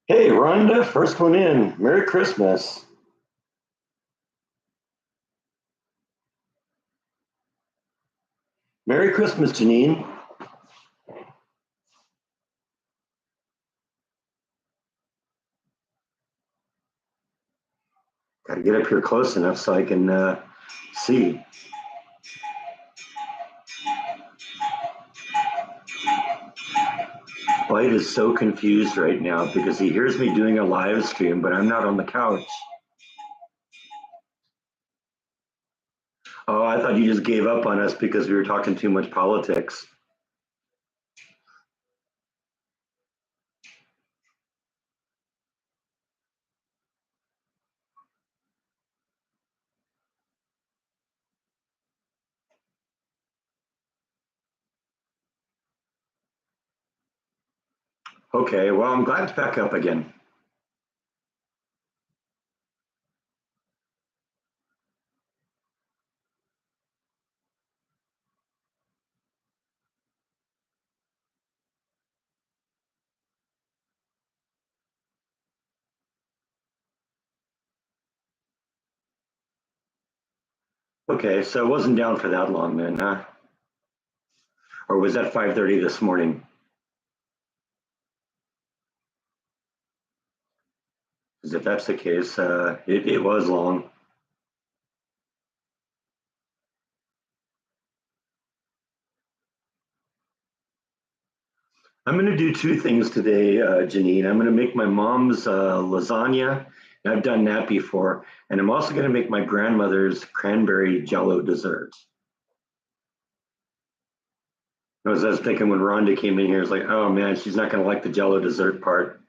Hey, Rhonda, first one in. Merry Christmas. Merry Christmas, Janine. Got to get up here close enough so I can see. White is so confused right now because he hears me doing a live stream, but I'm not on the couch. Oh, I thought you just gave up on us because we were talking too much politics. Okay, well, I'm glad it's back up again. Okay, so it wasn't down for that long then, huh? Or was that 5:30 this morning? Because if that's the case, it was long. I'm going to do two things today, Janine. I'm going to make my mom's lasagna. I've done that before. And I'm also going to make my grandmother's cranberry Jello dessert. I was thinking when Rhonda came in here, I was like, oh man, she's not going to like the Jello dessert part.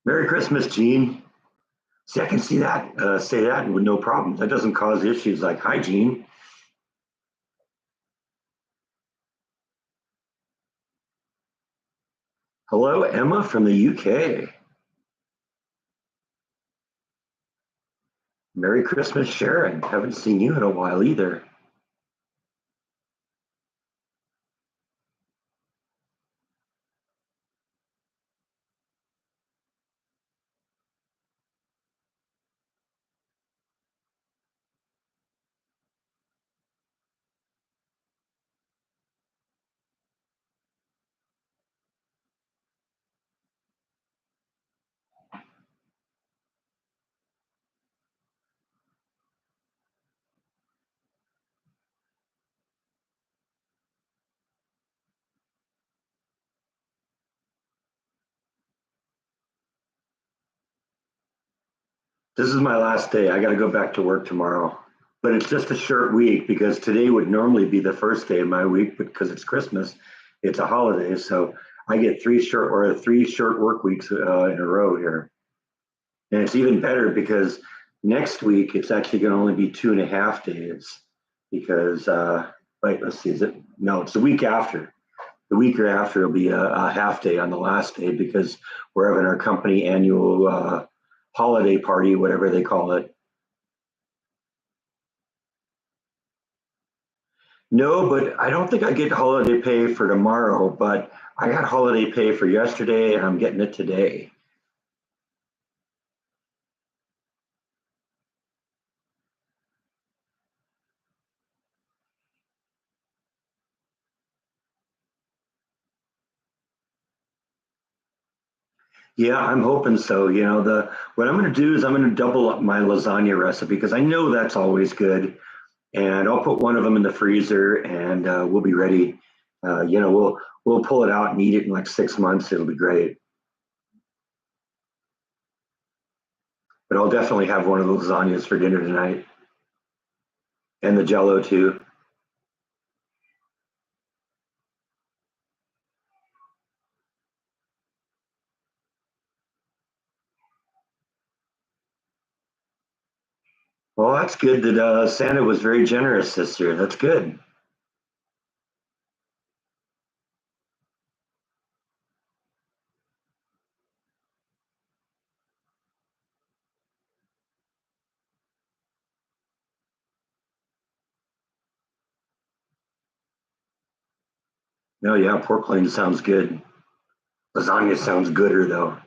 Merry Christmas, Gene. See, I can see that, say that with no problems. That doesn't cause issues like, hi, Gene. Hello, Emma from the UK. Merry Christmas, Sharon. Haven't seen you in a while either. This is my last day. I got to go back to work tomorrow. But it's just a short week because today would normally be the first day of my week, but because it's Christmas, it's a holiday. So I get three short work weeks in a row here. And it's even better because next week it's actually going to only be 2.5 days because, wait, let's see, is it? No, it's the week after. The week after it'll be a half day on the last day because we're having our company annual holiday party, whatever they call it. No, but I don't think I get holiday pay for tomorrow, but I got holiday pay for yesterday and I'm getting it today. Yeah, I'm hoping so. The what I'm going to do is I'm going to double up my lasagna recipe because I know that's always good. and I'll put one of them in the freezer, and we'll be ready. We'll pull it out and eat it in like 6 months. It'll be great. But I'll definitely have one of the lasagnas for dinner tonight, and the Jello too. Well, that's good that Santa was very generous this year. That's good. No, yeah, pork loin sounds good. Lasagna sounds gooder though.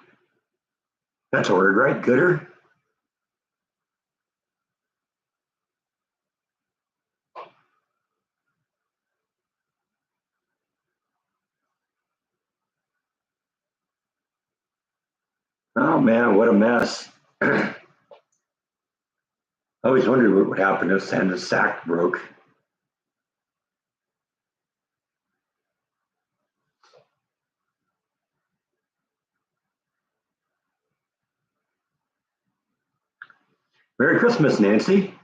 That's a word, right? Gooder. Oh man, what a mess. I always wondered what would happen if Santa's sack broke. Merry Christmas, Nancy.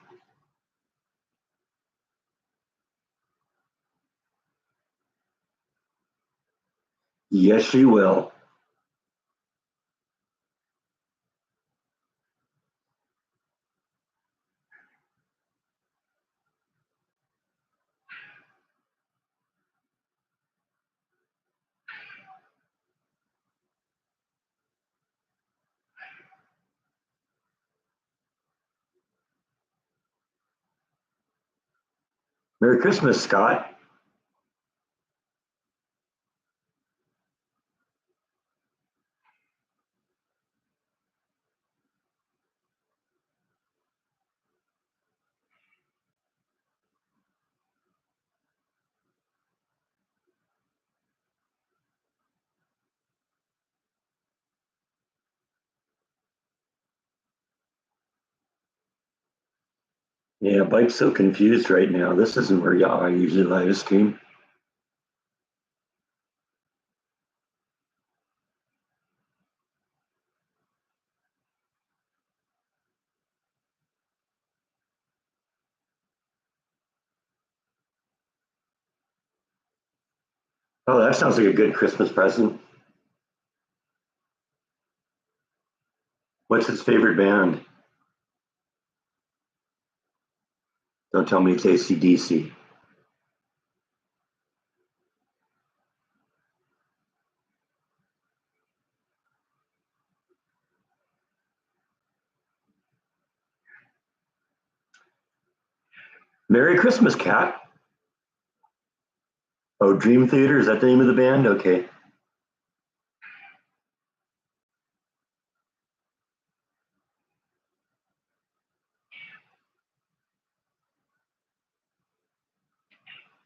Yes, she will. Merry Christmas, Scott. Yeah, Bike's so confused right now. This isn't where I usually live stream. Oh, that sounds like a good Christmas present. What's his favorite band? Don't tell me it's AC/DC. Merry Christmas, Cat. Oh, Dream Theater, is that the name of the band? Okay.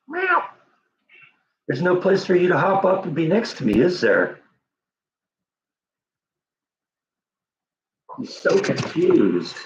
Meow. There's no place for you to hop up and be next to me, is there? He's so confused.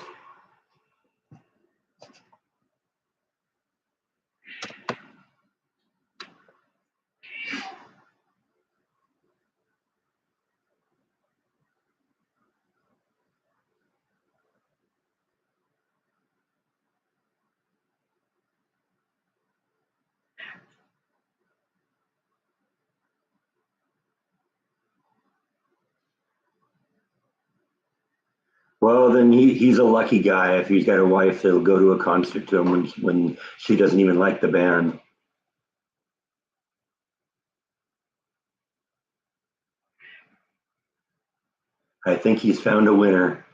Well, then he's a lucky guy if he's got a wife that'll go to a concert to him when she doesn't even like the band. I think he's found a winner.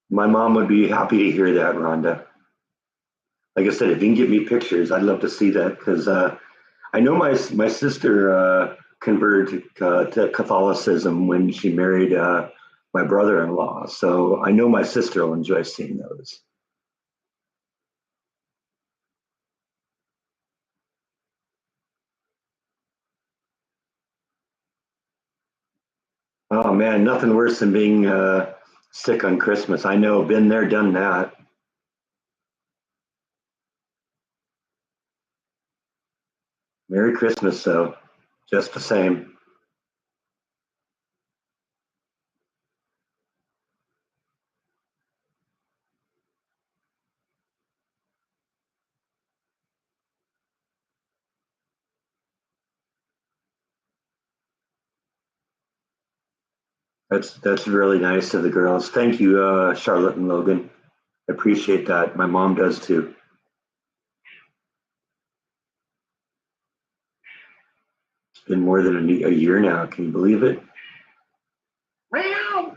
My mom would be happy to hear that, Rhonda. Like I said, if you can get me pictures, I'd love to see that because I know my sister converted to Catholicism when she married my brother-in-law. So I know my sister will enjoy seeing those. Oh man, nothing worse than being sick on Christmas. I know, been there, done that. Merry Christmas, though, just the same. That's really nice of the girls. Thank you, Charlotte and Logan. I appreciate that. My mom does too. It's been more than a year now. Can you believe it? Meow.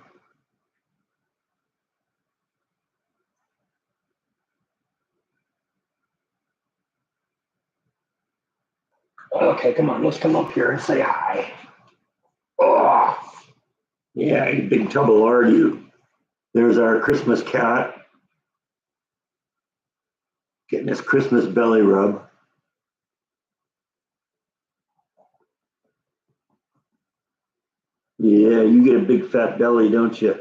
Okay, come on, let's come up here and say hi. Oh, yeah, you big trouble, are you? There's our Christmas cat getting his Christmas belly rub. Yeah, you get a big fat belly, don't you?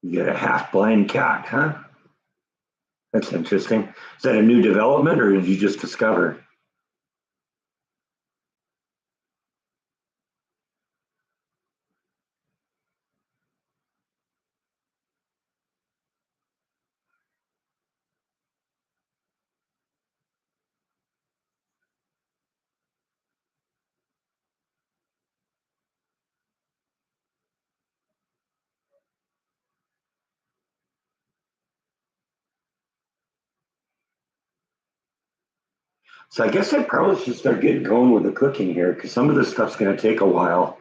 You got a half blind cat, huh? That's interesting. Is that a new development or did you just discover? So I guess I probably should start getting going with the cooking here because some of this stuff's going to take a while.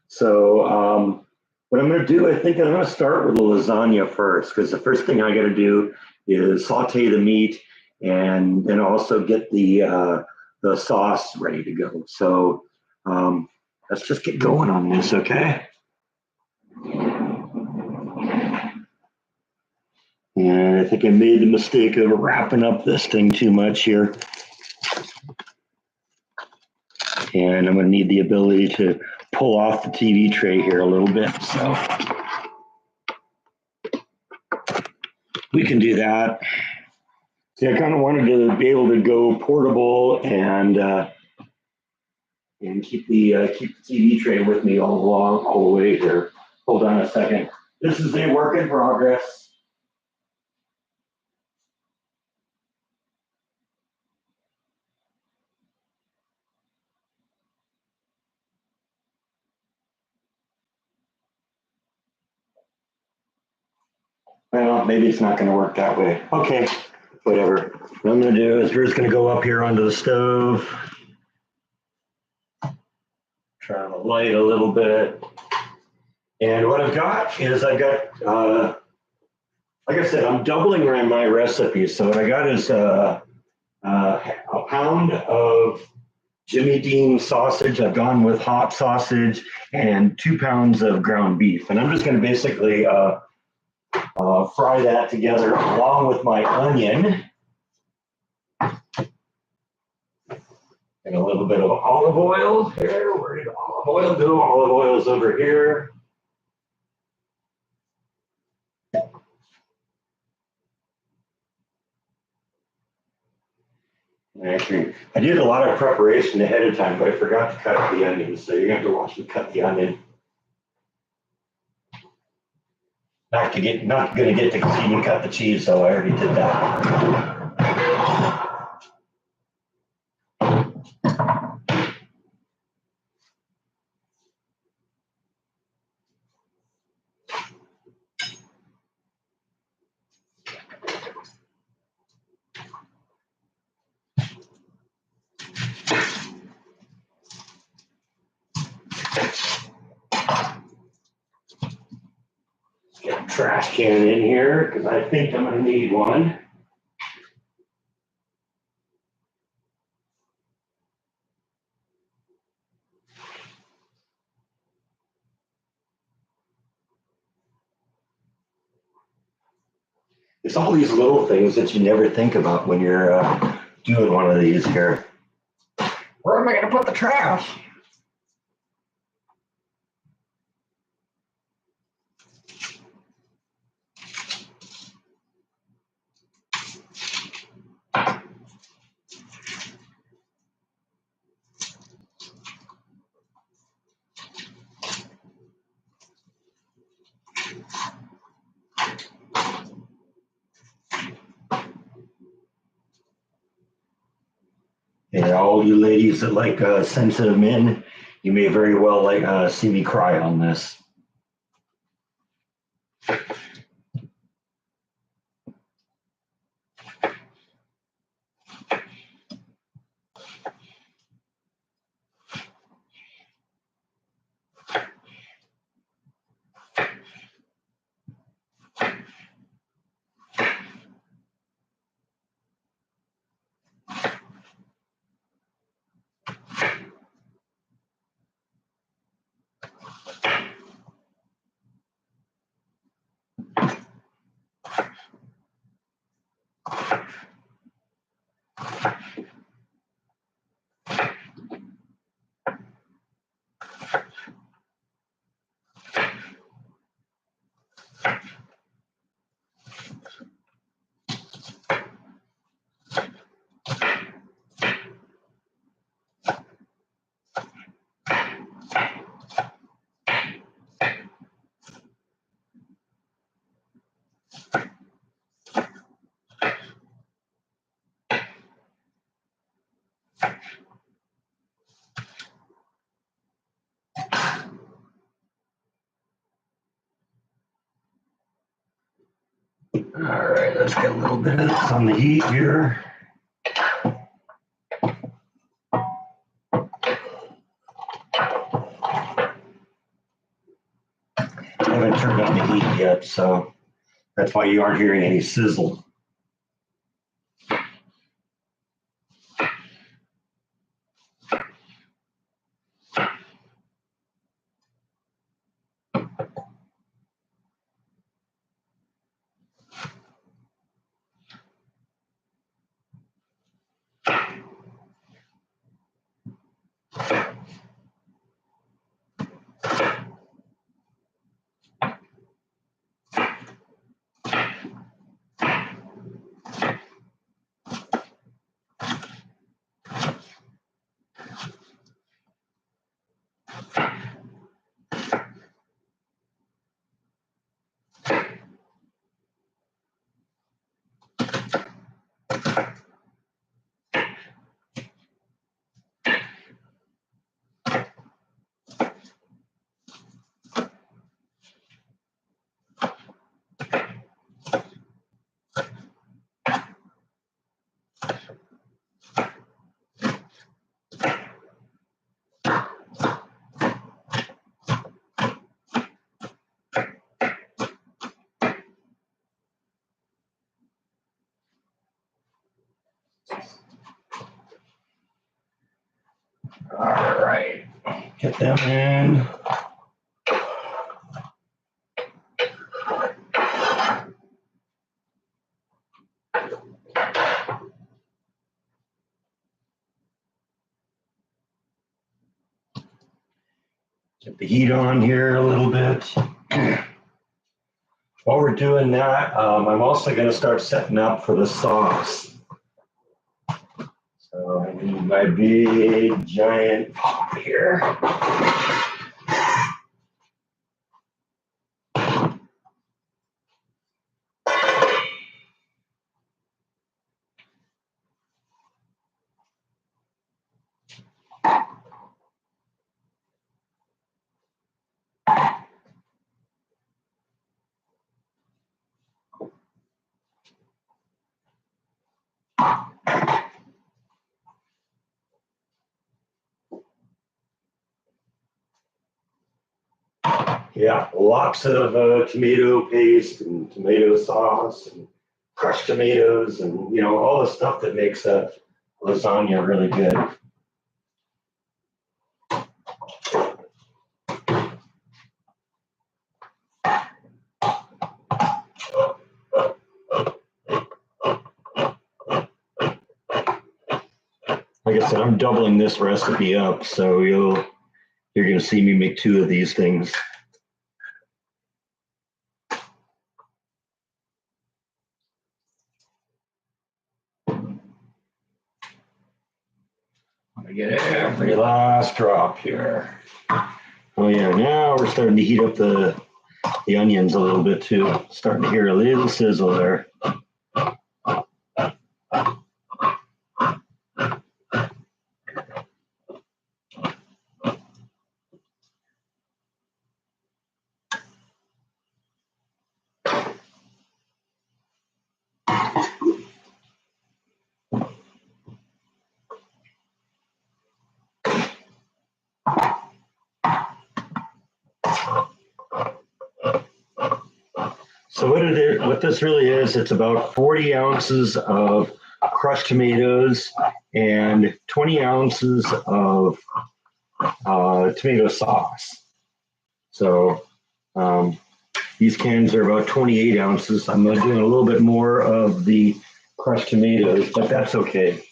So what I'm going to do, I think I'm going to start with the lasagna first because the first thing I got to do is saute the meat and then also get the sauce ready to go. So let's just get going on this, okay? And I think I made the mistake of wrapping up this thing too much here. And I'm going to need the ability to pull off the TV tray here a little bit. So we can do that. See, I kind of wanted to be able to go portable and keep the TV tray with me all the way here. Hold on a second. This is a work in progress. Well, maybe it's not going to work that way. Okay, whatever. What I'm going to do is we're just going to go up here onto the stove, turn the light a little bit. And what I've got is like I said, I'm doubling around my recipe. So what I got is a pound of Jimmy Dean sausage. I've gone with hot sausage and 2 pounds of ground beef. And I'm just going to basically fry that together along with my onion and a little bit of olive oil here. Where did olive oil go? Olive oil is over here. Actually, I did a lot of preparation ahead of time, but I forgot to cut the onions. So you're going to have to watch me cut the onion. Not gonna get to see me cut the cheese, though. I already did that. Get a trash can in here because I think I'm gonna need one. It's all these little things that you never think about when you're doing one of these here. Where am I going to put the trash? And all you ladies that like sensitive men, you may very well like see me cry on this. All right, let's get a little bit of this on the heat here. I haven't turned on the heat yet, so that's why you aren't hearing any sizzle. All right, get them in. Get the heat on here a little bit. While we're doing that, I'm also going to start setting up for the sauce. So I need my big giant pot here. Yeah, lots of tomato paste and tomato sauce and crushed tomatoes and all the stuff that makes a lasagna really good. Like I said, I'm doubling this recipe up, so you're going to see me make 2 of these things. I'm going to get every last drop here. Oh yeah, now we're starting to heat up the onions a little bit too. Starting to hear a little sizzle there. So what this really is, it's about 40 ounces of crushed tomatoes and 20 ounces of tomato sauce. So these cans are about 28 ounces. I'm doing a little bit more of the crushed tomatoes, but that's okay.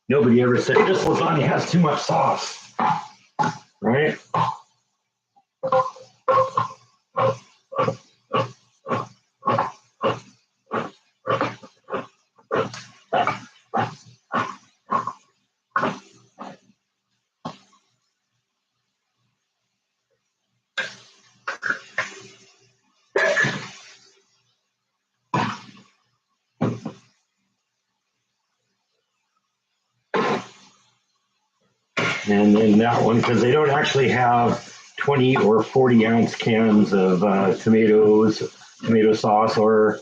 Nobody ever said this lasagna has too much sauce, right? And then that one, because they don't actually have 20 or 40 ounce cans of tomato sauce or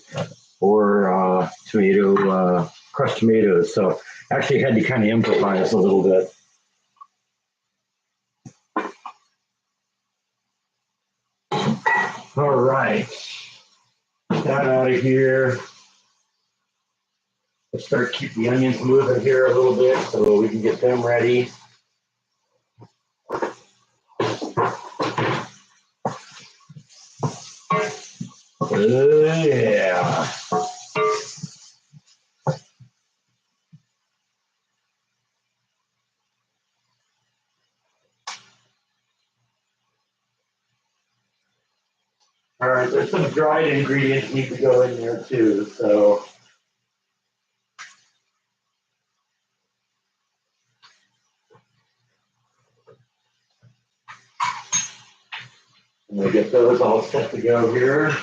tomato crushed tomatoes. So actually had to kind of improvise a little bit. All right, get that out of here. Let's start keep the onions moving here a little bit so we can get them ready. Yeah. All right, there's some dried ingredients need to go in there too, so. I'm gonna get those all set to go here.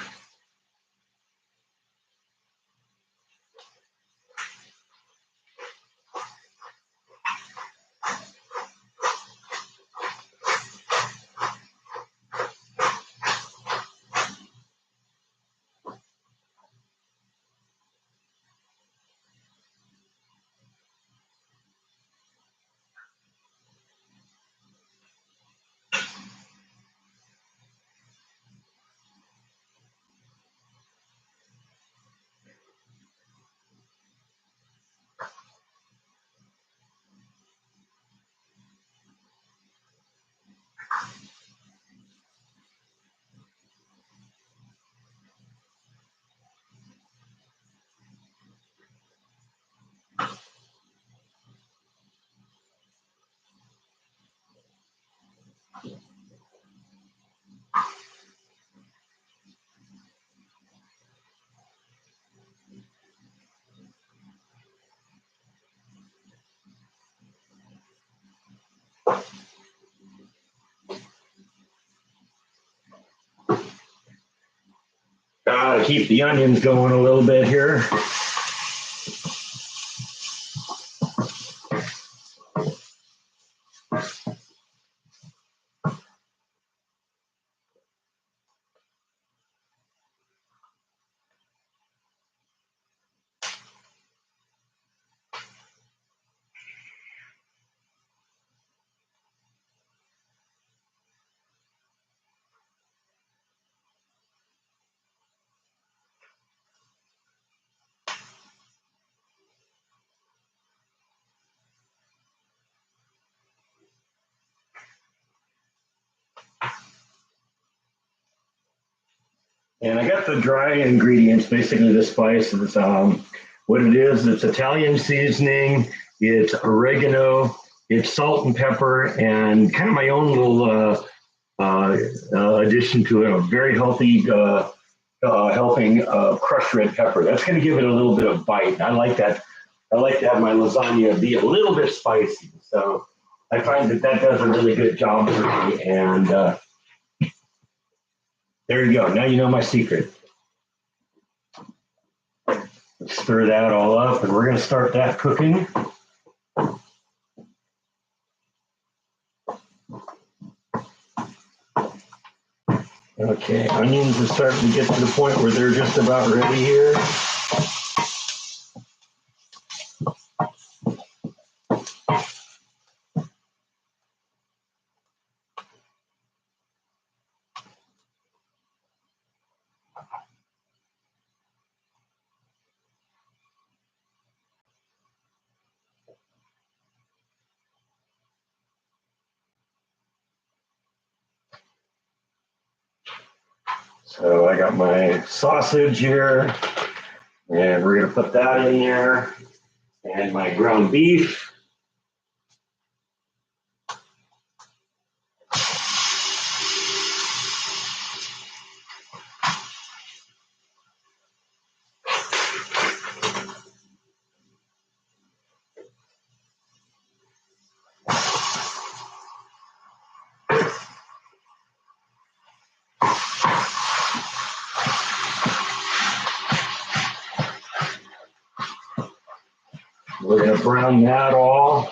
Gotta keep the onions going a little bit here. And I got the dry ingredients, basically the spices. What it is, it's Italian seasoning, it's oregano, it's salt and pepper, and kind of my own little addition to it, a very healthy helping of crushed red pepper. That's going to give it a little bit of bite. I like that. I like to have my lasagna be a little bit spicy. So I find that that does a really good job for me. And there you go. Now you know my secret. Stir that all up, and we're going to start that cooking. Okay, onions are starting to get to the point where they're just about ready here. So I got my sausage here, and we're going to put that in there, and my ground beef. We're going to brown that all.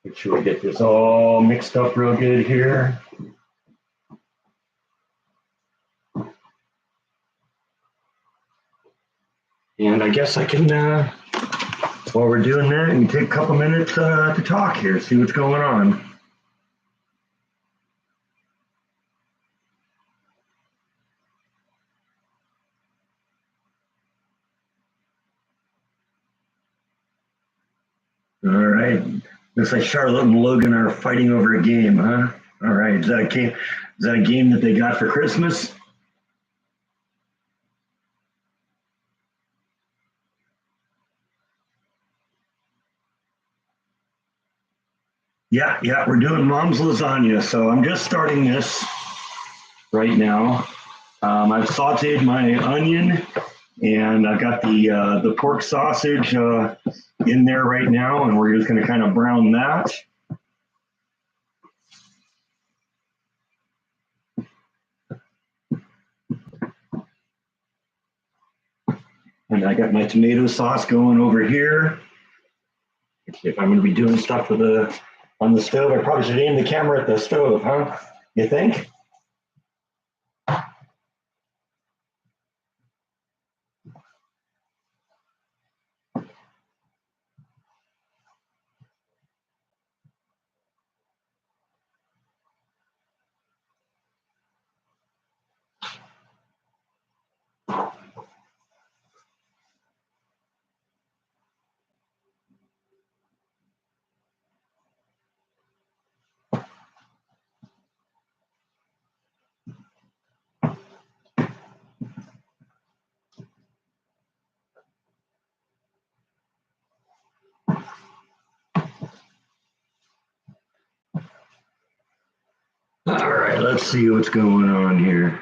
Make sure we get this all mixed up real good here. And I guess I can, while we're doing that, we take a couple minutes to talk here, see what's going on. All right. Looks like Charlotte and Logan are fighting over a game, huh? All right. Is that a game? Is that a game that they got for Christmas? Yeah, we're doing mom's lasagna. So I'm just starting this right now. I've sauteed my onion, and I've got the pork sausage in there right now, and we're just going to kind of brown that. And I got my tomato sauce going over here. If I'm going to be doing stuff with on the stove, I probably should aim the camera at the stove, huh? You think? All right, let's see what's going on here.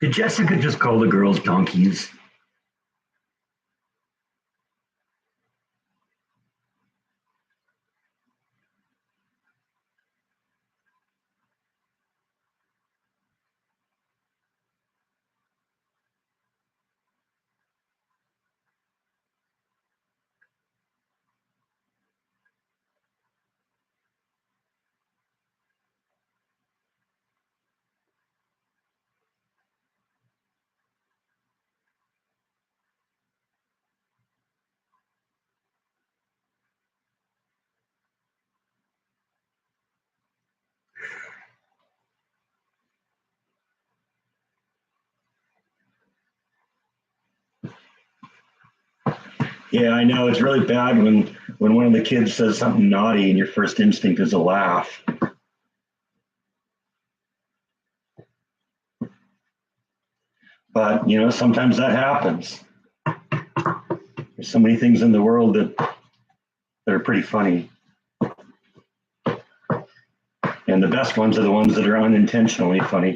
Did Jessica just call the girls donkeys? Yeah, I know. It's really bad when one of the kids says something naughty and your first instinct is to laugh. But, sometimes that happens. There's so many things in the world that are pretty funny. And the best ones are the ones that are unintentionally funny.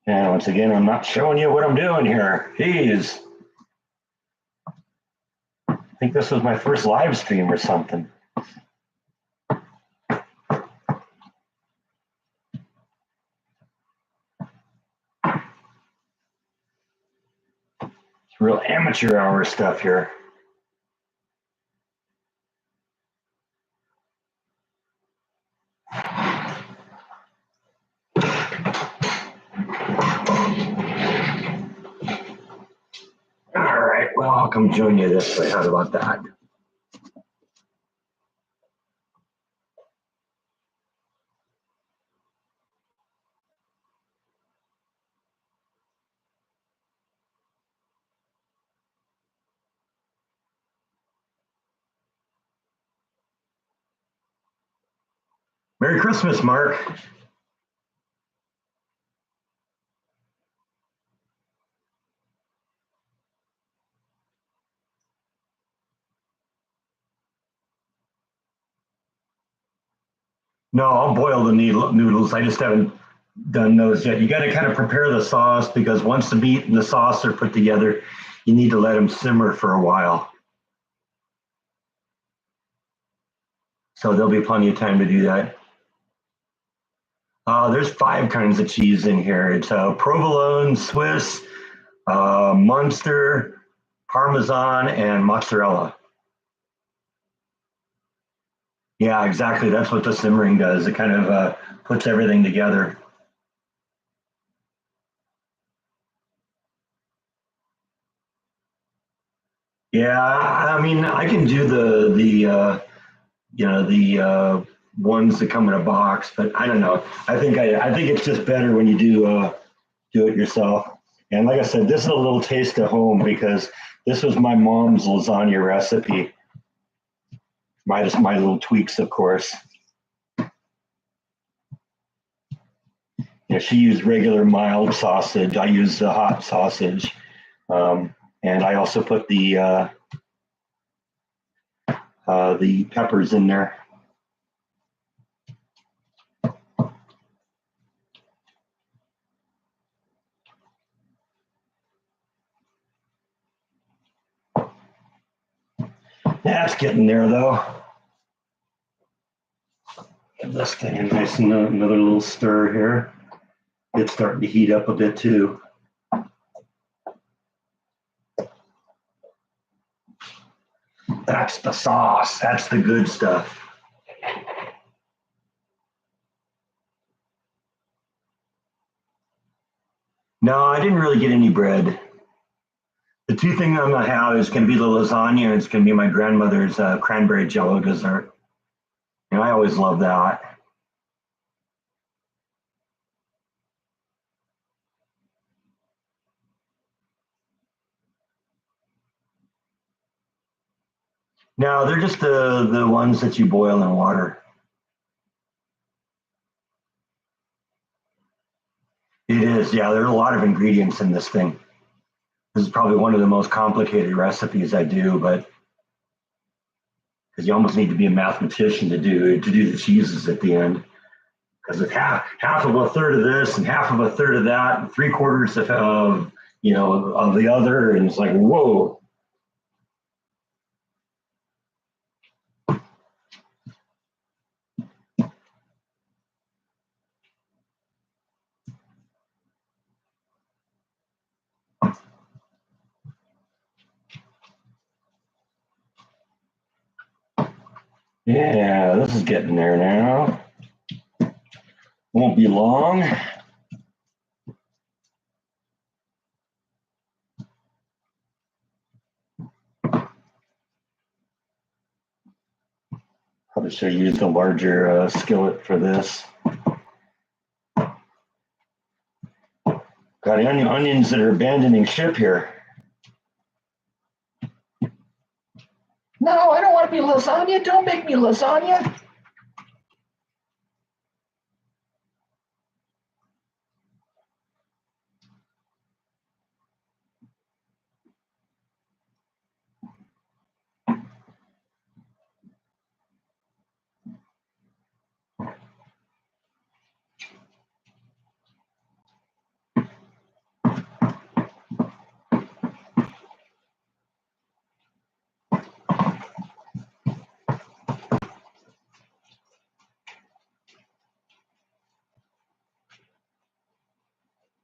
And once again, I'm not showing you what I'm doing here. Jeez. I think this was my first live stream or something. It's real amateur hour stuff here. All right, well, I'll come join you this way. How about that? Merry Christmas, Mark. No, I'll boil the noodles. I just haven't done those yet. You got to kind of prepare the sauce because once the meat and the sauce are put together, you need to let them simmer for a while. So there'll be plenty of time to do that. There's 5 kinds of cheese in here. It's provolone, Swiss, Munster, Parmesan, and mozzarella. Yeah, exactly. That's what the simmering does. It kind of puts everything together. Yeah, I mean, I can do the ones that come in a box, but I don't know. I think it's just better when you do it yourself. And like I said, this is a little taste of home because this was my mom's lasagna recipe. Minus my little tweaks, of course. She used regular mild sausage. I use the hot sausage, and I also put the peppers in there. That's getting there, though. Give this thing a nice another little stir here. It's starting to heat up a bit too. That's the sauce. That's the good stuff. No, I didn't really get any bread. The 2 things I'm gonna have is gonna be the lasagna and it's gonna be my grandmother's cranberry Jello dessert. I always love that. No, they're just the ones that you boil in water. It is, yeah. There are a lot of ingredients in this thing. This is probably one of the most complicated recipes I do, but because you almost need to be a mathematician to do the cheeses at the end. Because it's half of a third of this and half of a third of that, and 3/4 of of the other, and it's like whoa. Yeah, this is getting there now. Won't be long. Probably should have used a larger skillet for this. Got onions that are abandoning ship here. No, I don't want to be lasagna. Don't make me lasagna.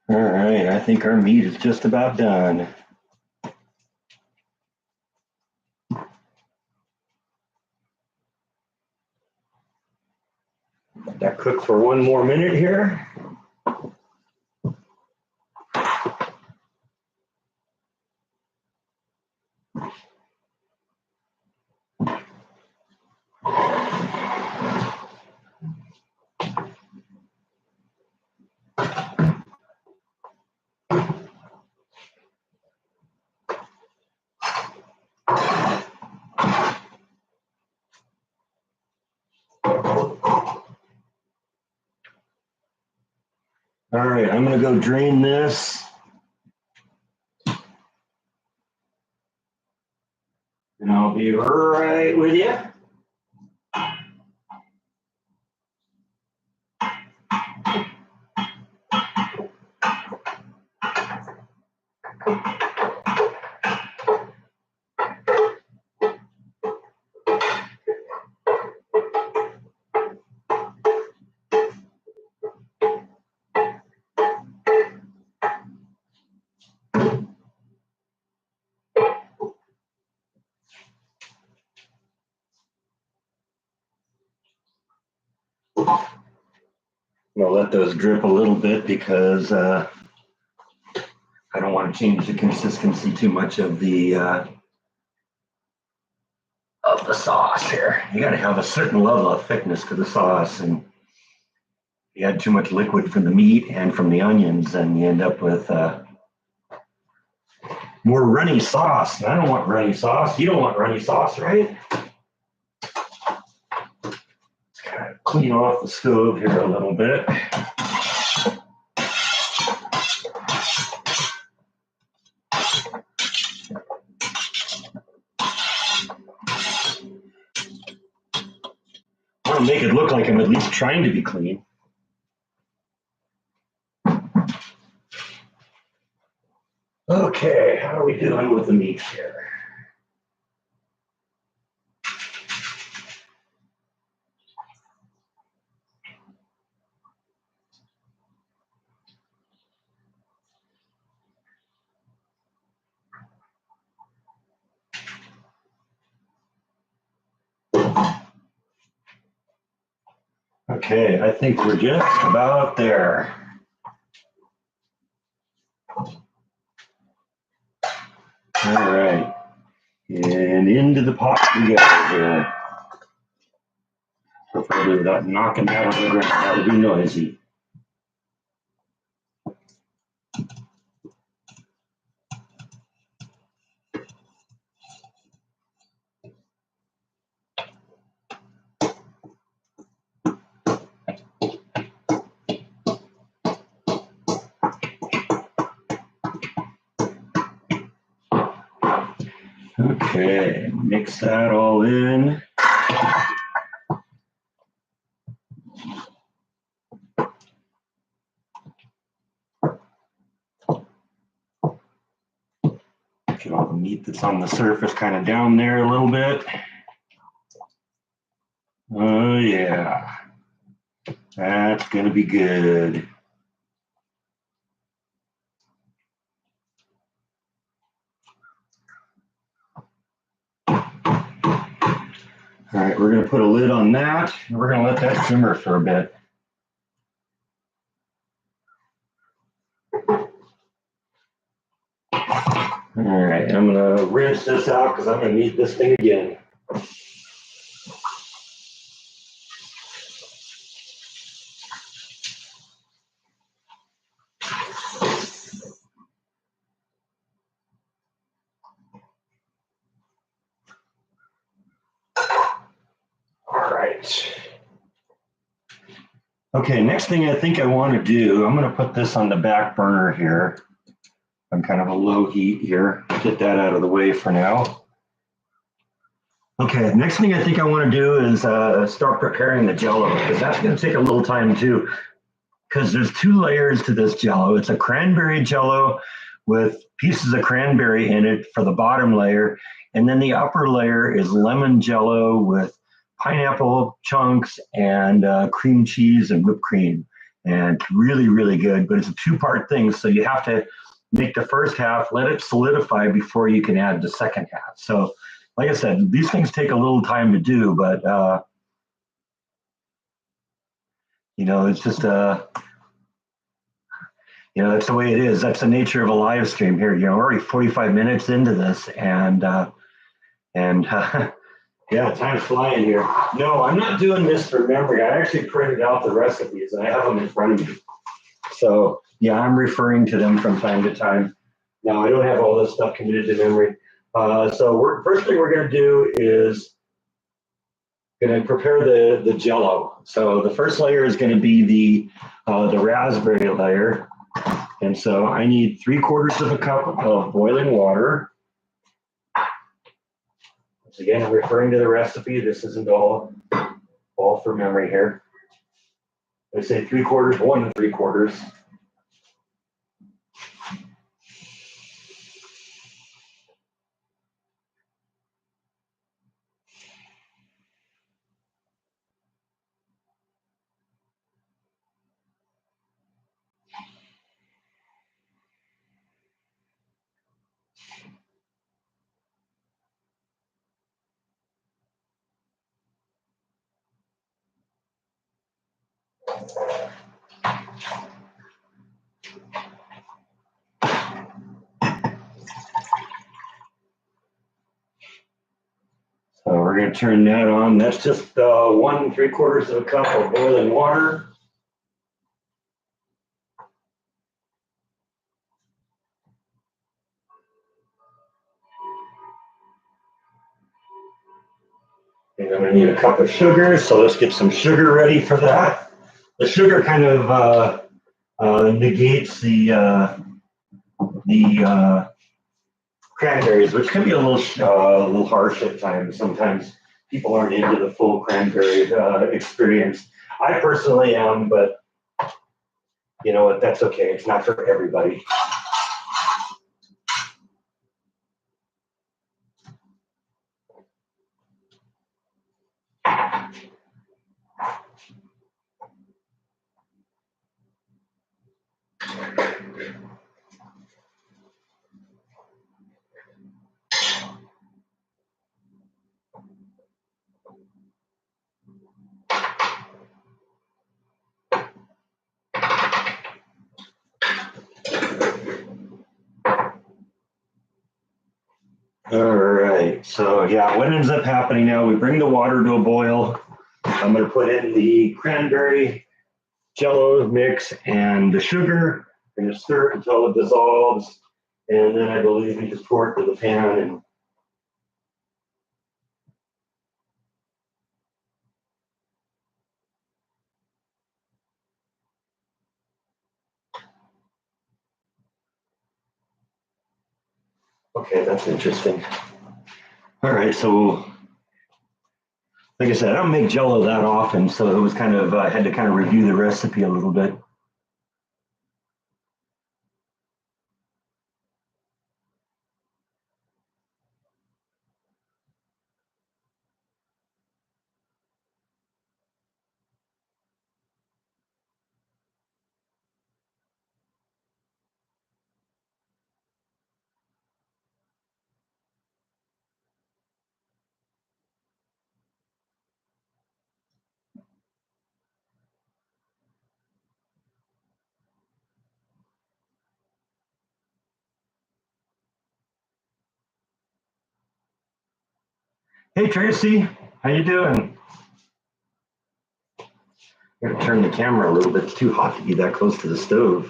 All right, I think our meat is just about done. Let that cook for one more minute here. All right, I'm gonna go drain this. And I'll be right with you. I'm gonna let those drip a little bit because I don't want to change the consistency too much of the sauce here. You got to have a certain level of thickness to the sauce, and you add too much liquid from the meat and from the onions, and you end up with more runny sauce. And I don't want runny sauce. You don't want runny sauce, right? Let's kind of clean off the stove here a little bit. I want to make it look like I'm at least trying to be clean. Okay, how are we doing with the meat here? Okay, I think we're just about there. All right, and into the pot we go here. Preferably without knocking that on the ground, that would be noisy. Okay, mix that all in. Get all the meat that's on the surface kind of down there a little bit. Oh yeah, that's gonna be good. All right, we're gonna put a lid on that, and we're gonna let that simmer for a bit. All right, I'm gonna rinse this out because I'm gonna need this thing again. right. Okay, next thing I think I want to do, I'm going to put this on the back burner here. I'm kind of a low heat here. Get that out of the way for now. Okay, next thing I think I want to do is start preparing the Jello, because that's going to take a little time too, because there's two layers to this Jello. It's a cranberry Jello with pieces of cranberry in it for the bottom layer, and then the upper layer is lemon Jello with pineapple chunks and cream cheese and whipped cream. And it's really, really good, but it's a two-part thing, so you have to make the first half, let it solidify before you can add the second half. So like I said, these things take a little time to do, but it's just that's the way it is. That's the nature of a live stream here. We're already 45 minutes into this, and yeah, time's flying here. No, I'm not doing this from memory. I actually printed out the recipes and I have them in front of me. So yeah, I'm referring to them from time to time. Now I don't have all this stuff committed to memory. So first thing we're going to do is going to prepare the Jello. So the first layer is going to be the raspberry layer, and so I need 3/4 of a cup of boiling water. Once again, I'm referring to the recipe. This isn't all from memory here. I say 3/4, 1 3/4. So we're going to turn that on. That's just 1 3/4 of a cup of boiling water. And I'm going to need a cup of sugar. So let's get some sugar ready for that. The sugar kind of negates the cranberries, which can be a little harsh at times. Sometimes people aren't into the full cranberry experience. I personally am, but you know what? That's okay. It's not for everybody. All right, so yeah, what ends up happening now, we bring the water to a boil. I'm going to put in the cranberry Jello mix and the sugar. I'm going to stir it until it dissolves, and then I believe you just pour it to the pan. And okay, that's interesting. All right, so like I said, I don't make Jello that often, so it was kind of I had to kind of review the recipe a little bit. Hey Tracy, how you doing? I'm gonna turn the camera a little bit. It's too hot to be that close to the stove.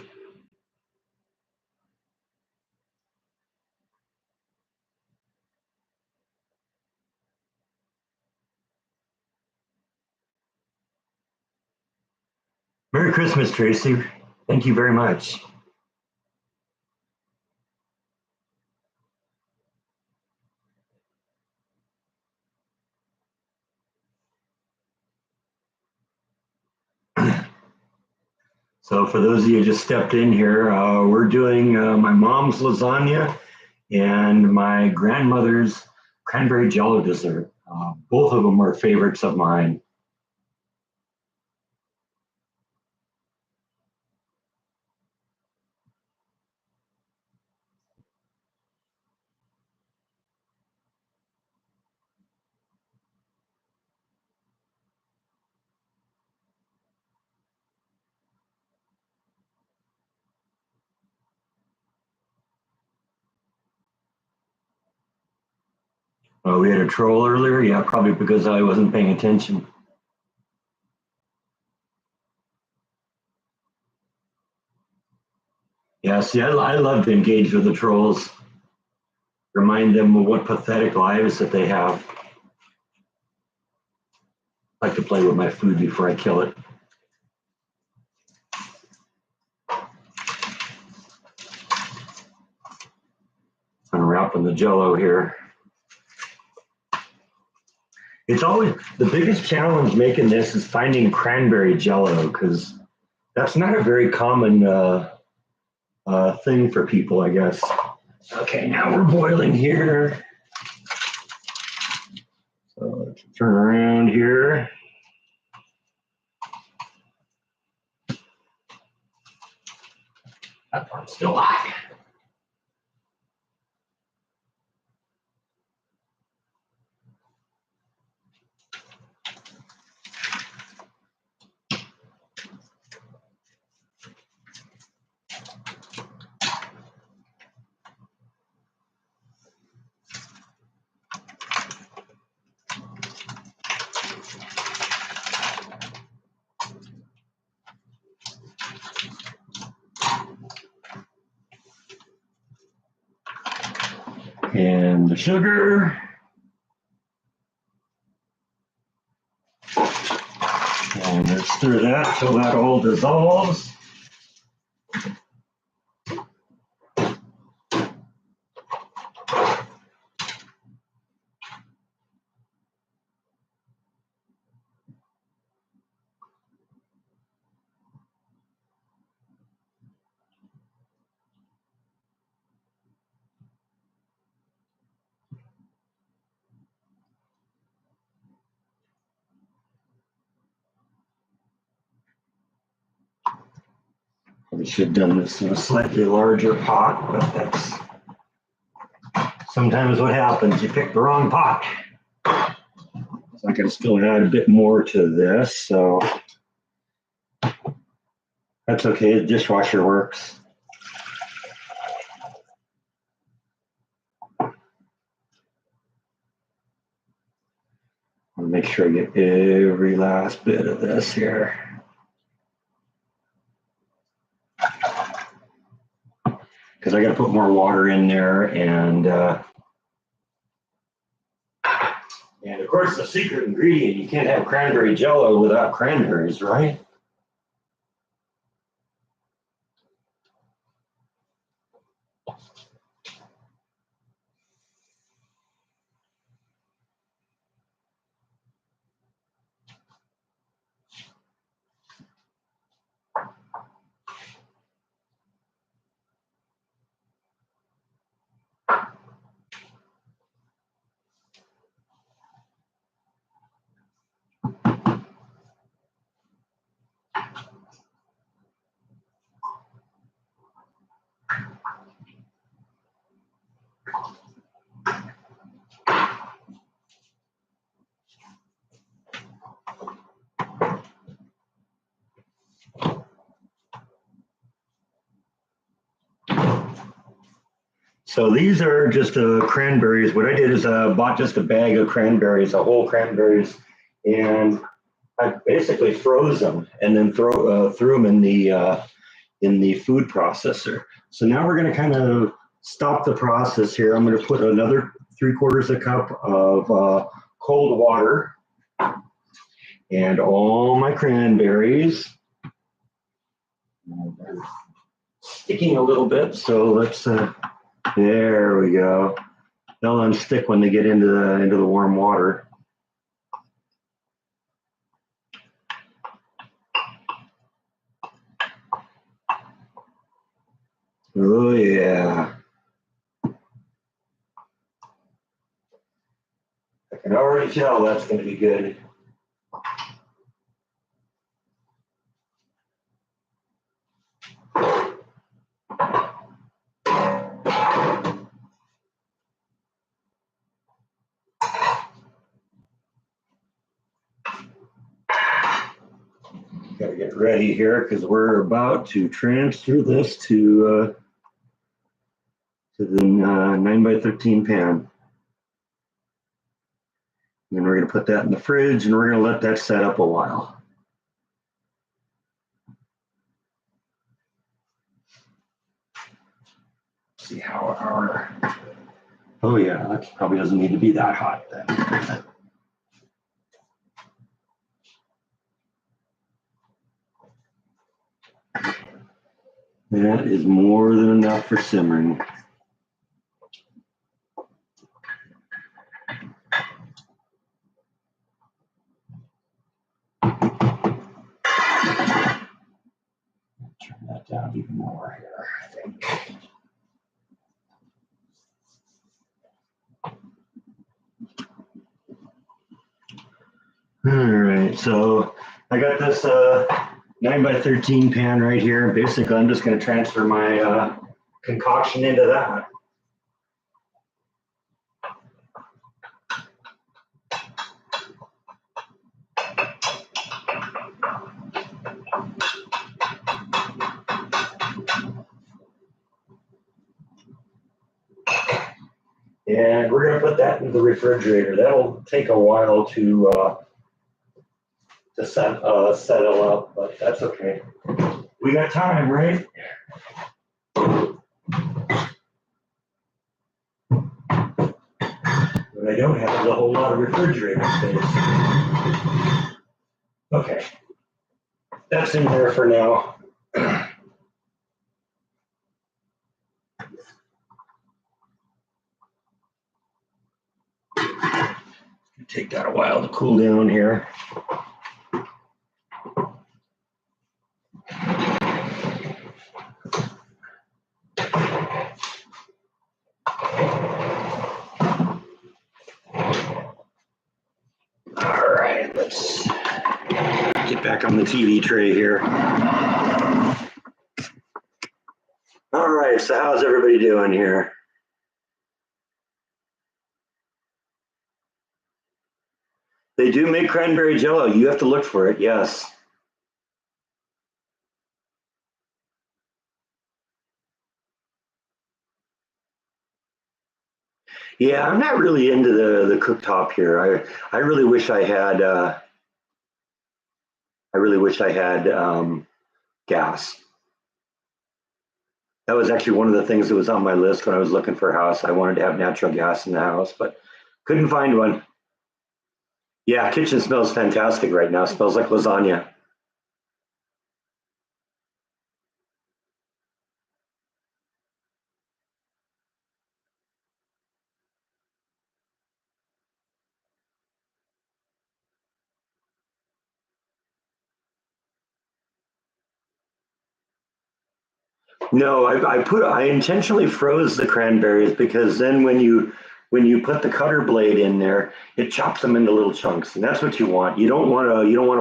Merry Christmas, Tracy. Thank you very much. So for those of you who just stepped in here, we're doing my mom's lasagna and my grandmother's cranberry jello dessert. Both of them are favorites of mine. We had a troll earlier. Yeah, probably because I wasn't paying attention. Yeah, see, I love to engage with the trolls, remind them of what pathetic lives that they have. I like to play with my food before I kill it. Unwrapping the Jello here. It's always the biggest challenge making this is finding cranberry Jello because that's not a very common thing for people, I guess. Okay, now we're boiling here. So let's turn around here. That part's still hot. And the sugar. And let's stir that till that all dissolves. We should have done this in a slightly larger pot, but that's sometimes what happens. You pick the wrong pot. So I can still add a bit more to this, so that's okay. The dishwasher works. I'll make sure I get every last bit of this here. Because I got to put more water in there, and of course the secret ingredient, you can't have cranberry Jello without cranberries, right? So these are just cranberries. What I did is bought just a bag of cranberries, a whole cranberries, and I basically froze them and then threw them in the food processor. So now we're going to kind of stop the process here. I'm going to put another 3/4 a cup of cold water and all my cranberries. Sticking a little bit, so let's. There we go. They'll unstick when they get into the warm water. Oh yeah. I can already tell that's going to be good. Got to get ready here because we're about to transfer this to the 9x13 pan. And then we're going to put that in the fridge and we're going to let that set up a while. See how our, oh yeah, that probably doesn't need to be that hot then. That is more than enough for simmering. Turn that down even more here, I think. All right, so I got this 9x13 pan right here. Basically, I'm just going to transfer my concoction into that. And we're going to put that in the refrigerator. That'll take a while to settle up, but that's okay. We got time, right? But I don't have a whole lot of refrigerator space. Okay, that's in there for now. Take that a while to cool down here. All right, let's get back on the TV tray here. All right, so how's everybody doing here? They do make cranberry Jell-O. You have to look for it, yes. Yeah, I'm not really into the cooktop here. I really wish I had gas. That was actually one of the things that was on my list when I was looking for a house. I wanted to have natural gas in the house, but couldn't find one. Yeah, kitchen smells fantastic right now. It smells like lasagna. No, I intentionally froze the cranberries because then when you put the cutter blade in there, it chops them into little chunks, and that's what you want. You don't want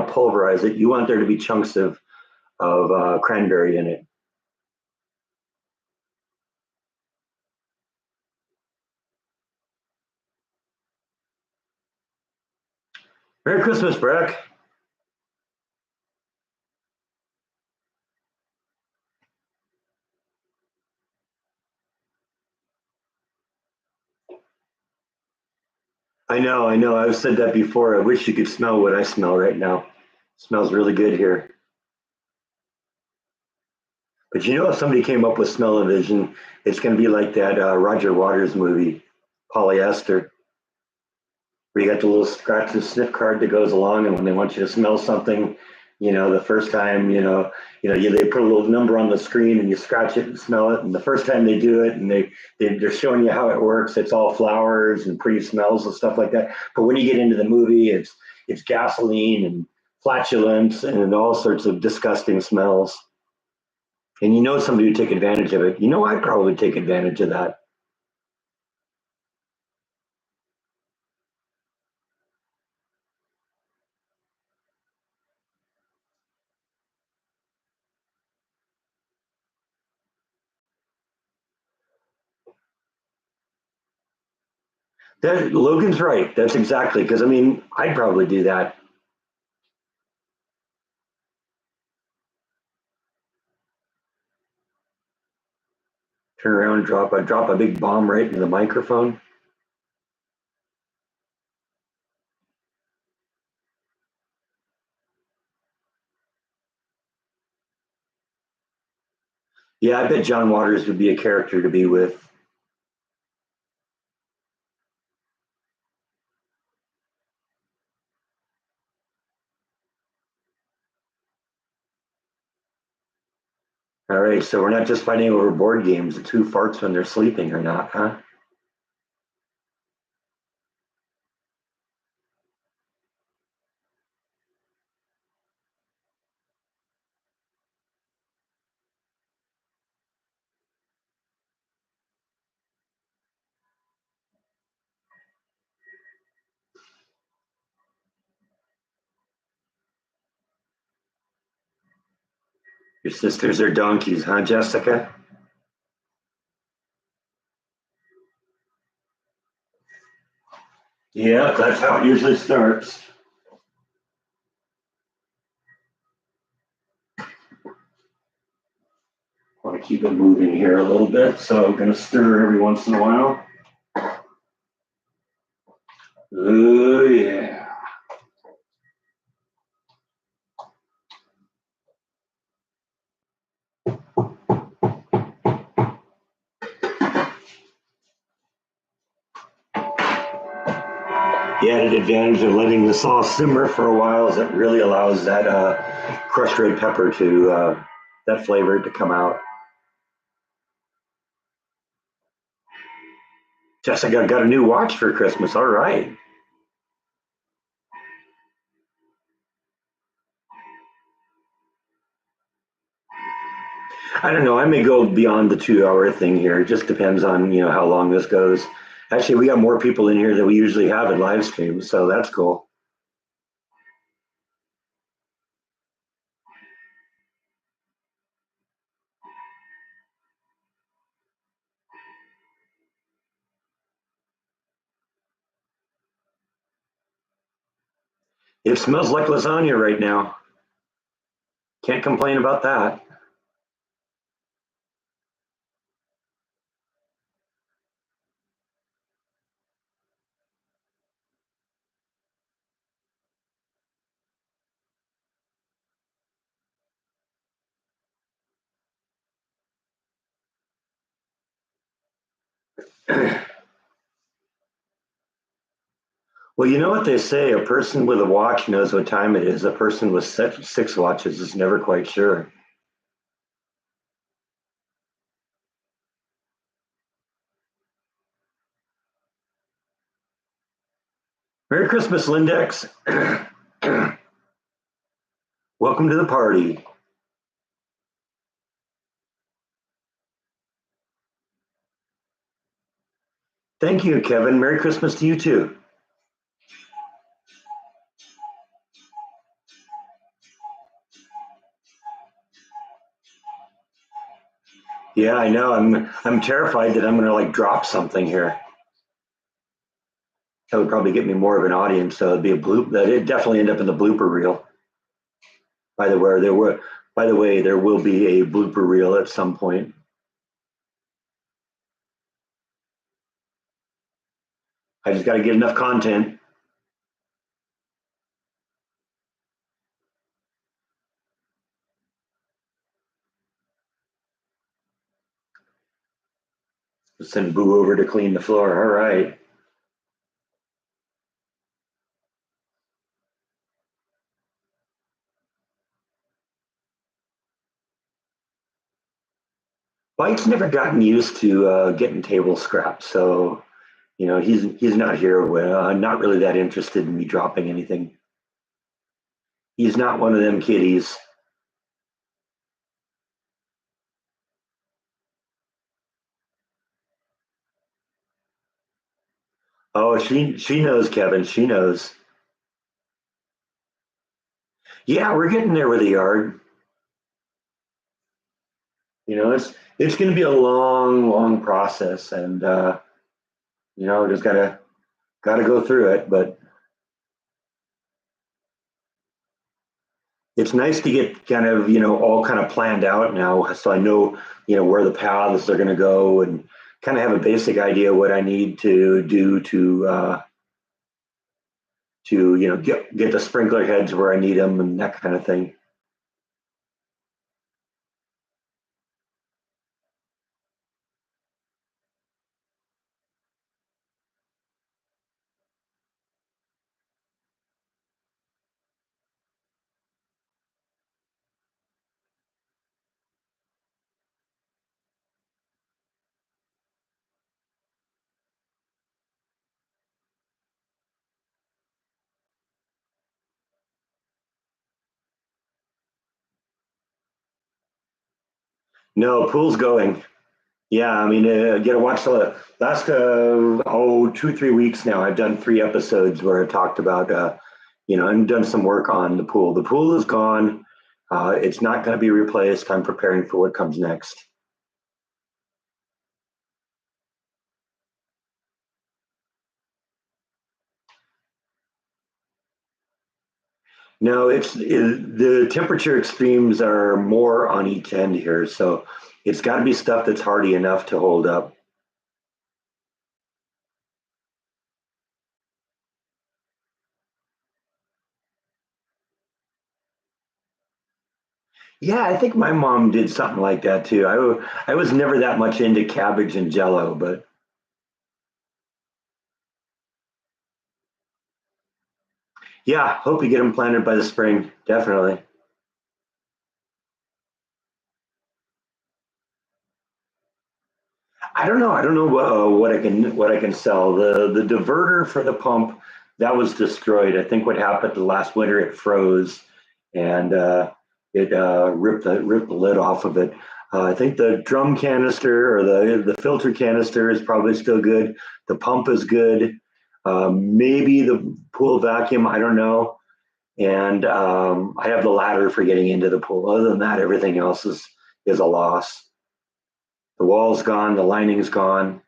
to pulverize it. You want there to be chunks of cranberry in it. Merry Christmas, Breck. I know, I know. I've said that before. I wish you could smell what I smell right now. It smells really good here. But you know, if somebody came up with smell-o-vision, it's going to be like that Roger Waters movie, Polyester, where you got the little scratch and sniff card that goes along, and when they want you to smell something, The first time, they put a little number on the screen and you scratch it and smell it. And the first time they do it and they're showing you how it works, it's all flowers and pretty smells and stuff like that. But when you get into the movie, it's gasoline and flatulence and all sorts of disgusting smells. And somebody would take advantage of it. I'd probably take advantage of that. Logan's right. That's exactly because I'd probably do that. Turn around and drop a big bomb right into the microphone. Yeah, I bet John Waters would be a character to be with. All right, so we're not just fighting over board games. It's who farts when they're sleeping or not, huh? Your sisters are donkeys, huh, Jessica? Yeah, that's how it usually starts. I want to keep it moving here a little bit, so I'm going to stir every once in a while. Oh, yeah. The added advantage of letting the sauce simmer for a while is it really allows that crushed red pepper that flavor to come out. Jessica got a new watch for Christmas. All right. I don't know. I may go beyond the 2 hour thing here. It just depends on how long this goes. Actually, we got more people in here than we usually have in live streams, so that's cool. It smells like lasagna right now. Can't complain about that. Well, you know what they say, a person with a watch knows what time it is. A person with six watches is never quite sure. Merry Christmas, Lindex. Welcome to the party. Thank you, Kevin. Merry Christmas to you too. Yeah, I know. I'm terrified that I'm going to drop something here. That would probably get me more of an audience. So it'd be a bloop. That it definitely end up in the blooper reel. By the way, there will be a blooper reel at some point. I just got to get enough content. Send Boo over to clean the floor. All right. White's never gotten used to getting table scraps, so he's not here. Not really that interested in me dropping anything. He's not one of them kiddies. Oh, she knows, Kevin. She knows. Yeah, we're getting there with the yard. It's going to be a long, long process, and just gotta go through it. But it's nice to get kind of all kind of planned out now, so I know where the paths are going to go and kind of have a basic idea what I need to do to get the sprinkler heads where I need them and that kind of thing. No, pool's going. Yeah, I mean, get to watch the last 2 3 weeks now. I've done 3 episodes where I talked about and done some work on the pool. The pool is gone. It's not going to be replaced. I'm preparing for what comes next. No, the temperature extremes are more on each end here, so it's got to be stuff that's hardy enough to hold up. Yeah, I think my mom did something like that too. I was never that much into cabbage and Jello, but yeah, hope you get them planted by the spring. Definitely. I don't know. I don't know what I can sell. The diverter for the pump that was destroyed. I think what happened last winter it froze and it ripped the lid off of it. I think the drum canister or the filter canister is probably still good. The pump is good. Maybe the pool vacuum. I don't know. And I have the ladder for getting into the pool. Other than that, everything else is a loss. The wall's gone. The lining's gone.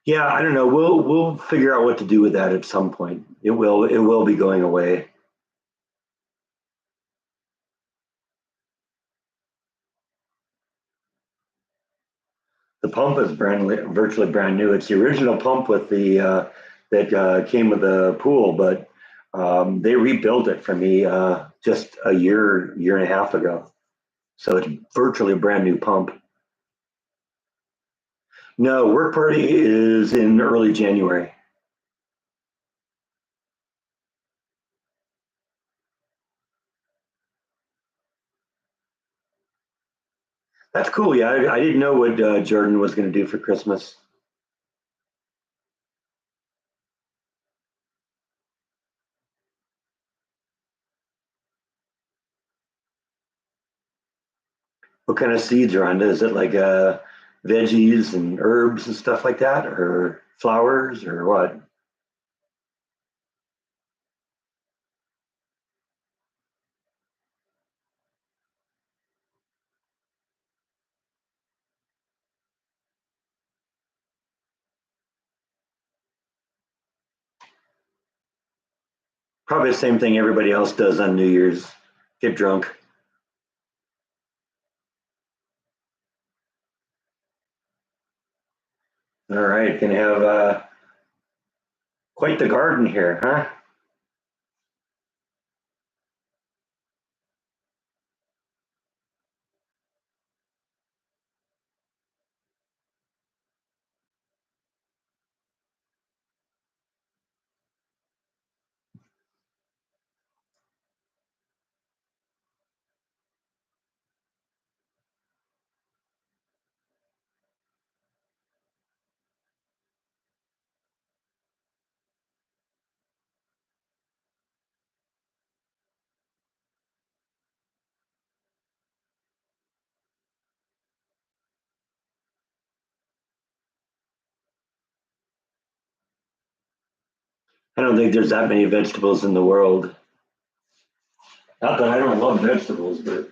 Yeah, I don't know. We'll figure out what to do with that at some point. It will be going away. The pump is virtually brand new. It's the original pump with the that came with the pool, but they rebuilt it for me just a year and a half ago. So it's virtually a brand new pump. No, work party is in early January. That's cool. Yeah, I didn't know what Jordan was going to do for Christmas. What kind of seeds are on it? Is it like veggies and herbs and stuff like that, or flowers, or what? Probably the same thing everybody else does on New Year's. Get drunk. All right, can have quite the garden here, huh? I don't think there's that many vegetables in the world. Not that I don't love vegetables, but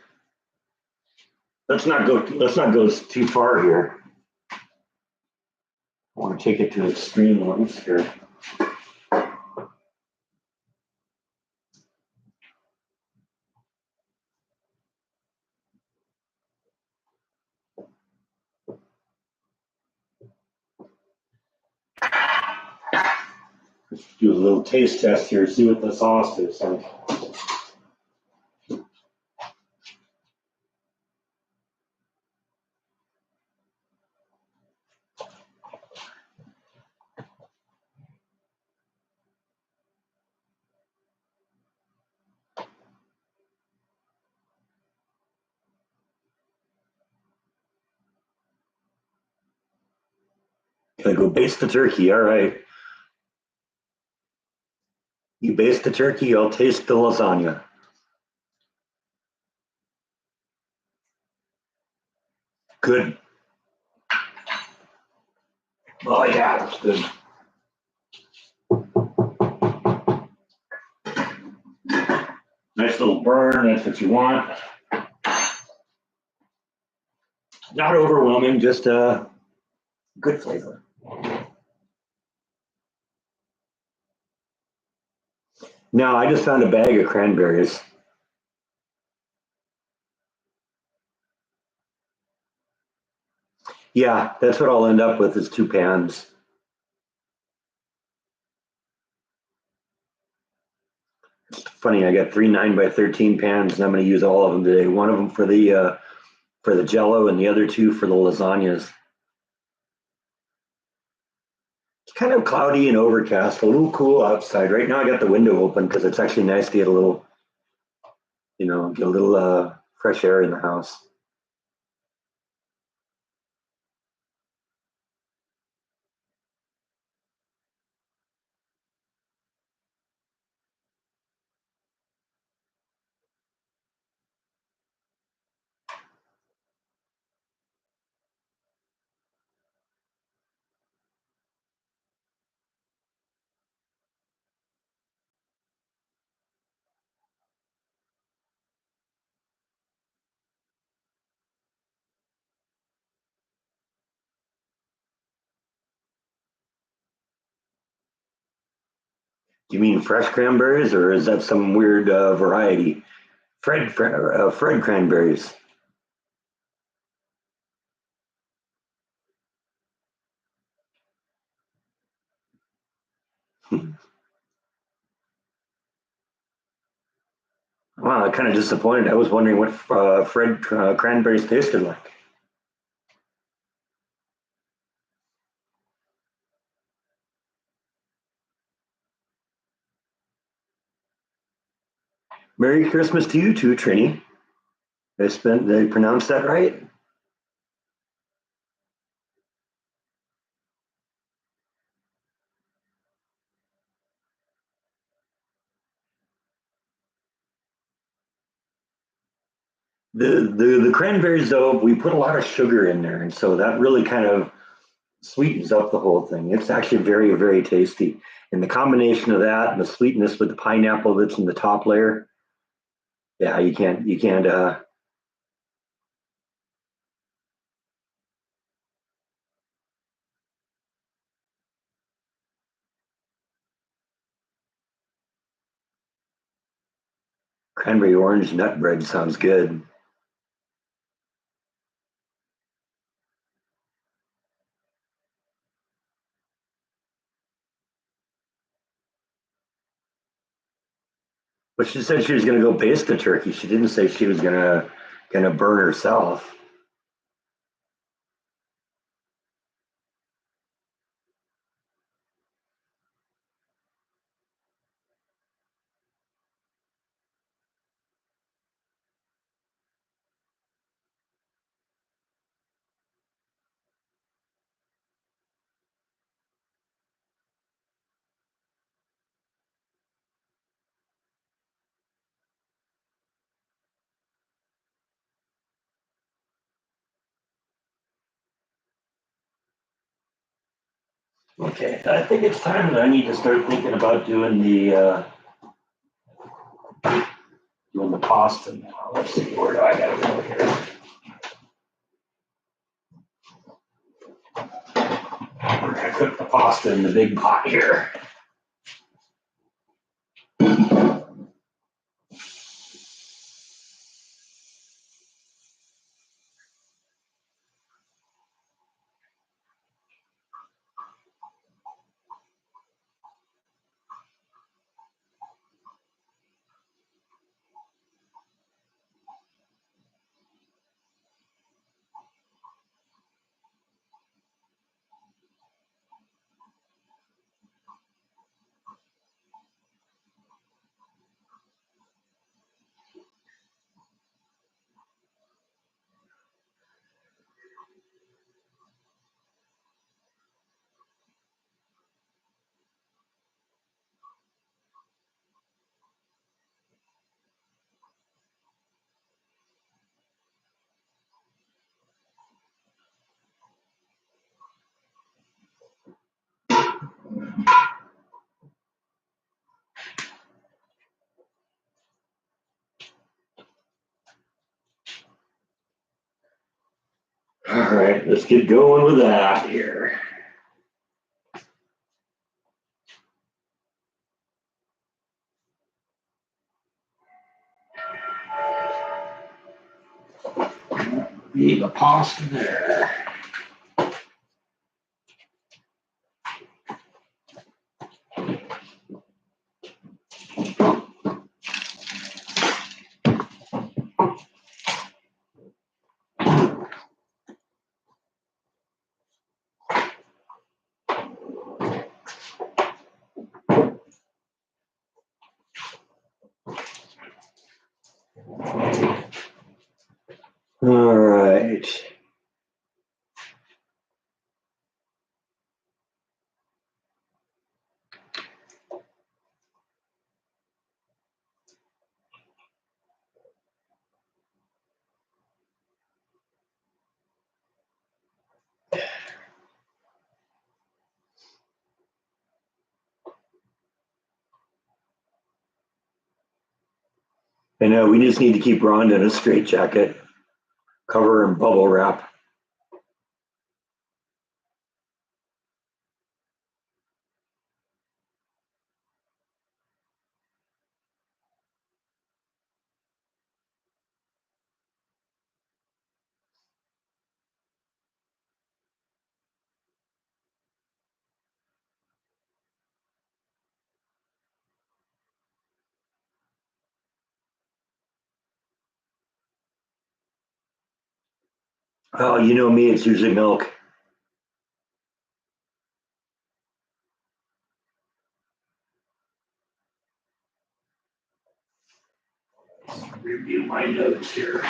let's not go too far here. I want to take it to extreme ones here. Let's do a little taste test here, see what the sauce is like. Gotta go baste the turkey. All right. You baste the turkey, I'll taste the lasagna. Good. Oh yeah, that's good. Nice little burn, that's what you want. Not overwhelming, just good flavor. Now I just found a bag of cranberries. Yeah, that's what I'll end up with is two pans. It's funny, I got three 9 by 13 pans, and I'm going to use all of them today. One of them for the Jello, and the other two for the lasagnas. It's kind of cloudy and overcast, a little cool outside. Right now, I got the window open because it's actually nice to get a little, get a little fresh air in the house. Do you mean fresh cranberries, or is that some weird variety? Fred cranberries. Wow, I'm kind of disappointed. I was wondering what Fred cranberries tasted like. Merry Christmas to you too, Trini. They pronounced that right. The cranberries though, we put a lot of sugar in there, and so that really kind of sweetens up the whole thing. It's actually very, very tasty. And the combination of that and the sweetness with the pineapple that's in the top layer, yeah, you can't cranberry orange nut bread sounds good. But she said she was gonna go baste the turkey. She didn't say she was gonna burn herself. Okay, I think it's time that I need to start thinking about doing the pasta now. Let's see, where do I gotta go here? We're gonna cook the pasta in the big pot here. All right, let's get going with that here. Leave the pasta there. All right. I know we just need to keep Rhonda in a straitjacket, cover her in bubble wrap. Oh, you know me, it's usually milk. Review my notes here.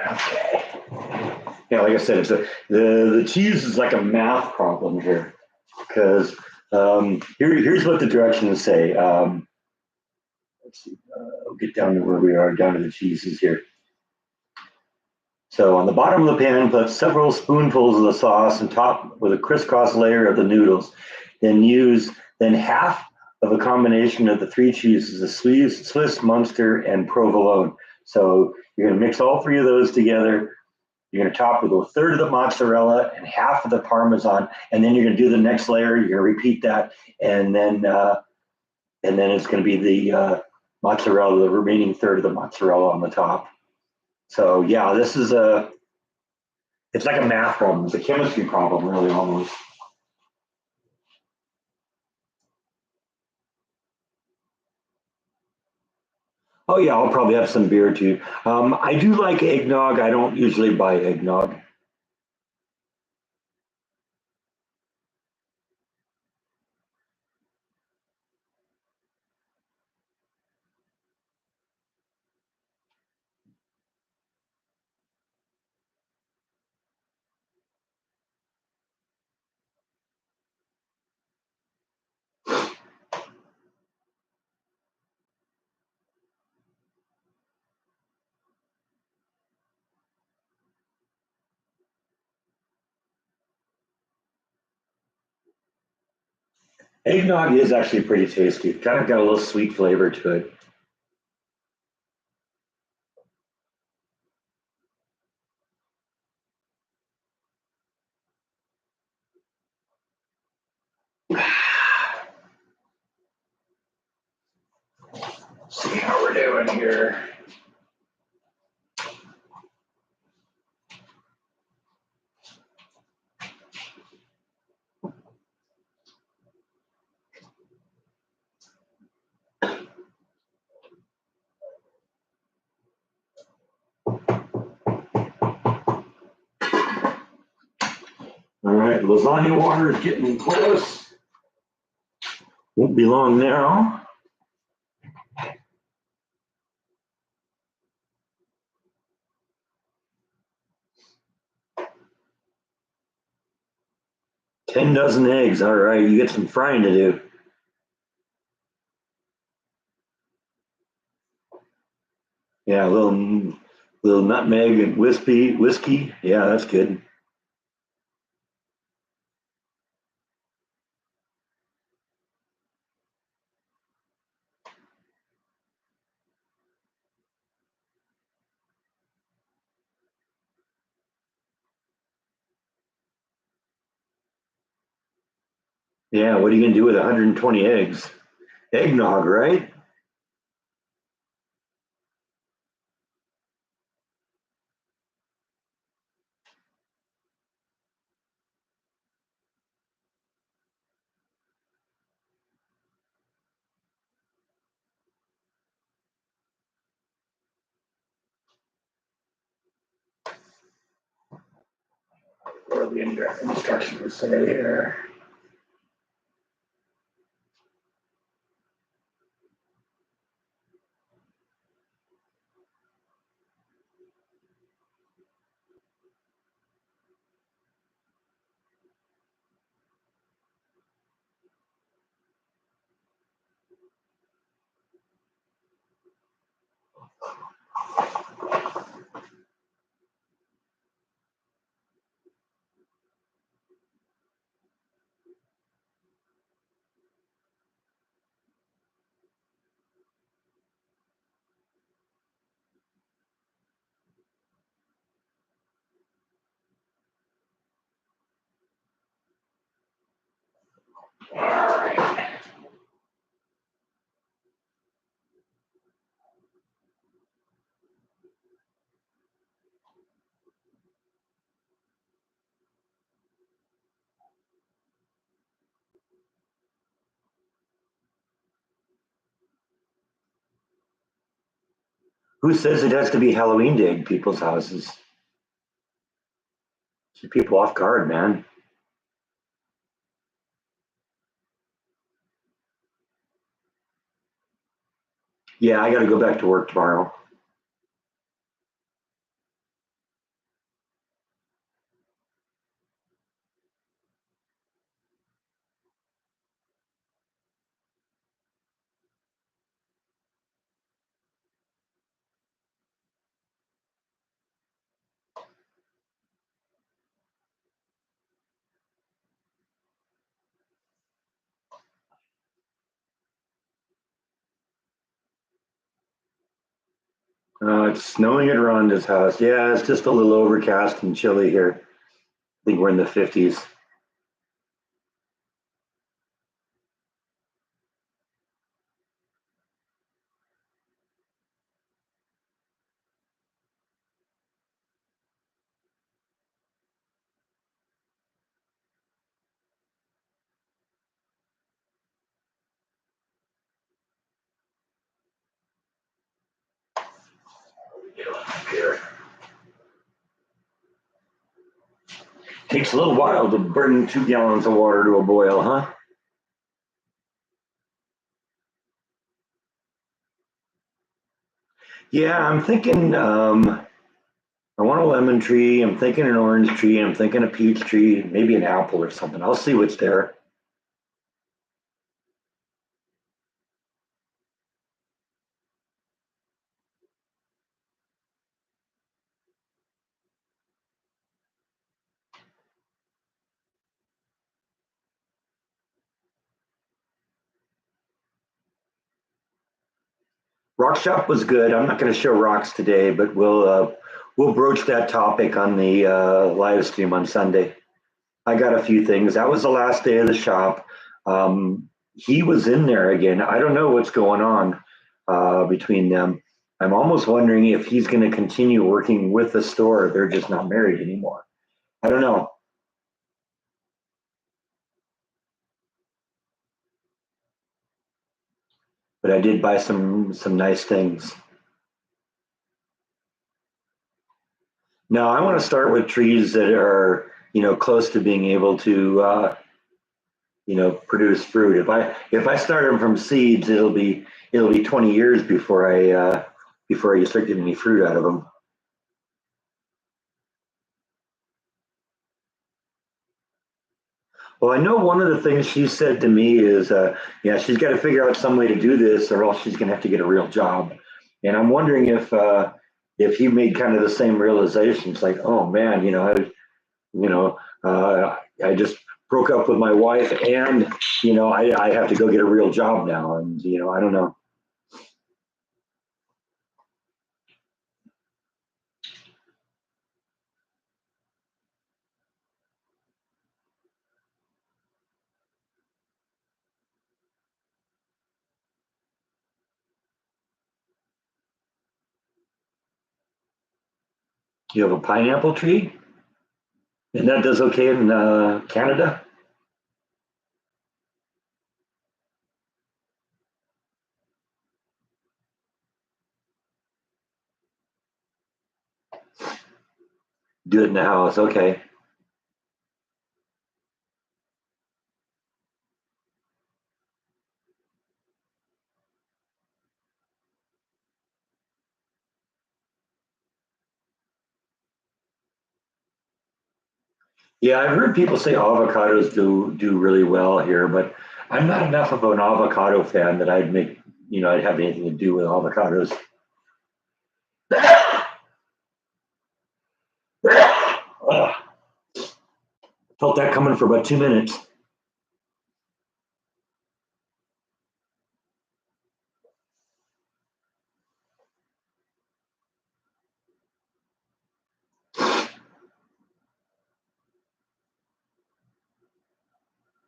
Okay. Yeah, like I said, the cheese is like a math problem here because here's what the directions say. Let's see, we'll get down to where we are, down to the cheeses here. So on the bottom of the pan, put several spoonfuls of the sauce and top with a crisscross layer of the noodles. Then half of a combination of the three cheeses, the Swiss, Munster, and Provolone. So you're going to mix all three of those together. You're going to top with a third of the mozzarella and half of the Parmesan, and then you're going to do the next layer. You're going to repeat that, and then it's going to be the mozzarella, the remaining third of the mozzarella on the top. So yeah, it's like a math problem. It's a chemistry problem, really, almost. Oh Oh yeah, I'll probably have some beer too. I do like eggnog. I don't usually buy eggnog. Eggnog is actually pretty tasty. Kind of got a little sweet flavor to it. See how we're doing here. All right, lasagna water is getting close. Won't be long now. 10 dozen eggs. All right, you get some frying to do. Yeah, a little nutmeg and whiskey. Yeah, that's good. Yeah, what are you gonna do with 120 eggs? Eggnog, right? Or the instructions say here. All right. Who says it has to be Halloween day in people's houses? Keep people off guard, man. Yeah, I got to go back to work tomorrow. It's snowing at Rhonda's house. Yeah, it's just a little overcast and chilly here. I think we're in the 50s. Here. Takes a little while to bring 2 gallons of water to a boil, huh? Yeah, I'm thinking I want a lemon tree, I'm thinking an orange tree, I'm thinking a peach tree, maybe an apple or something. I'll see what's there. Rock shop was good. I'm not going to show rocks today, but we'll broach that topic on the live stream on Sunday. I got a few things. That was the last day of the shop. He was in there again. I don't know what's going on between them. I'm almost wondering if he's going to continue working with the store. They're just not married anymore. I don't know, but I did buy some nice things. Now I want to start with trees that are close to being able to produce fruit. If I start them from seeds, it'll be 20 years before you start getting any fruit out of them. Well, I know one of the things she said to me is, yeah, she's got to figure out some way to do this, or else she's going to have to get a real job. And I'm wondering if he made kind of the same realizations, like, oh man, you know, I just broke up with my wife, and I have to go get a real job now, and I don't know. You have a pineapple tree, and that does okay in Canada. Do it in the house, okay. Yeah, I've heard people say avocados do really well here, but I'm not enough of an avocado fan that I'd have anything to do with avocados. Ugh, felt that coming for about 2 minutes.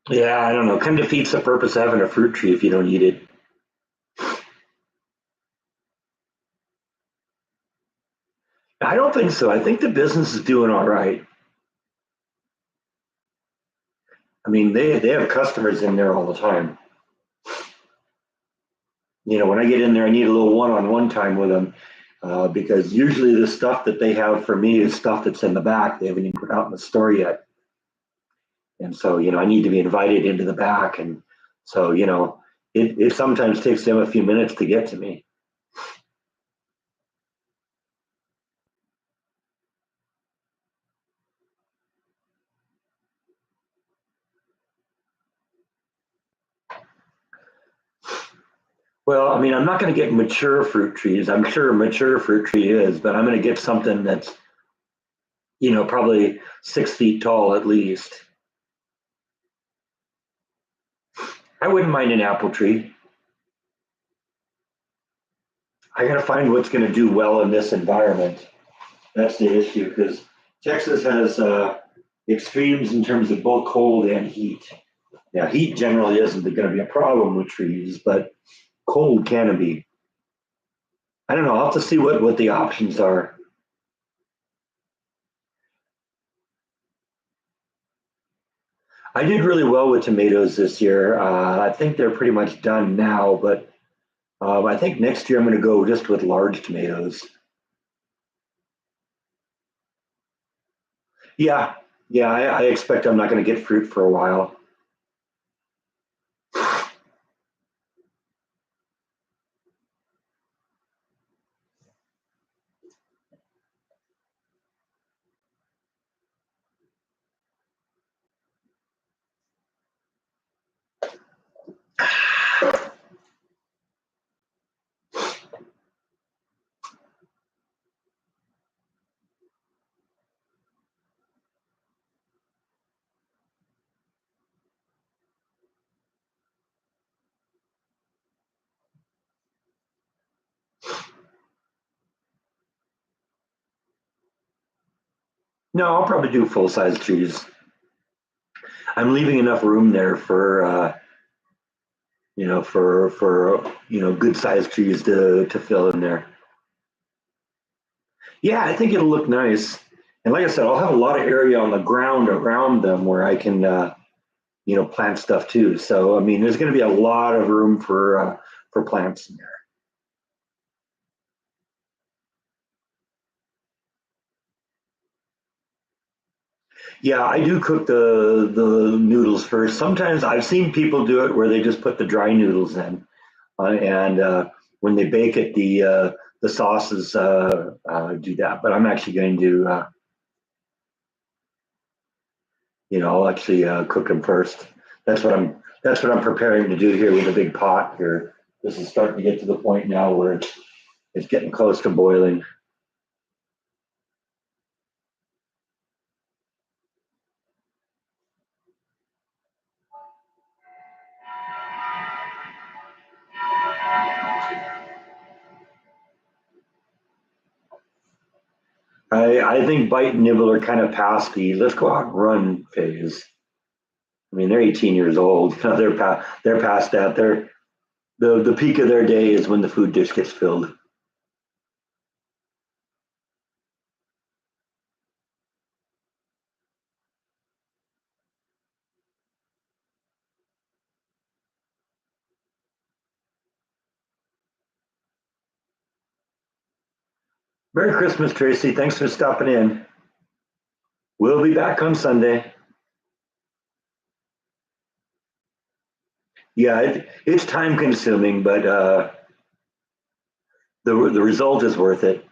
Yeah, I don't know. Kind of defeats the purpose of having a fruit tree if you don't eat it. I don't think so. I think the business is doing all right. I mean, they have customers in there all the time. When I get in there, I need a little one-on-one time with them because usually the stuff that they have for me is stuff that's in the back. They haven't even put out in the store yet. And so I need to be invited into the back, and so it sometimes takes them a few minutes to get to me. Well, I mean, I'm not going to get mature fruit trees. I'm sure a mature fruit tree is, but I'm going to get something that's probably 6 feet tall at least. I wouldn't mind an apple tree. I got to find what's going to do well in this environment. That's the issue because Texas has extremes in terms of both cold and heat. Now, heat generally isn't going to be a problem with trees, but cold can be. I don't know. I'll have to see what the options are. I did really well with tomatoes this year. I think they're pretty much done now, but I think next year I'm going to go just with large tomatoes. Yeah, yeah, I expect I'm not going to get fruit for a while. No, I'll probably do full size trees. I'm leaving enough room there for good sized trees to fill in there. Yeah, I think it'll look nice. And like I said, I'll have a lot of area on the ground around them where I can plant stuff too. So I mean, there's going to be a lot of room for plants in there. Yeah, I do cook the noodles first. Sometimes I've seen people do it where they just put the dry noodles in, and when they bake it, the sauces do that. But I'm actually going to, I'll actually cook them first. That's what I'm preparing to do here with a big pot here. This is starting to get to the point now where it's getting close to boiling. I think bite and nibble are kind of past the let's go out and run phase. I mean, they're 18 years old. They're past that. The peak of their day is when the food dish gets filled. Merry Christmas, Tracy. Thanks for stopping in. We'll be back on Sunday. Yeah, it's time consuming, but the result is worth it.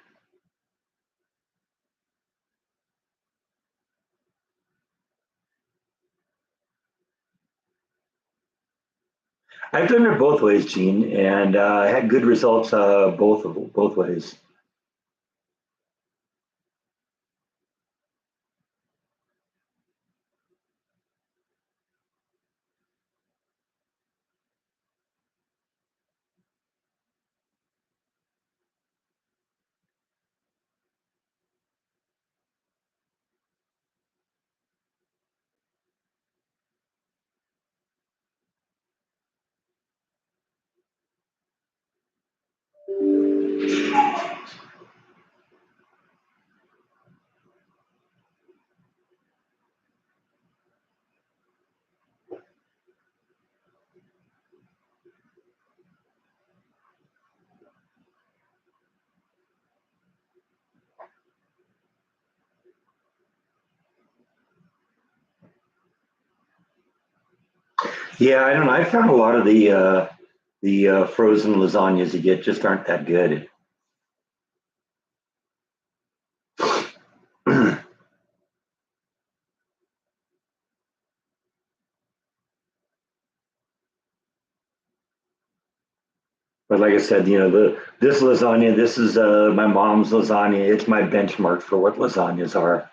I've done it both ways, Gene, and I had good results both ways. Yeah, I don't know. I found a lot of the frozen lasagnas you get just aren't that good. But like I said, the this lasagna, this is my mom's lasagna. It's my benchmark for what lasagnas are.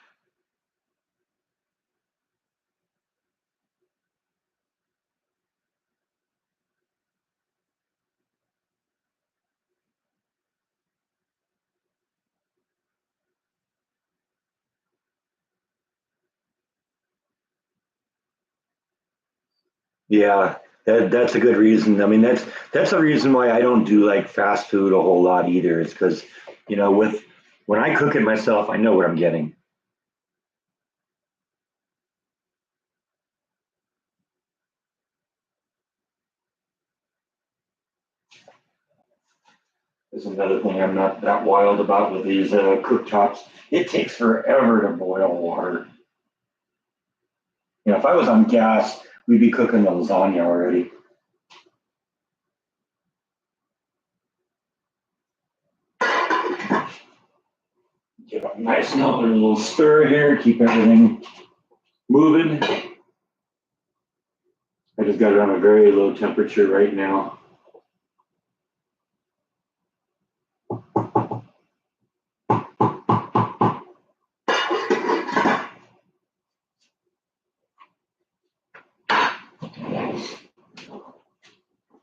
Yeah, that's a good reason. I mean, that's a reason why I don't do like fast food a whole lot either. It's because, with when I cook it myself, I know what I'm getting. Is another thing I'm not that wild about with these cooktops. It takes forever to boil water. You know, if I was on gas, we'd be cooking the lasagna already. Give it a nice another little stir here, keep everything moving. I just got it on a very low temperature right now.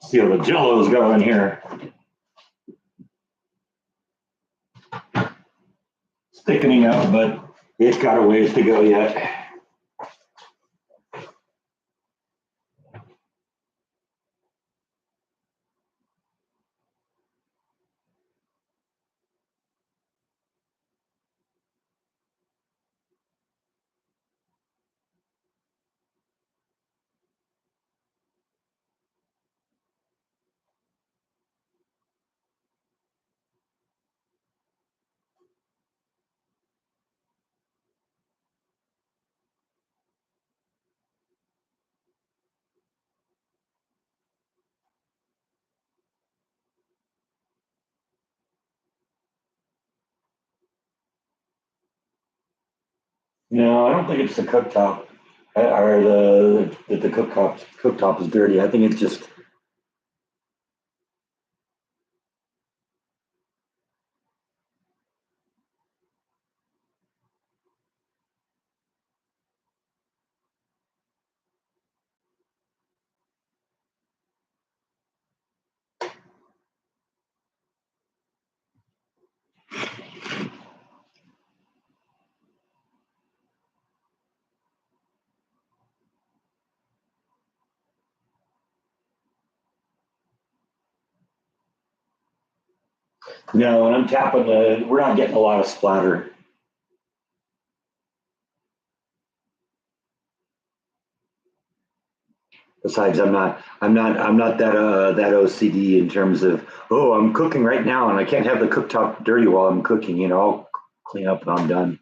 See how the Jello is going here. It's thickening up, but it's got a ways to go yet. No, I don't think it's the cooktop or the cooktop is dirty. I think it's just no. And I'm tapping the. We're not getting a lot of splatter. Besides, I'm not that OCD in terms of, oh, I'm cooking right now and I can't have the cooktop dirty while I'm cooking. You know, I'll clean up and I'm done.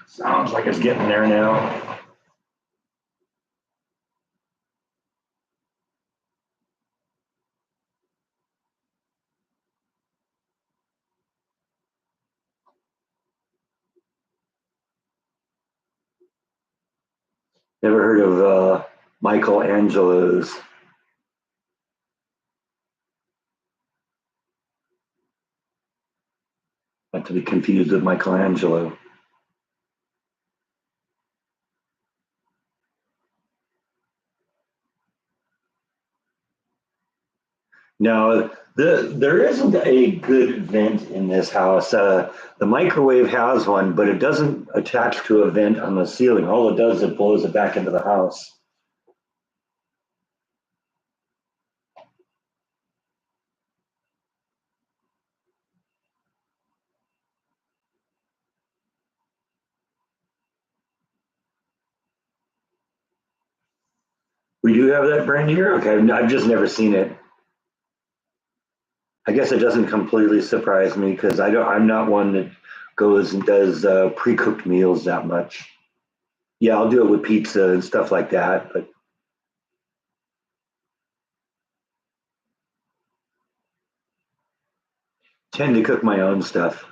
Sounds like it's getting there now. Never heard of Michelangelo's. Not to be confused with Michelangelo. No, there isn't a good vent in this house. The microwave has one, but it doesn't attach to a vent on the ceiling. All it does is it blows it back into the house. We do have that brand here. Okay, I've just never seen it. I guess it doesn't completely surprise me because I don't. I'm not one that goes and does pre-cooked meals that much. Yeah, I'll do it with pizza and stuff like that, but tend to cook my own stuff.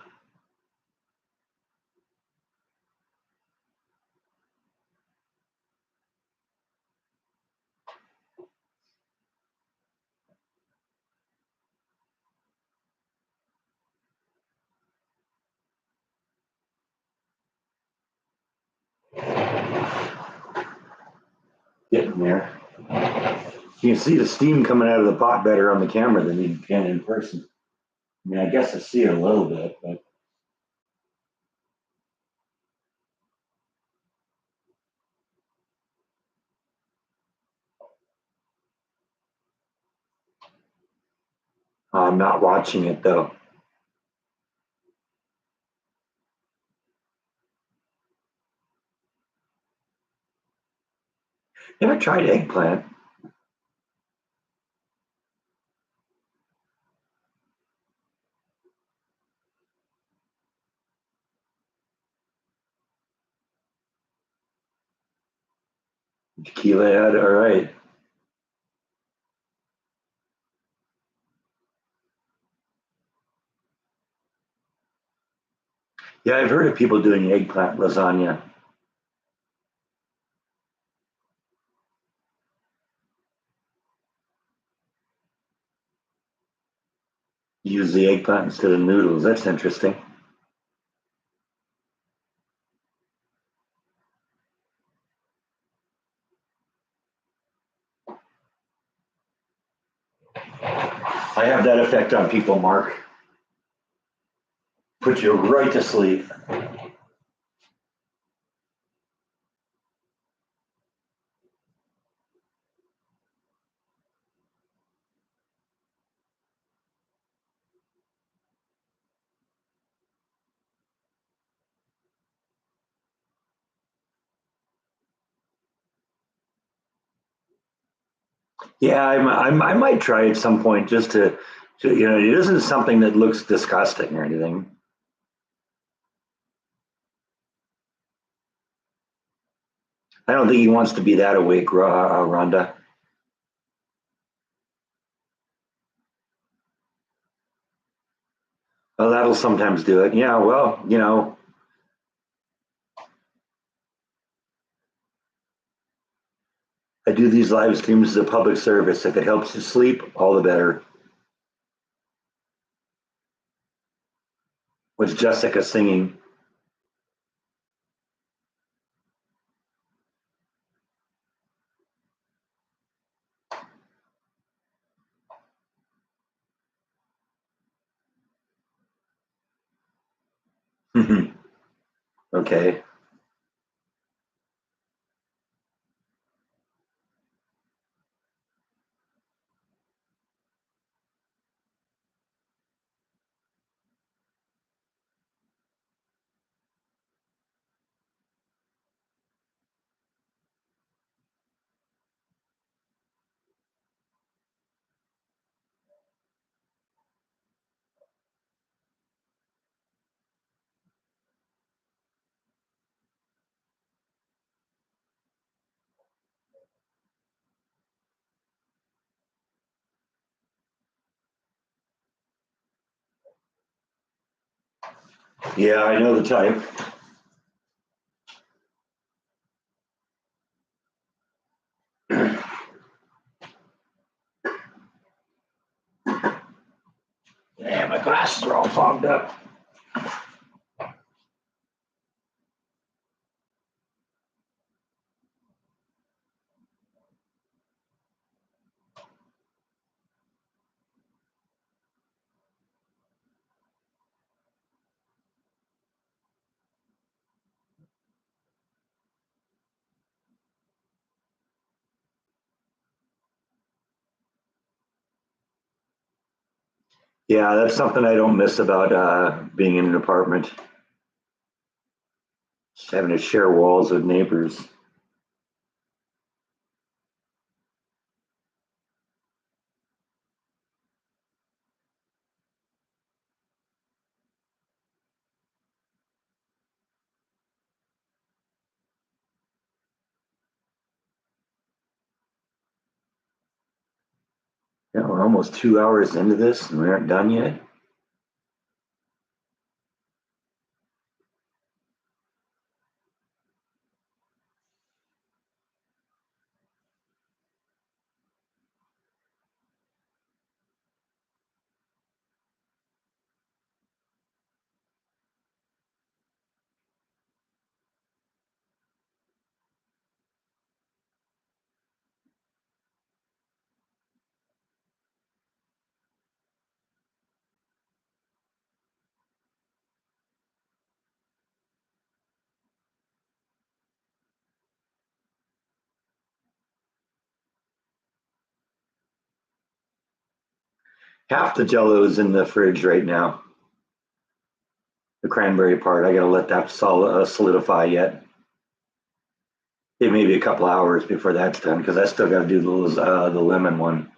Getting there. You can see the steam coming out of the pot better on the camera than you can in person. I mean, I guess I see it a little bit, but I'm not watching it though. Never tried eggplant. Tequila head, all right. Yeah, I've heard of people doing eggplant lasagna. Use the eggplant instead of noodles. That's interesting. I have that effect on people, Mark. Put you right to sleep. Yeah, I might try at some point just it isn't something that looks disgusting or anything. I don't think he wants to be that awake, Rhonda. Well, that'll sometimes do it. Yeah, well, I do these live streams as a public service. If it helps you sleep, all the better. What's Jessica singing? Okay. Yeah, I know the type. Yeah, my glasses are all fogged up. Yeah, that's something I don't miss about being in an apartment. Just having to share walls with neighbors. Yeah, we're almost 2 hours into this and we aren't done yet. Half the Jello is in the fridge right now. The cranberry part, I gotta let that solidify yet. It may be a couple hours before that's done because I still gotta do the lemon one.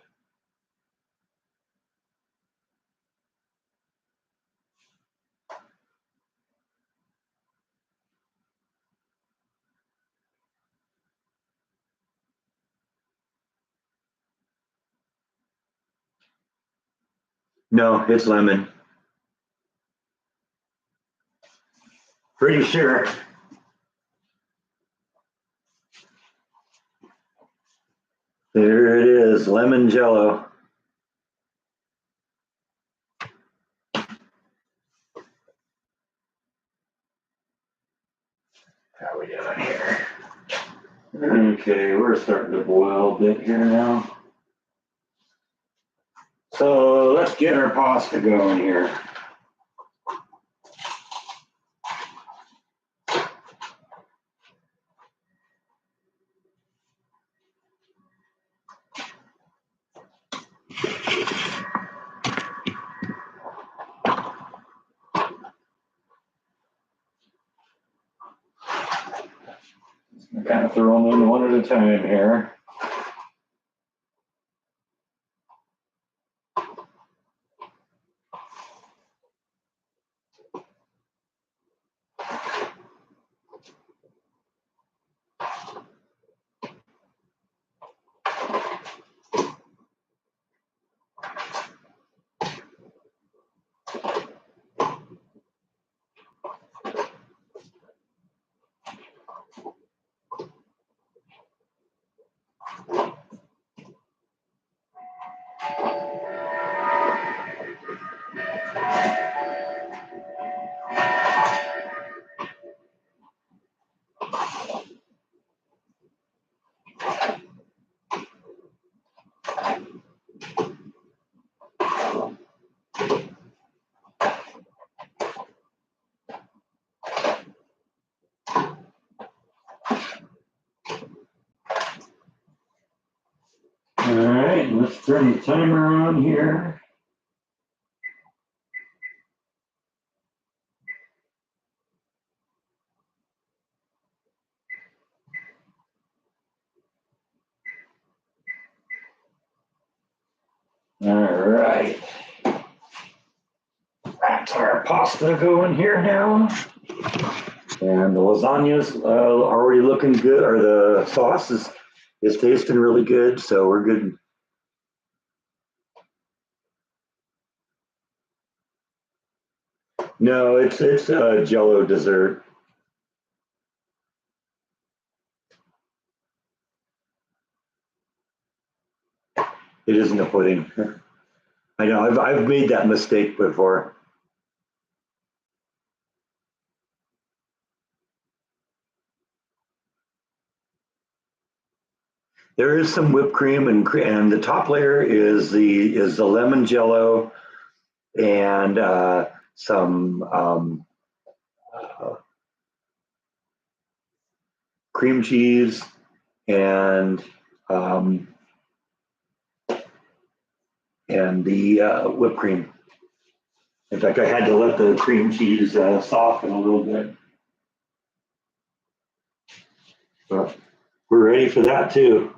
No, it's lemon. Pretty sure. There it is, lemon Jello. How are we doing here? Okay, we're starting to boil a bit here now. So let's get our pasta going here. I'm kind of throwing them in one at a time here. All right, let's turn the timer on here. All right. That's our pasta going here now. And the lasagna's already looking good, or the sauce is tasting really good, so we're good. No, it's a Jello dessert. It isn't a pudding. I know, I've made that mistake before. There is some whipped cream and the top layer is the lemon Jello and some cream cheese and um, the whipped cream. In fact, I had to let the cream cheese soften a little bit. But we're ready for that too.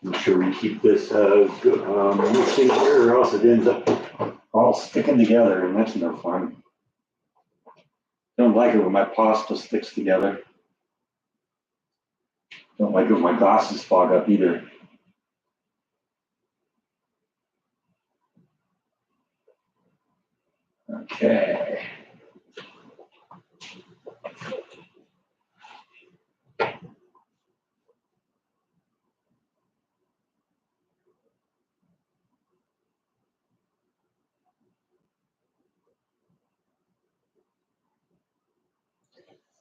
Make sure we keep this mixing here, or else it ends up all sticking together, and that's no fun. Don't like it when my pasta sticks together. Don't like it when my glasses fog up either. Okay.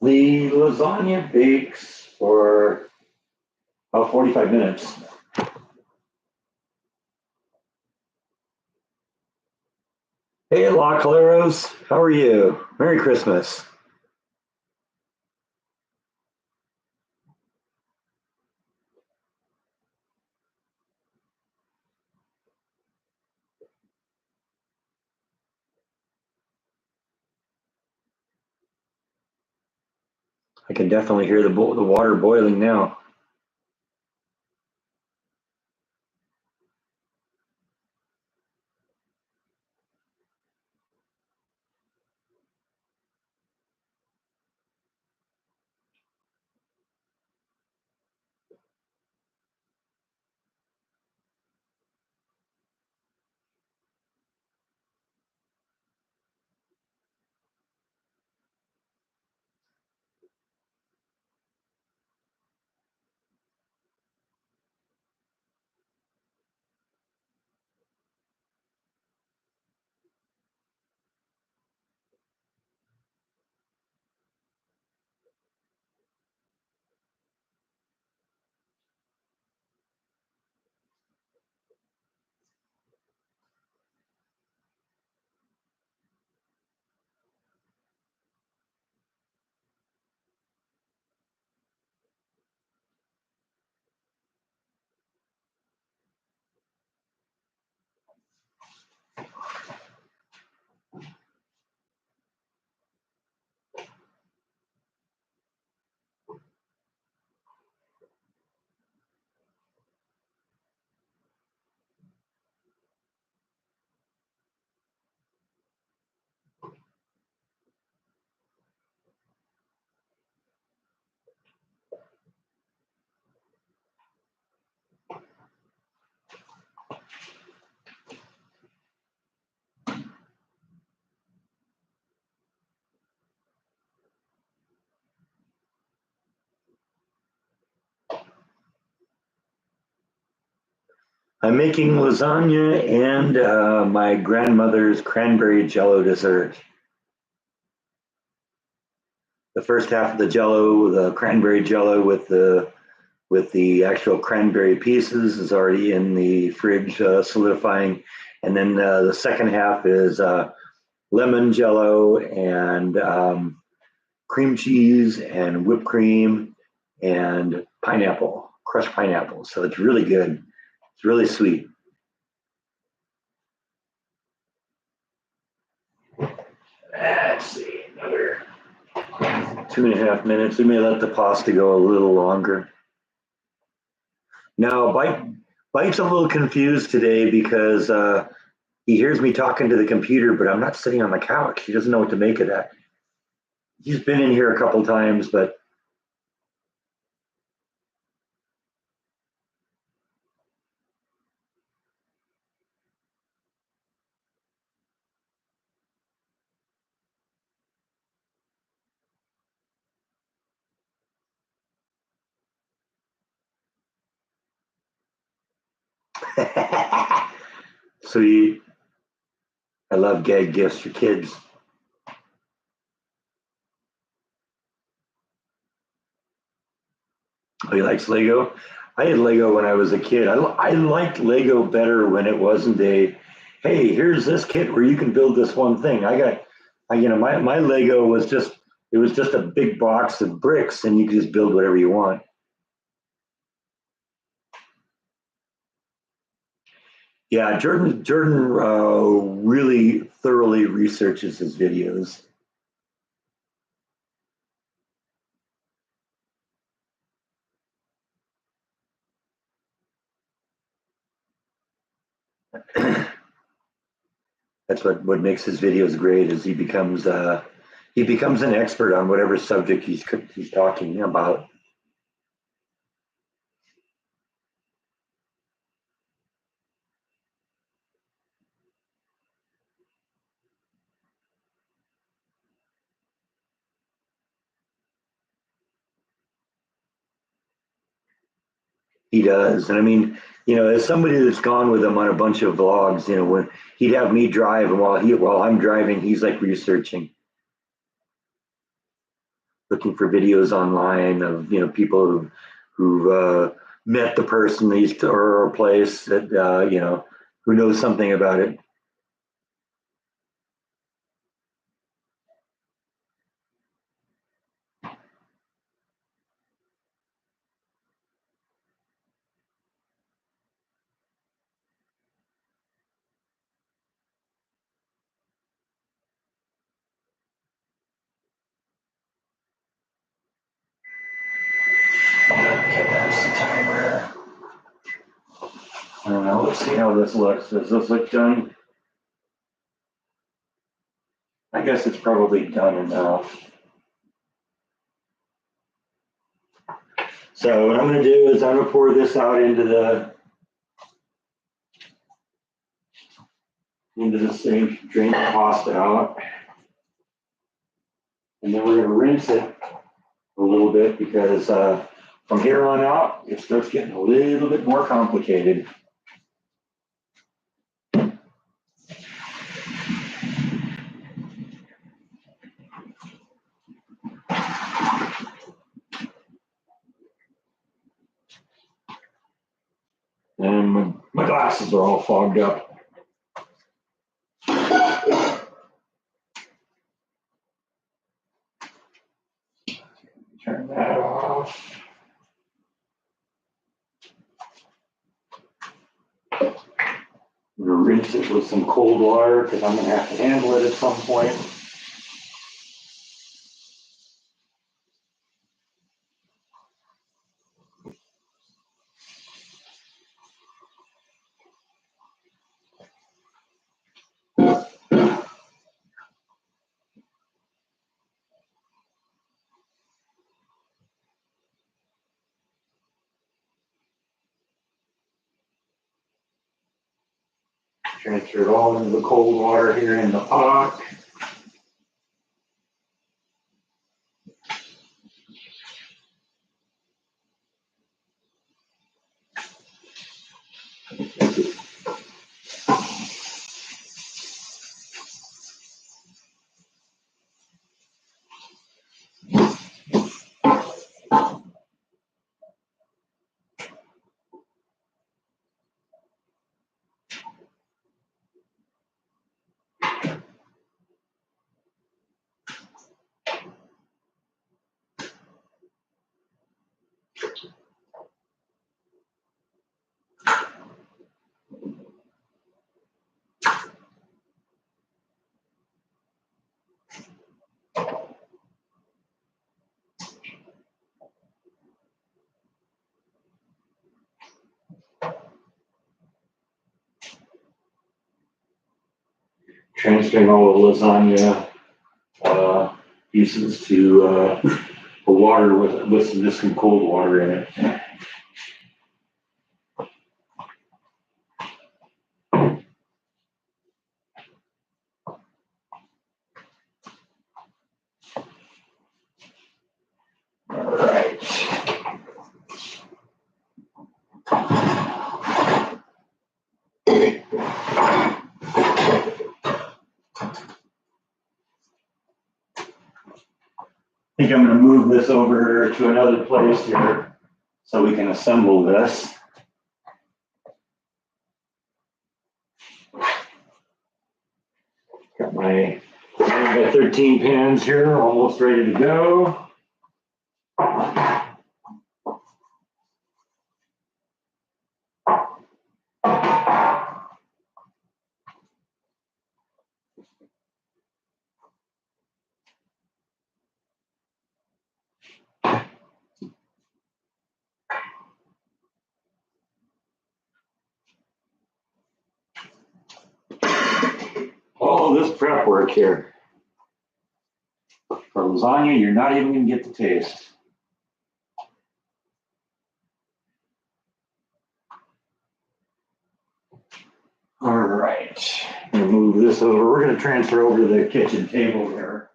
The lasagna bakes for about 45 minutes. Hey, La Caleros, how are you? Merry Christmas. I can definitely hear the water boiling now. I'm making lasagna and my grandmother's cranberry Jello dessert. The first half of the Jello, the cranberry Jello with the actual cranberry pieces, is already in the fridge solidifying, and then the second half is lemon Jello and cream cheese and whipped cream and pineapple, crushed pineapple. So it's really good. It's really sweet. Let's see, another 2.5 minutes. We may let the pasta go a little longer. Now, Bite's a little confused today because he hears me talking to the computer, but I'm not sitting on the couch. He doesn't know what to make of that. He's been in here a couple times, but sweet. I love gag gifts for kids. Oh, he likes Lego. I had Lego when I was a kid. I liked Lego better when it wasn't a, hey, here's this kit where you can build this one thing. My Lego was just, it was just a big box of bricks and you could just build whatever you want. Yeah, Jordan really thoroughly researches his videos. That's what makes his videos great is he becomes an expert on whatever subject he's talking about. He does, and I mean, as somebody that's gone with him on a bunch of vlogs, when he'd have me drive, and while I'm driving, he's like researching, looking for videos online of people who've met the person they used to, or a place that who knows something about it. I don't know, let's see how this looks. Does this look done? I guess it's probably done enough. So what I'm gonna do is I'm gonna pour this out into the sink, drain the pasta out. And then we're gonna rinse it a little bit because from here on out, it starts getting a little bit more complicated. And my glasses are all fogged up. Turn that off. I'm gonna rinse it with some cold water because I'm gonna have to handle it at some point. Transfer it all into the cold water here in the pot. Transferring all the lasagna pieces to the water with just some cold water in it. All right. I think I'm going to move this over to another place here so we can assemble this. Got my 13 pans here, almost ready to go. All this prep work here. For lasagna, you're not even going to get the taste. All right, I'm gonna move this over. We're going to transfer over to the kitchen table here.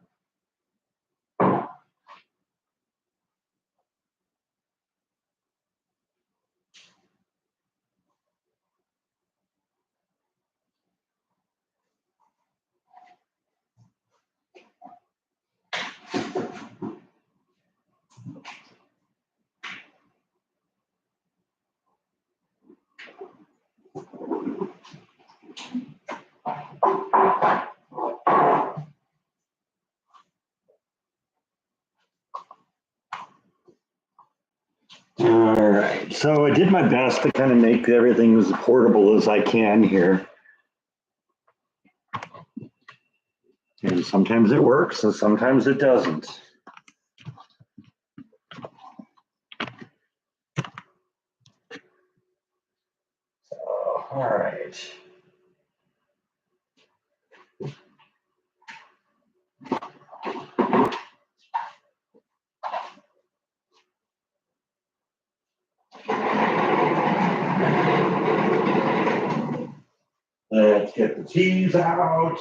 All right, so I did my best to kind of make everything as portable as I can here. And sometimes it works and sometimes it doesn't. All right. Let's get the cheese out.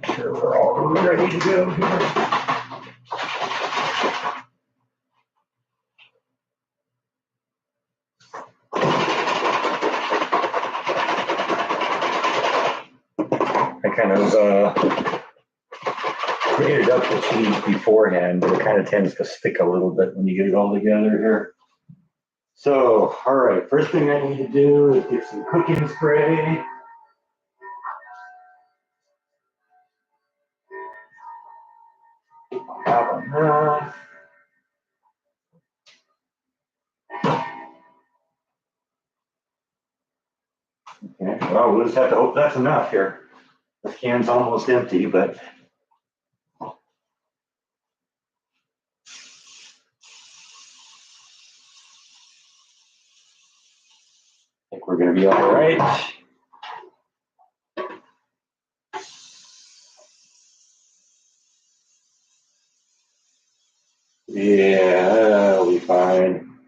Make sure we're all ready to go here. I kind of grated up the cheese beforehand, but it kind of tends to stick a little bit when you get it all together here. So, all right, first thing I need to do is get some cooking spray. Have enough. Okay, well, we'll just have to hope that's enough here. The can's almost empty, but I think we're going to be all right. Yeah, that'll be fine.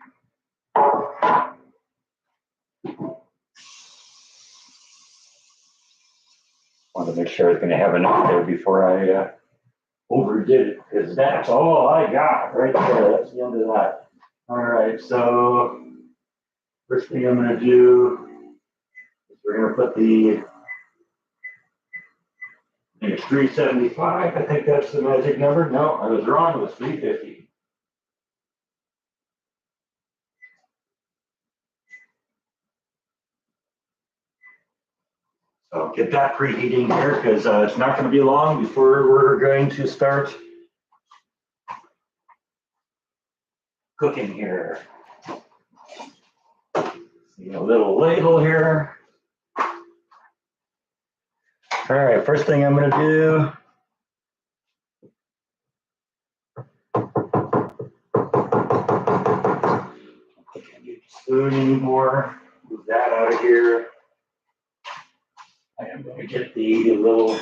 Want to make sure I was going to have enough there before I overdid it, because that's all I got right there. That's the end of that. All right, so first thing I'm going to do is we're going to put the, I think it's 375. I think that's the magic number. No, I was wrong. It was 350. So get that preheating here, because it's not going to be long before we're going to start cooking here. See a little ladle here. All right, first thing I'm going to do, I can't get the spoon anymore. Move that out of here. I am going to get the little,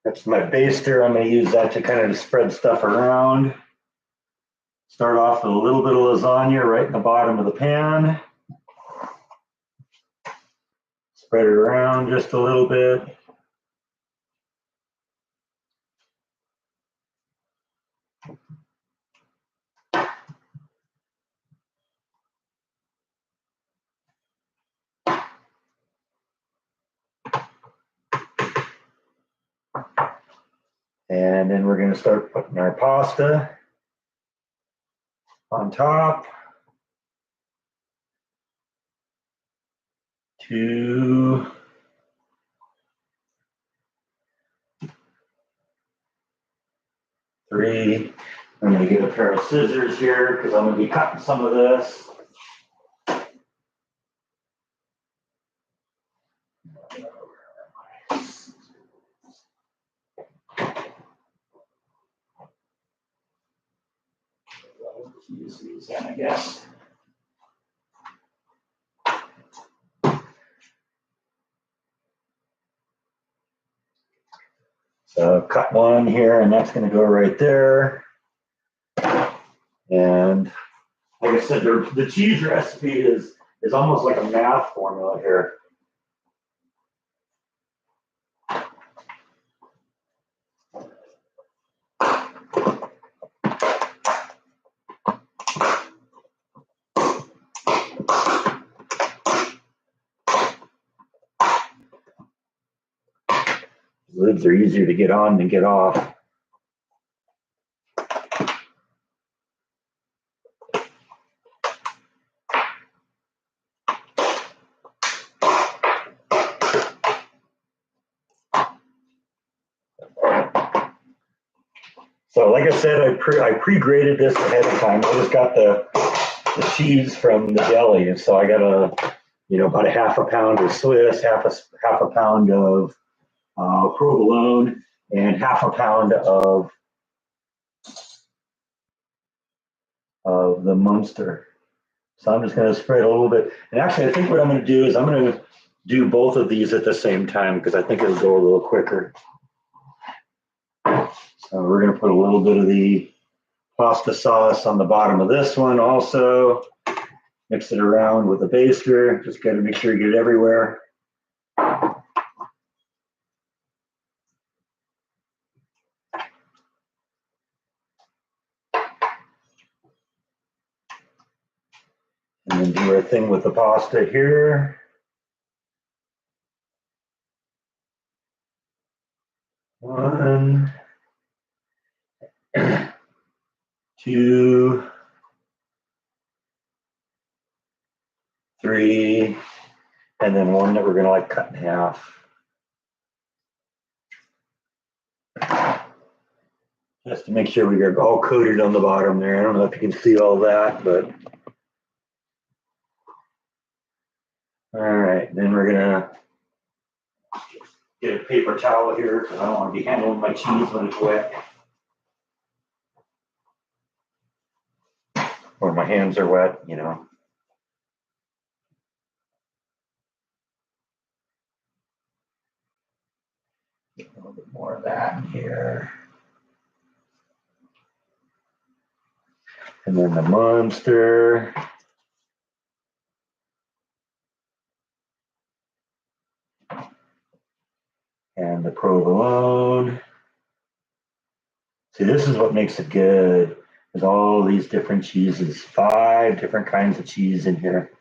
that's my baster. I'm going to use that to kind of spread stuff around. Start off with a little bit of lasagna right in the bottom of the pan. Spread it around just a little bit. And then we're going to start putting our pasta on top. 2, 3. I'm going to get a pair of scissors here because I'm going to be cutting some of this. Use these then, I guess. So cut one here, and that's going to go right there. And like I said, the cheese recipe is almost like a math formula here. Lids are easier to get on than get off. So like I said, I pre-grated this ahead of time. I just got the cheese from the deli, and so I got about a half a pound of Swiss, half a pound of provolone, and half a pound of the Munster. So I'm just going to spread a little bit. And actually, I think what I'm going to do is I'm going to do both of these at the same time because I think it'll go a little quicker. So we're going to put a little bit of the pasta sauce on the bottom of this one also. Mix it around with a baster. Just got to make sure you get it everywhere. And then do our thing with the pasta here. One, two, three, and then one that we're going to cut in half. Just to make sure we get all coated on the bottom there. I don't know if you can see all that, but. All right, then we're gonna get a paper towel here because I don't want to be handling my cheese when it's wet. Or my hands are wet, you know. Get a little bit more of that in here. And then the Munster. And the provolone. See, this is what makes it good. There's all these different cheeses, 5 different kinds of cheese in here.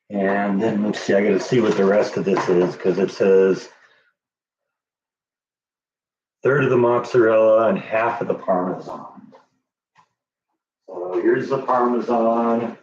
And then let's see, I got to see what the rest of this is because it says 1/3 of the mozzarella and half of the Parmesan. So here's the Parmesan.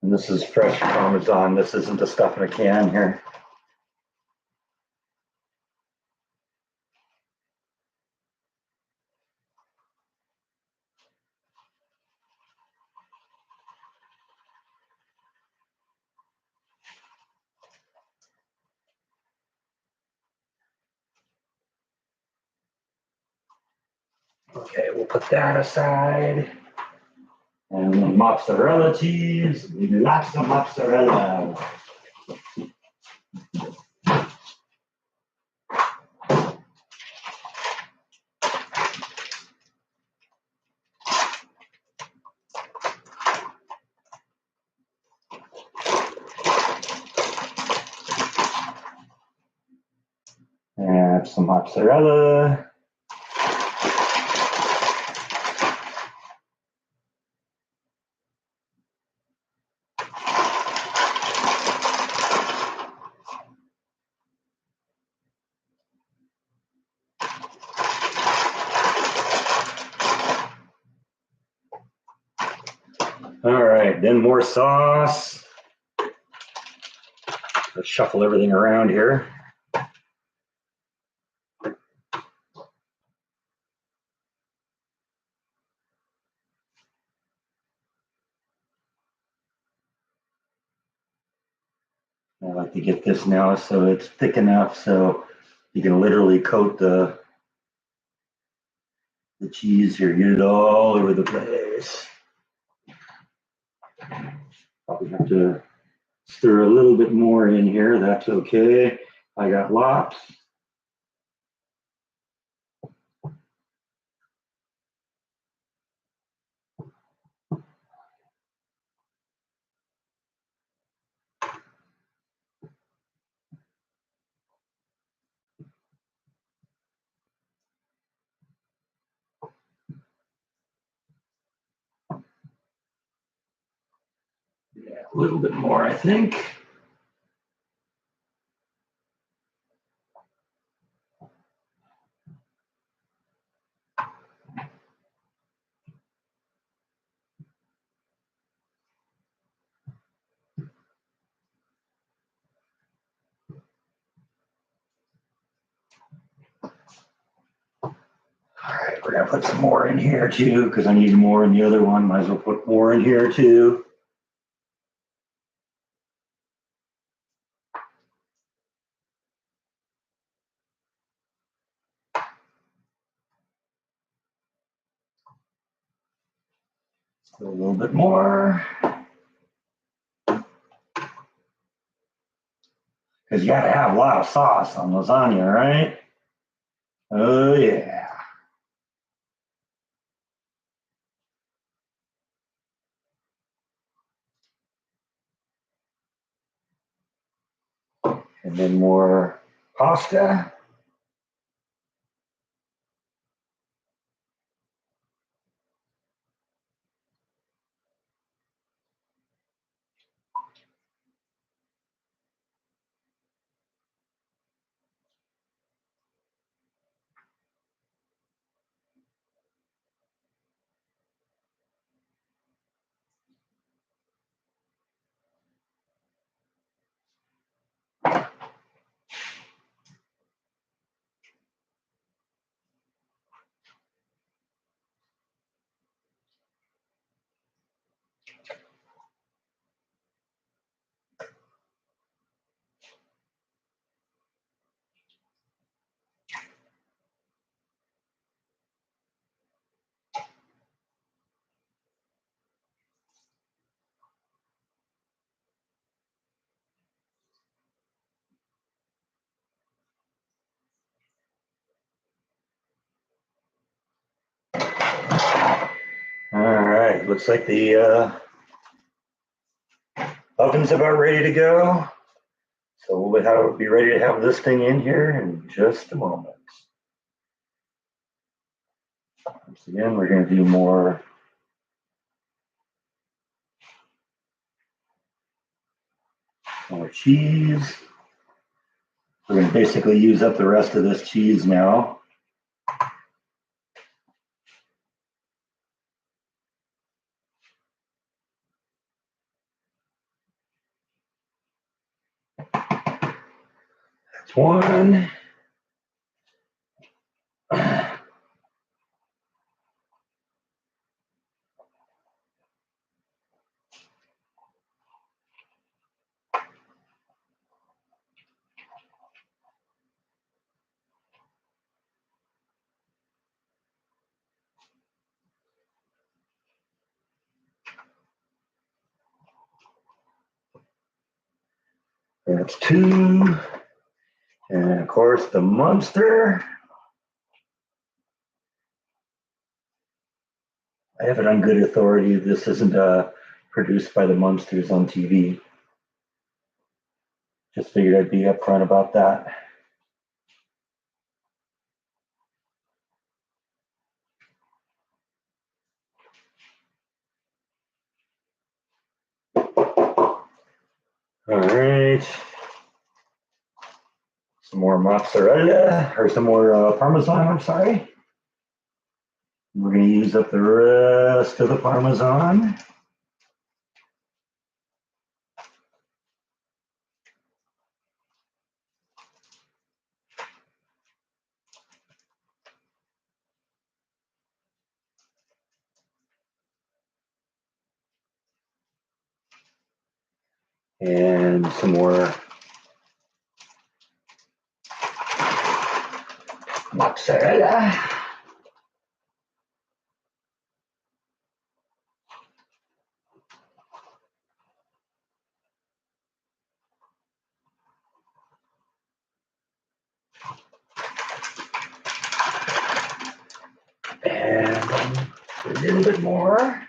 And this is fresh Parmesan. This isn't the stuff in a can here. Okay, we'll put that aside. And then mozzarella cheese, lots of mozzarella. Add some mozzarella. All right, then more sauce. Let's shuffle everything around here. I like to get this now so it's thick enough so you can literally coat the cheese here, get it all over the place. Probably have to stir a little bit more in here, that's okay. I got lots. A little bit more, I think. All right, we're gonna put some more in here too, because I need more in the other one. Might as well put more in here too. A little bit more. Because you gotta have a lot of sauce on lasagna, right? Oh yeah. And then more pasta. All right, looks like the oven's about ready to go. So we'll be ready to have this thing in here in just a moment. Once again, we're going to do more cheese. We're going to basically use up the rest of this cheese now. That's one. That's two. And of course, the Munster. I have it on good authority. This isn't produced by the Munsters on TV. Just figured I'd be upfront about that. All right. Some more mozzarella, or some more Parmesan, I'm sorry. We're going to use up the rest of the Parmesan. And some more mozzarella. And a little bit more.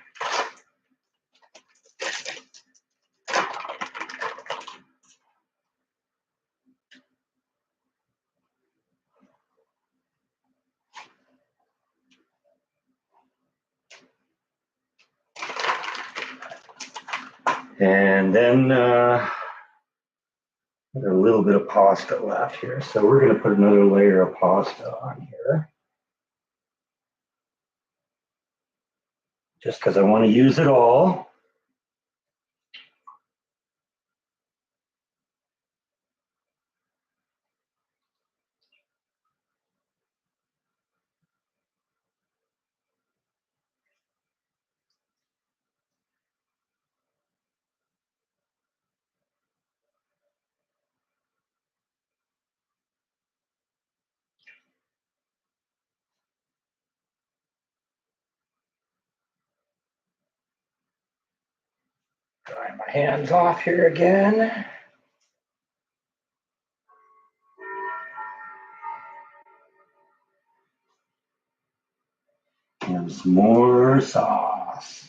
And then a little bit of pasta left here. So we're going to put another layer of pasta on here. Just because I want to use it all. Dry my hands off here again. And some more sauce.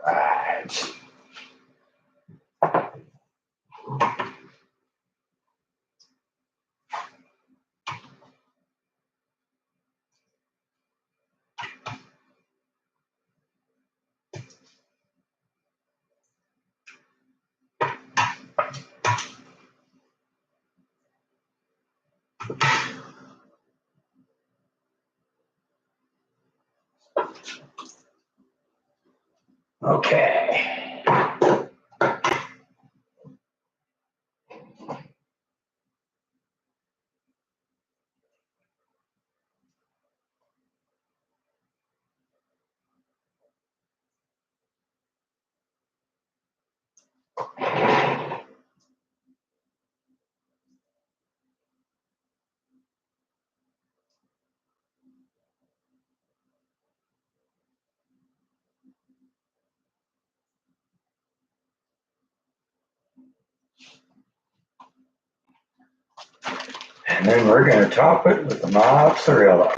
Right. Okay. And then we're going to top it with the mozzarella.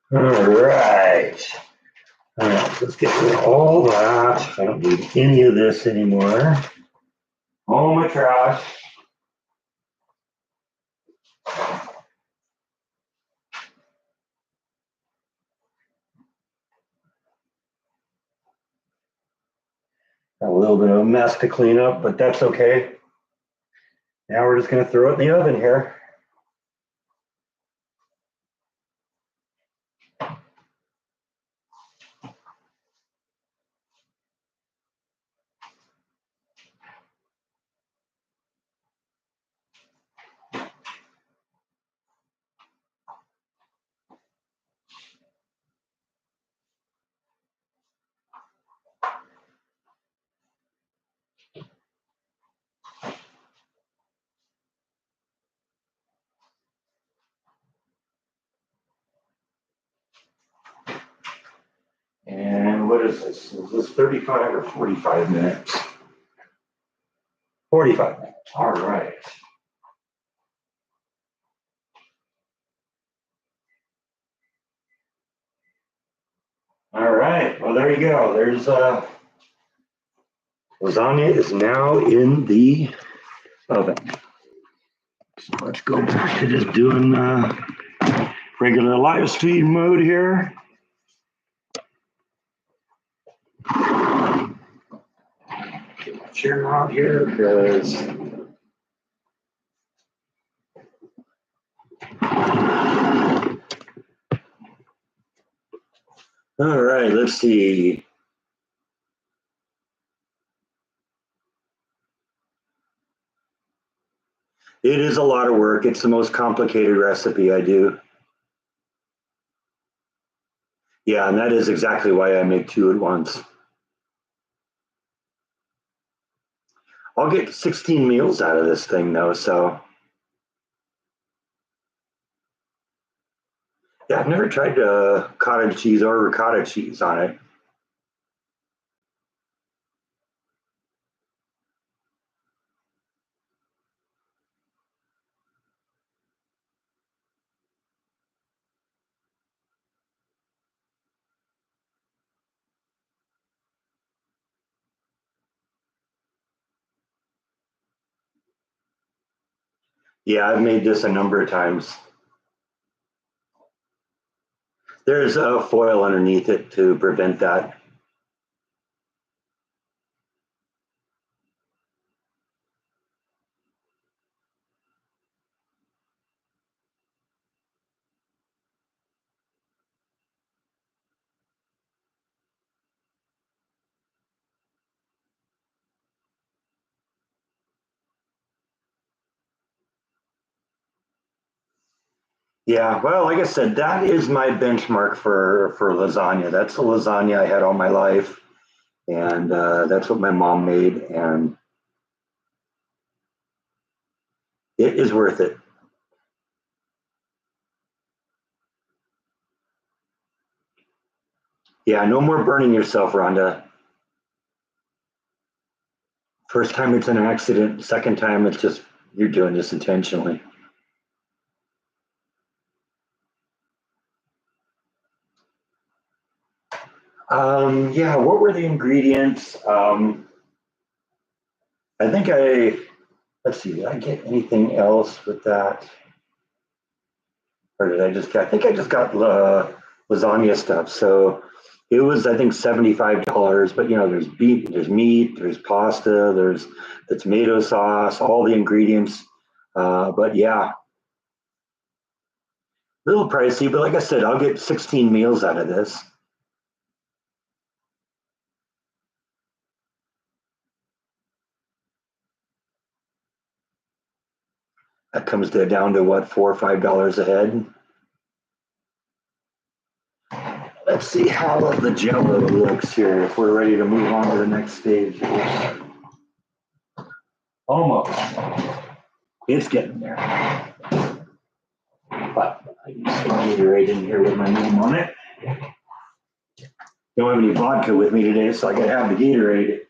All right. All right, let's get rid of all that. I don't need any of this anymore. All my trash. Got a little bit of a mess to clean up, but that's okay. Now we're just going to throw it in the oven here. And what is this? Is this 35 or 45 minutes? 45 minutes. All right. All right. Well, there you go. There's lasagna is now in the oven. So let's go back to just doing regular live stream mode here. Get my chair out here because all right, let's see. It is a lot of work. It's the most complicated recipe I do. Yeah, and that is exactly why I make two at once. I'll get 16 meals out of this thing though, so. Yeah, I've never tried cottage cheese or ricotta cheese on it. Yeah, I've made this a number of times. There's a foil underneath it to prevent that. Yeah, well, like I said, that is my benchmark for lasagna. That's the lasagna I had all my life, and that's what my mom made, and it is worth it. Yeah, no more burning yourself, Rhonda. First time it's an accident. Second time it's just you're doing this intentionally. Yeah, what were the ingredients? I think let's see, did I get anything else with that? Or did I think I just got lasagna stuff. So it was, I think, $75, but there's beef, there's meat, there's pasta, there's the tomato sauce, all the ingredients. But yeah, a little pricey, but like I said, I'll get 16 meals out of this. That comes down to what, $4 or $5 a head. Let's see how the Jello looks here if we're ready to move on to the next stage. Almost. It's getting there. But I use some Gatorade in here with my name on it. Don't have any vodka with me today, so I gotta have the Gatorade.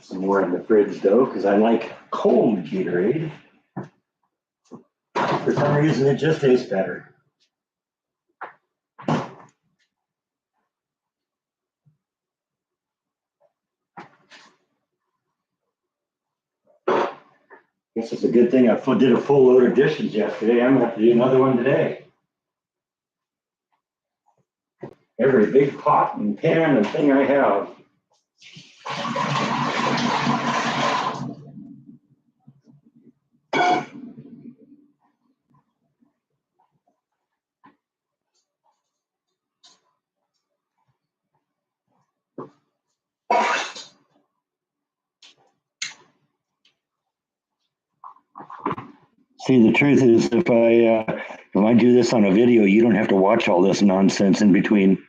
Some more in the fridge though, because I like cold Gatorade. For some reason, it just tastes better. Guess it's a good thing I did a full load of dishes yesterday. I'm gonna have to do another one today. Every big pot and pan and thing I have. See, the truth is, if I do this on a video, you don't have to watch all this nonsense in between.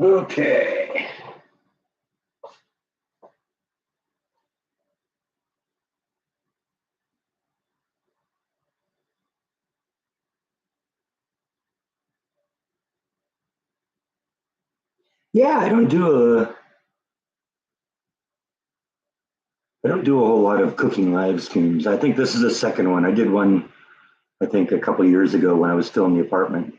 Okay. Yeah, I don't do a whole lot of cooking live streams. I think this is the second one. I did one, I think, a couple of years ago when I was still in the apartment.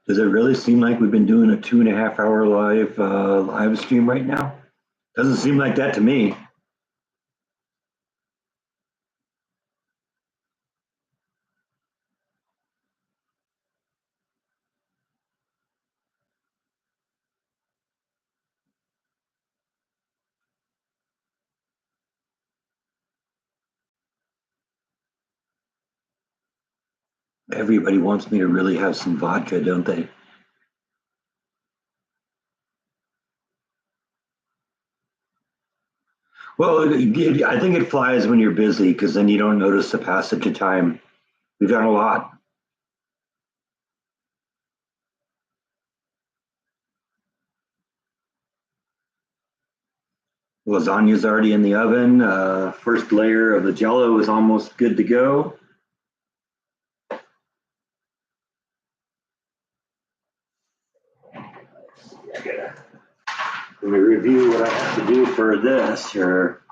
Does it really seem like we've been doing a 2.5 hour live stream right now? Doesn't seem like that to me. Everybody wants me to really have some vodka, don't they? Well, I think it flies when you're busy because then you don't notice the passage of time. We've done a lot. Lasagna's already in the oven. First layer of the Jello is almost good to go. Let me review what I have to do for this here.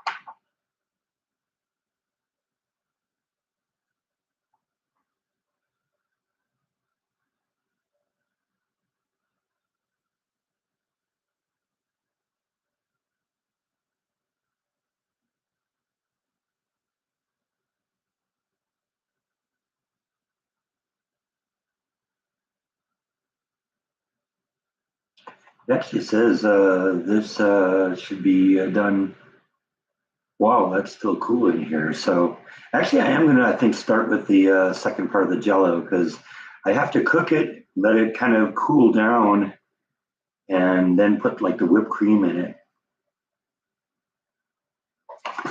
It actually says this should be done. Wow, that's still cool in here. So actually, I am going to, I think, start with the second part of the Jello because I have to cook it, let it kind of cool down, and then put like the whipped cream in it.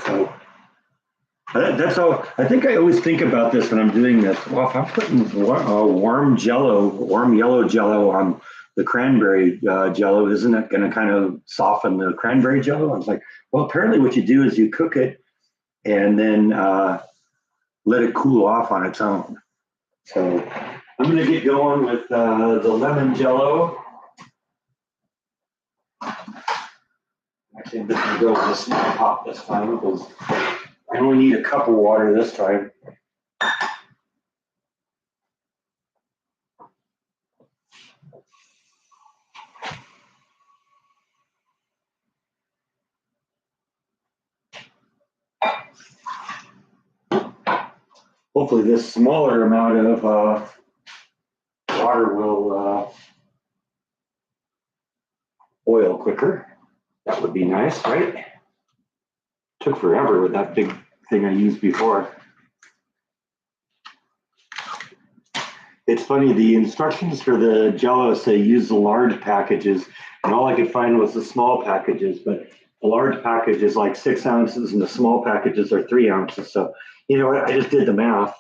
So that's all. I think I always think about this when I'm doing this. Well, if I'm putting warm Jello, warm yellow Jello on the cranberry Jello, isn't it going to kind of soften the cranberry Jello? I was like, well, apparently what you do is you cook it and then let it cool off on its own. So I'm going to get going with the lemon Jello. Actually, I'm just going to go with a small pot this time because I only need a cup of water this time. Hopefully this smaller amount of water will boil quicker. That would be nice, right? Took forever with that big thing I used before. It's funny, the instructions for the Jello say use the large packages, and all I could find was the small packages, but the large package is like 6 ounces and the small packages are 3 ounces. So, you know what? I just did the math.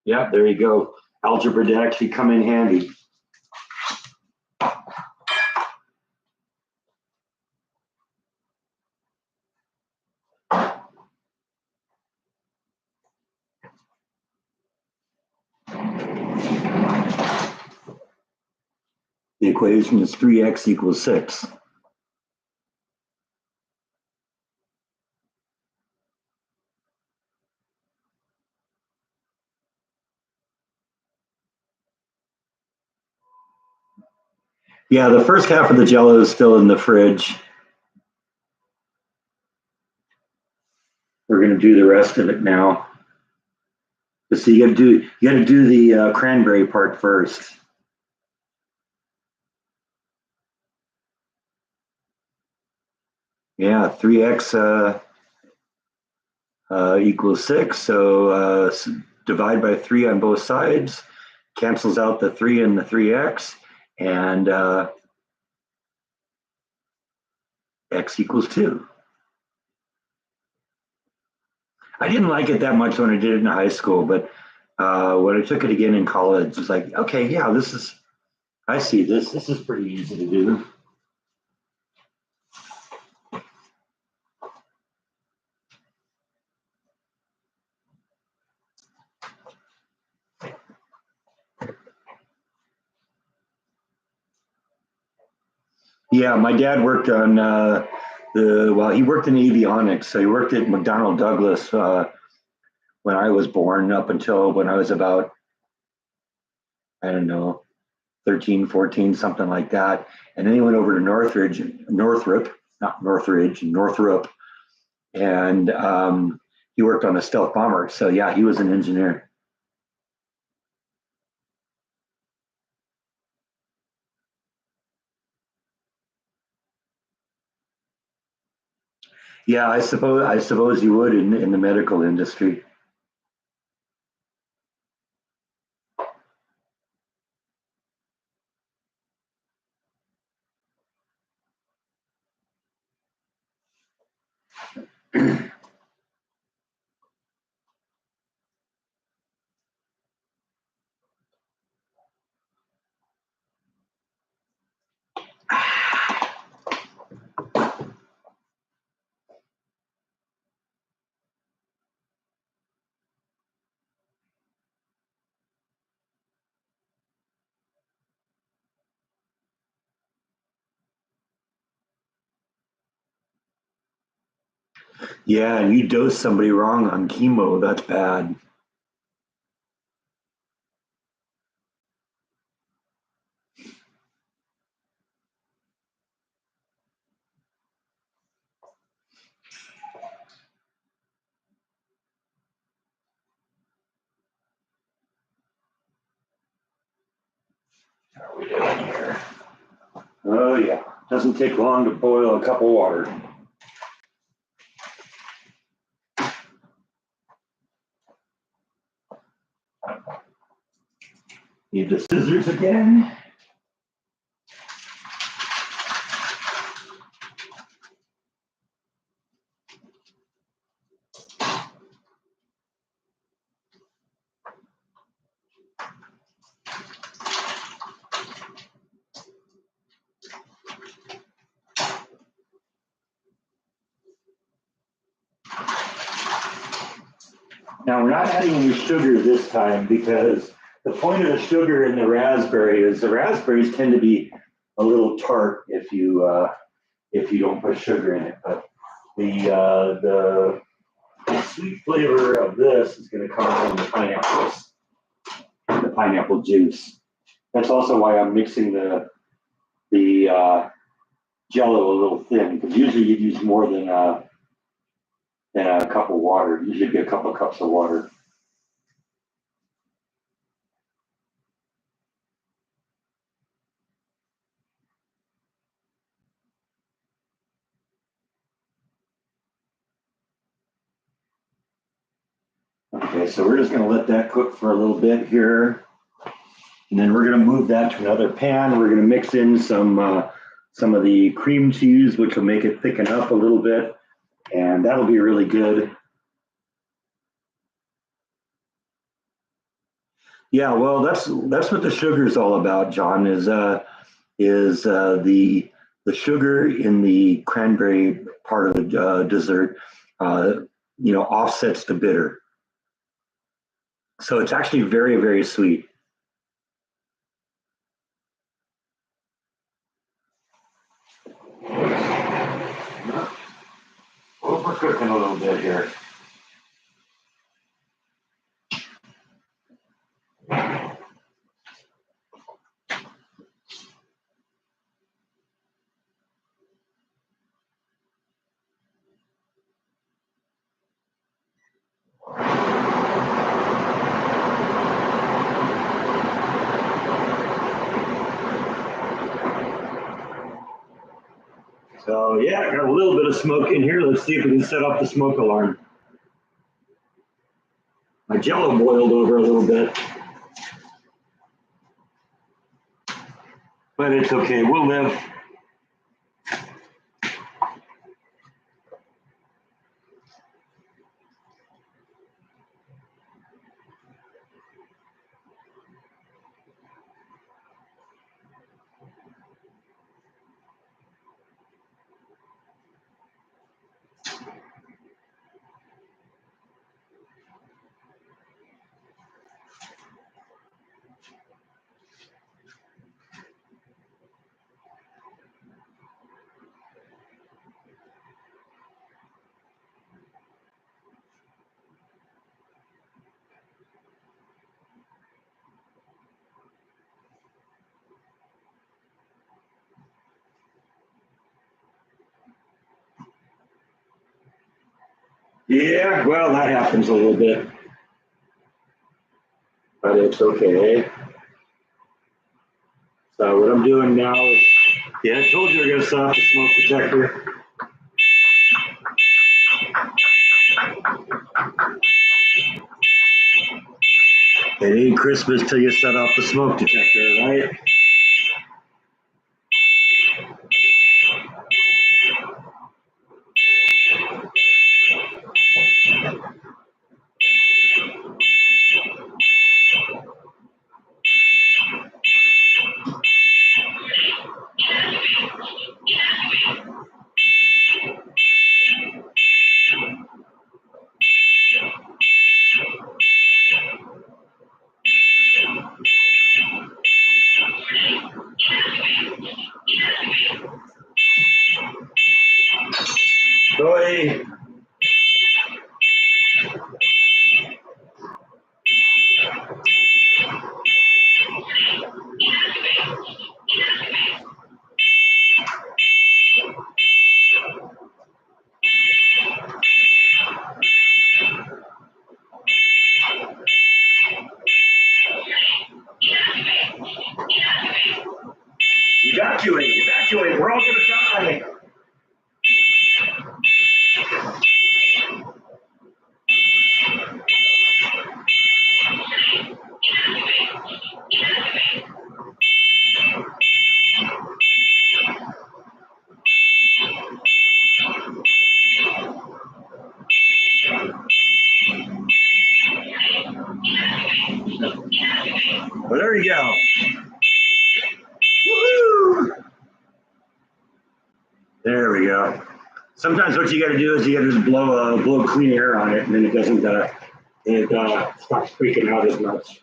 Yeah, there you go. Algebra did actually come in handy. The equation is 3x equals 6. Yeah, the first half of the Jello is still in the fridge. We're going to do the rest of it now. So you got to do the cranberry part first. Yeah, 3x equals 6. So divide by 3 on both sides, cancels out the 3 and the 3x, and x equals 2. I didn't like it that much when I did it in high school, but when I took it again in college, it's like, okay, yeah, I see this. This is pretty easy to do. Yeah, my dad worked on he worked in avionics. So he worked at McDonnell Douglas when I was born up until when I was about, I don't know, 13, 14, something like that. And then he went over to Northrop. And he worked on a stealth bomber. So yeah, he was an engineer. Yeah, I suppose you would in the medical industry. Yeah, and you dose somebody wrong on chemo, that's bad. How are we doing here? Oh yeah, doesn't take long to boil a cup of water. Need the scissors again. Now we're not adding any sugar this time because the point of the sugar in the raspberry is the raspberries tend to be a little tart if you don't put sugar in it. But the sweet flavor of this is going to come from the pineapple juice. That's also why I'm mixing the Jello a little thin because usually you'd use more than a cup of water. Usually be a couple of cups of water. Okay, so we're just going to let that cook for a little bit here. And then we're going to move that to another pan. We're going to mix in some of the cream cheese, which will make it thicken up a little bit. And that'll be really good. Yeah, well, that's what the sugar is all about, John, is the sugar in the cranberry part of the dessert, uh, offsets the bitter. So it's actually very, very sweet. Overcooking a little bit here. So yeah, I got a little bit of smoke in here. Let's see if we can set off the smoke alarm. My Jello boiled over a little bit, but it's okay. We'll live. Yeah, well, that happens a little bit, but it's okay. So what I'm doing now is, yeah, I told you we're going to set off the smoke detector. It ain't Christmas till you set off the smoke detector, right? Boy. Evacuate, evacuate, we're all gonna die. Well, there you go. Woo-hoo! There we go. Sometimes what you got to do is you got to just blow clean air on it, and then it doesn't stops freaking out as much.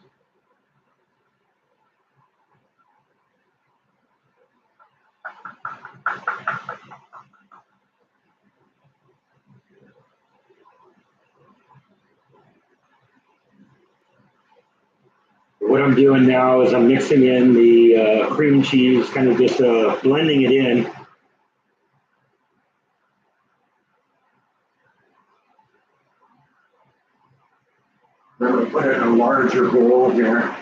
What I'm doing now is I'm mixing in the cream cheese, kind of just blending it in. I'm going to put it in a larger bowl here.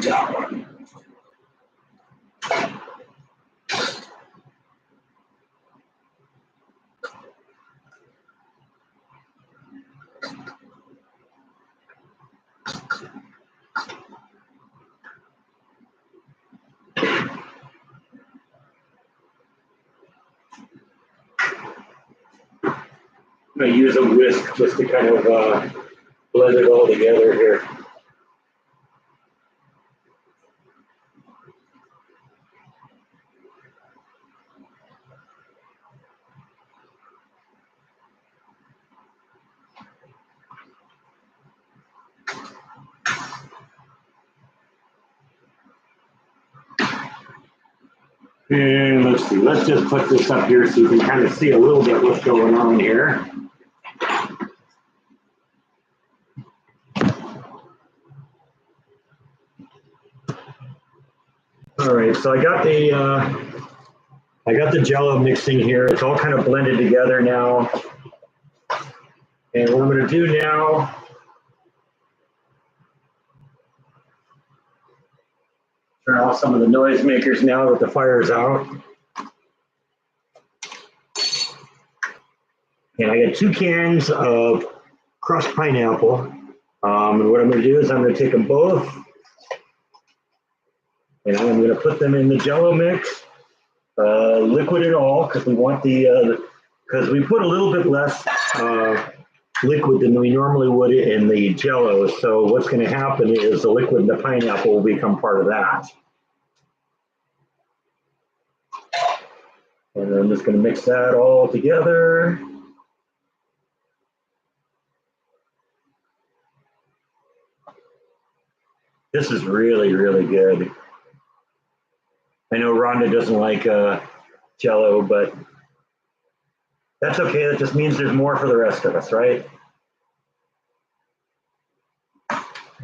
That one. I'm going to use a whisk just to kind of blend it all together here. And let's see, let's just put this up here so you can kind of see a little bit what's going on here. All right, so I got the Jello mixing here. It's all kind of blended together now. And what I'm going to do now Turn off some of the noise makers now that the fire's out. And I got 2 cans of crushed pineapple. And what I'm going to do is I'm going to take them both and I'm going to put them in the Jello mix, liquid and all, because we want because we put a little bit less liquid than we normally would in the Jello. So what's going to happen is the liquid in the pineapple will become part of that. And I'm just going to mix that all together. This is really, really good. I know Rhonda doesn't like Jello, but that's okay. That just means there's more for the rest of us, right?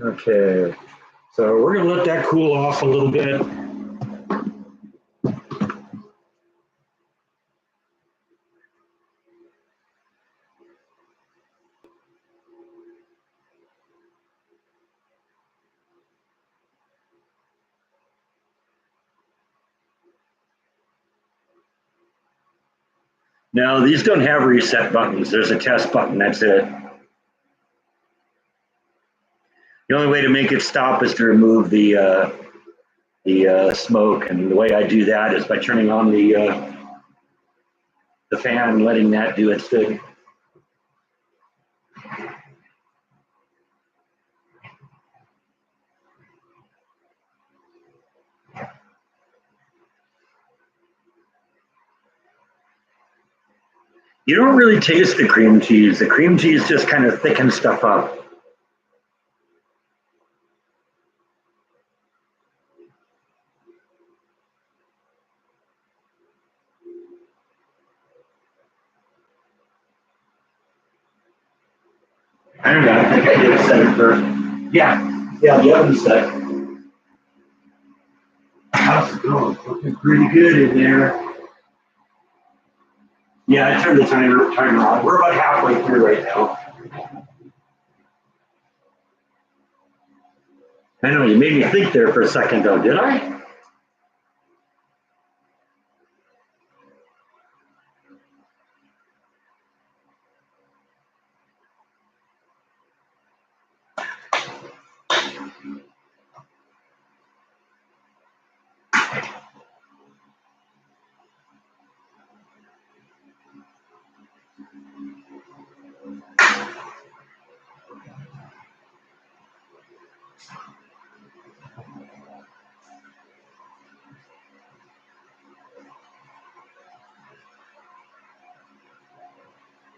Okay, so we're gonna let that cool off a little bit. No, these don't have reset buttons. There's a test button, that's it. The only way to make it stop is to remove the smoke, and the way I do that is by turning on the fan and letting that do its thing. You don't really taste the cream cheese. The cream cheese just kind of thickens stuff up. I don't know. I think I did set it first. Yeah, the oven's set. How's it going? Looking pretty good in there. Yeah, I turned the timer on. We're about halfway through right now. I know, you made me think there for a second though, did I?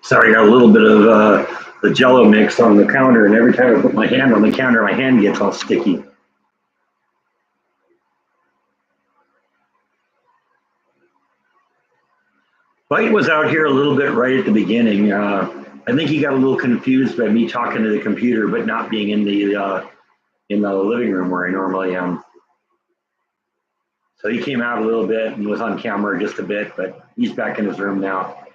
Sorry, I got a little bit of the Jello mix on the counter, and every time I put my hand on the counter, my hand gets all sticky. Bite was out here a little bit right at the beginning. I think he got a little confused by me talking to the computer, but not being in the living room where I normally am. So he came out a little bit and was on camera just a bit, but he's back in his room now.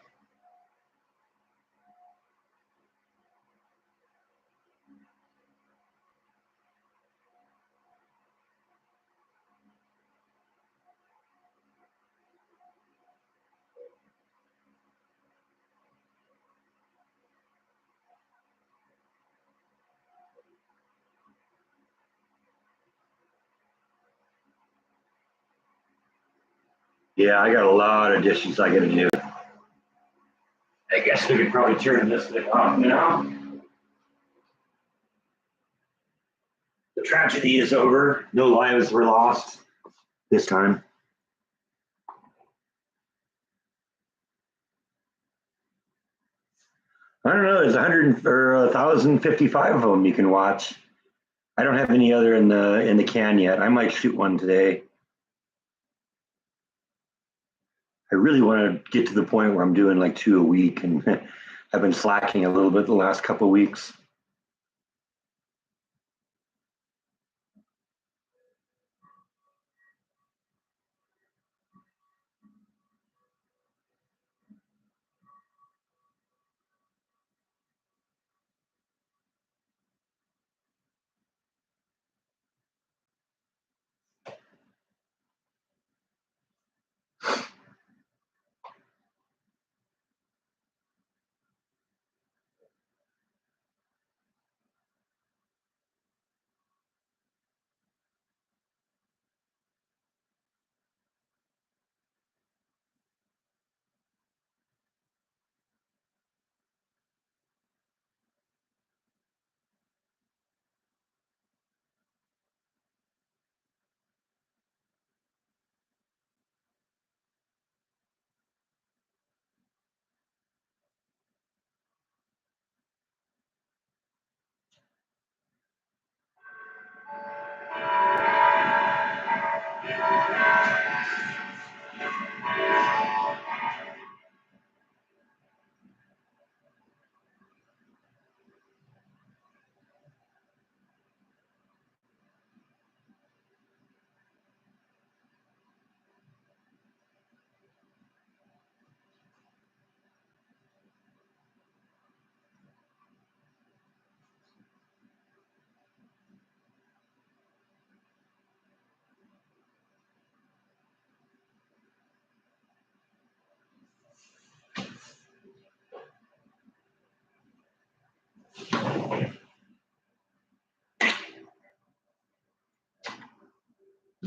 Yeah, I got a lot of dishes I gotta do. I guess we could probably turn this thing off now. The tragedy is over. No lives were lost this time. I don't know. There's 100 or 1,055 of them you can watch. I don't have any other in the can yet. I might shoot one today. I really want to get to the point where I'm doing like 2 a week, and I've been slacking a little bit the last couple of weeks.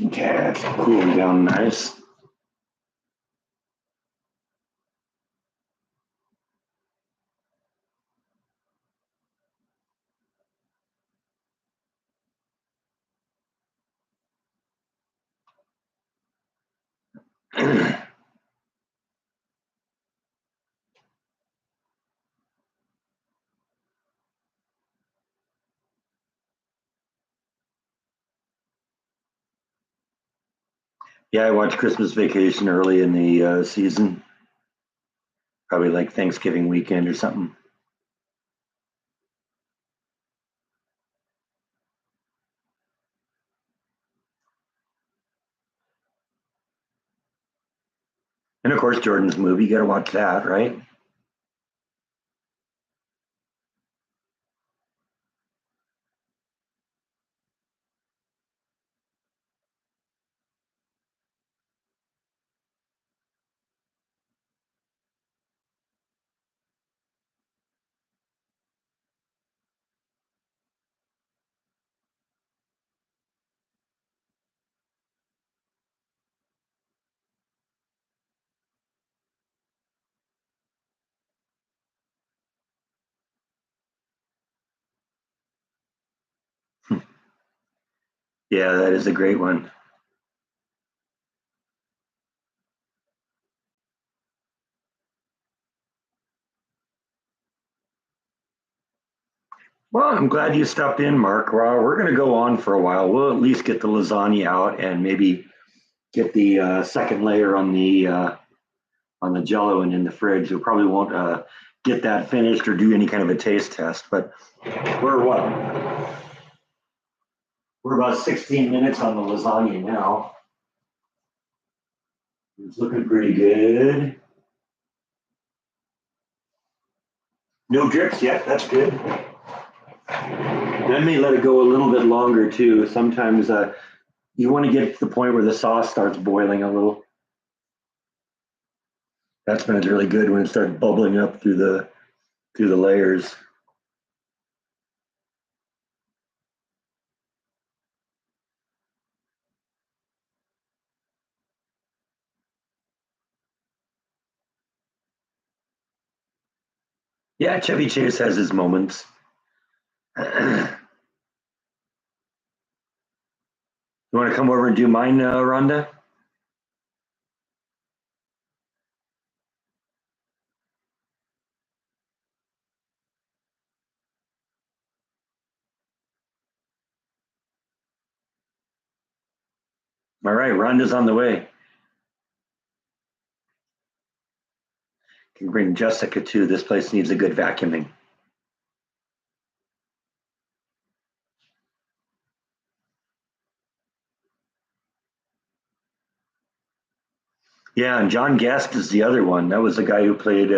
Okay, it's cooling down nice. Yeah, I watched Christmas Vacation early in the season, probably like Thanksgiving weekend or something. And of course, Jordan's movie, you got to watch that, right? Yeah, that is a great one. Well, I'm glad you stopped in, Mark. Well, we're going to go on for a while. We'll at least get the lasagna out and maybe get the second layer on the Jello and in the fridge. We probably won't get that finished or do any kind of a taste test. But we're what? We're about 16 minutes on the lasagna now. It's looking pretty good. No drips yet. That's good. I may let it go a little bit longer too. Sometimes you want to get to the point where the sauce starts boiling a little. That's when it's really good, when it starts bubbling up through the layers. Yeah, Chevy Chase has his moments. You want to come over and do mine, Rhonda? All right, Rhonda's on the way. Can bring Jessica too. This place needs a good vacuuming. Yeah, and John Guest is the other one. That was the guy who played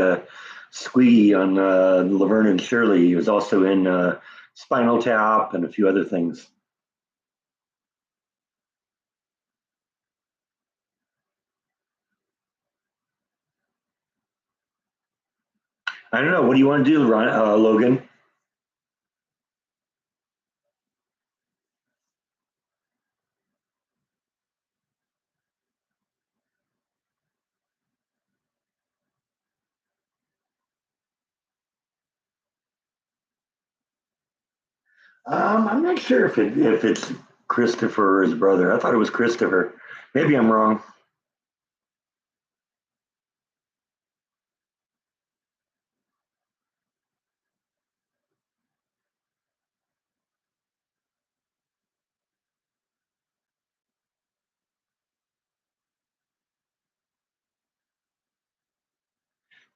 Squeaky on Laverne and Shirley. He was also in Spinal Tap and a few other things. I don't know. What do you want to do, Logan? I'm not sure if it's Christopher or his brother. I thought it was Christopher. Maybe I'm wrong.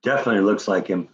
Definitely looks like him.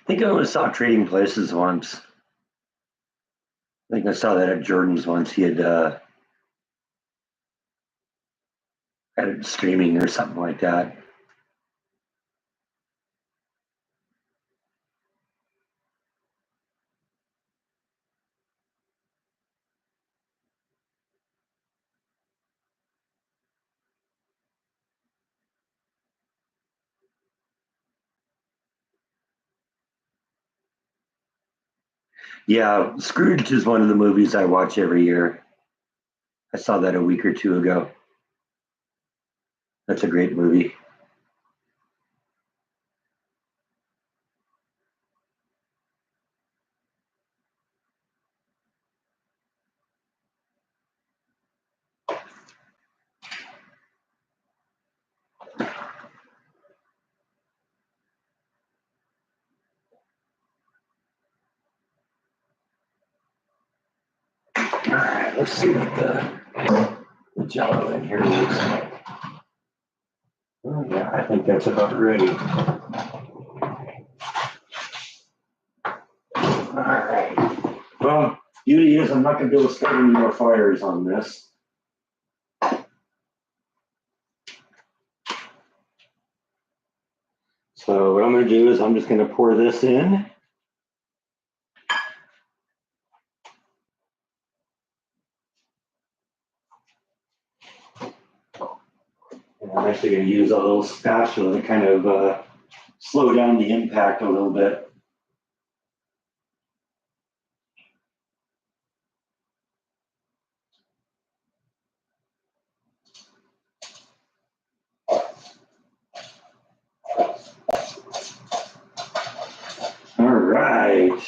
I think I only saw Trading Places once. I think I saw that at Jordan's once. He had it streaming or something like that. Yeah, Scrooge is one of the movies I watch every year. I saw that a week or two ago. That's a great movie. All right, let's see what the Jello in here looks like. Oh, yeah, I think that's about ready. All right. Well, beauty is I'm not going to be able to start any more fires on this. So what I'm going to do is I'm just going to pour this in. And I'm actually going to use a little spatula to kind of slow down the impact a little bit. All right.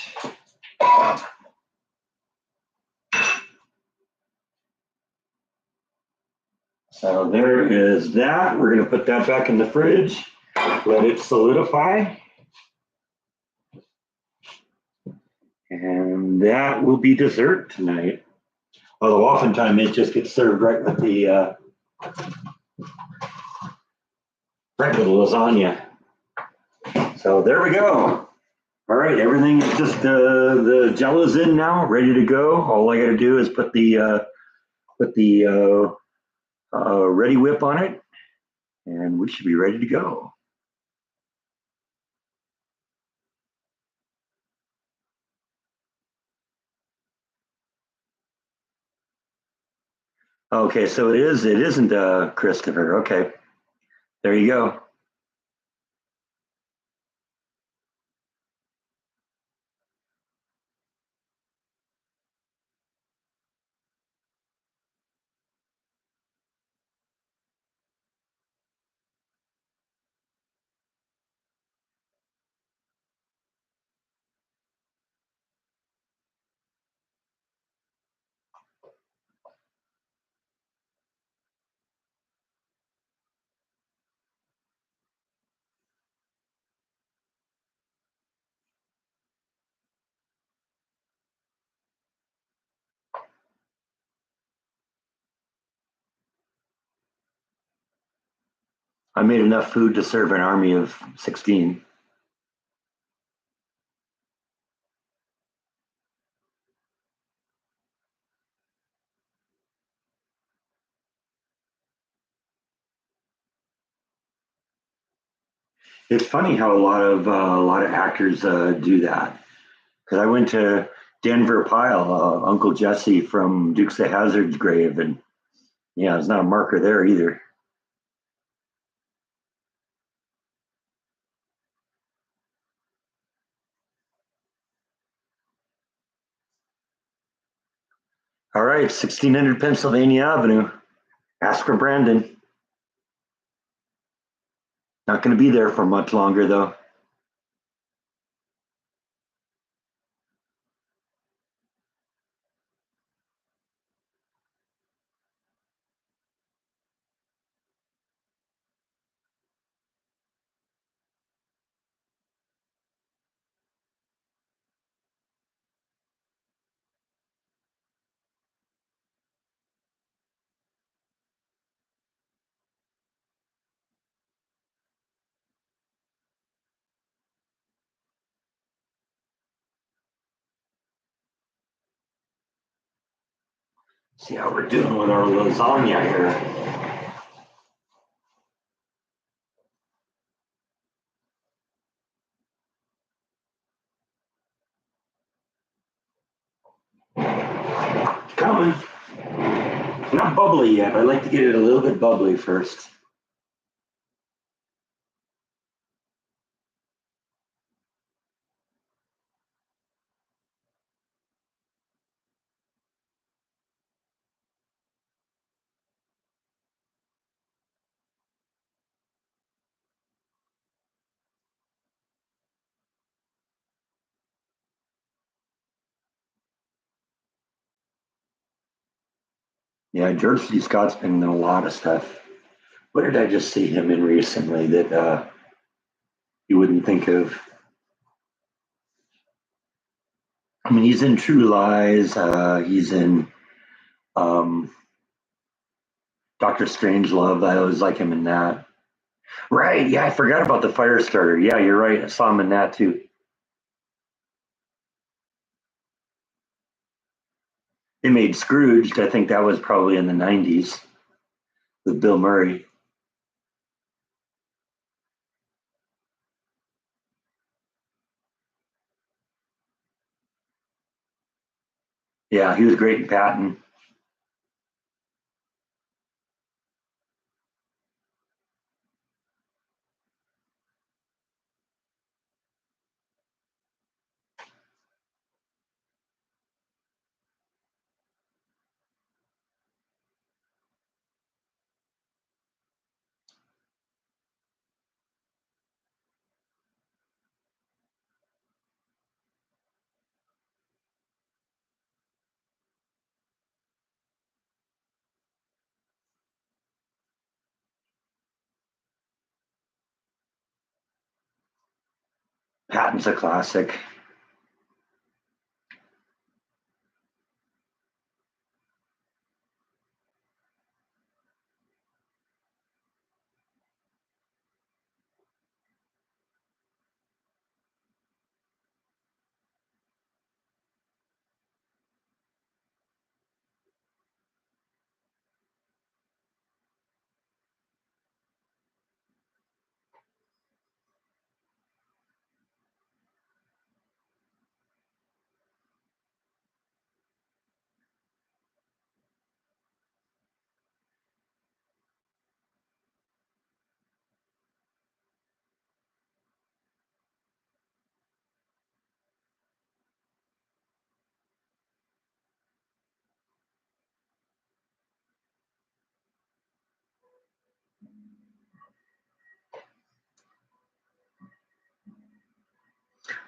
So there is that. We're going to put that back in the fridge, let it solidify. And that will be dessert tonight. Although oftentimes it just gets served right with the lasagna. So there we go. All right, everything is just the Jello's in now, ready to go. All I got to do is put the ready whip on it, and we should be ready to go. Okay, so it isn't Christopher. Okay, there you go. I made enough food to serve an army of 16. It's funny how a lot of actors do that. Because I went to Denver Pyle, Uncle Jesse from Dukes of Hazzard's grave, and yeah, there's not a marker there either. All right, 1600 Pennsylvania Avenue. Ask for Brandon. Not going to be there for much longer though. See how we're doing with our lasagna here. Coming. Not bubbly yet. I like to get it a little bit bubbly first. Yeah, George C. Scott's been in a lot of stuff. What did I just see him in recently that you wouldn't think of? I mean, he's in True Lies. He's in um, Doctor Strangelove. I always like him in that. Right. Yeah, I forgot about the fire starter. Yeah, you're right. I saw him in that too. They made Scrooged. I think that was probably in the 90s with Bill Murray. Yeah, he was great in Patton. Patton's a classic.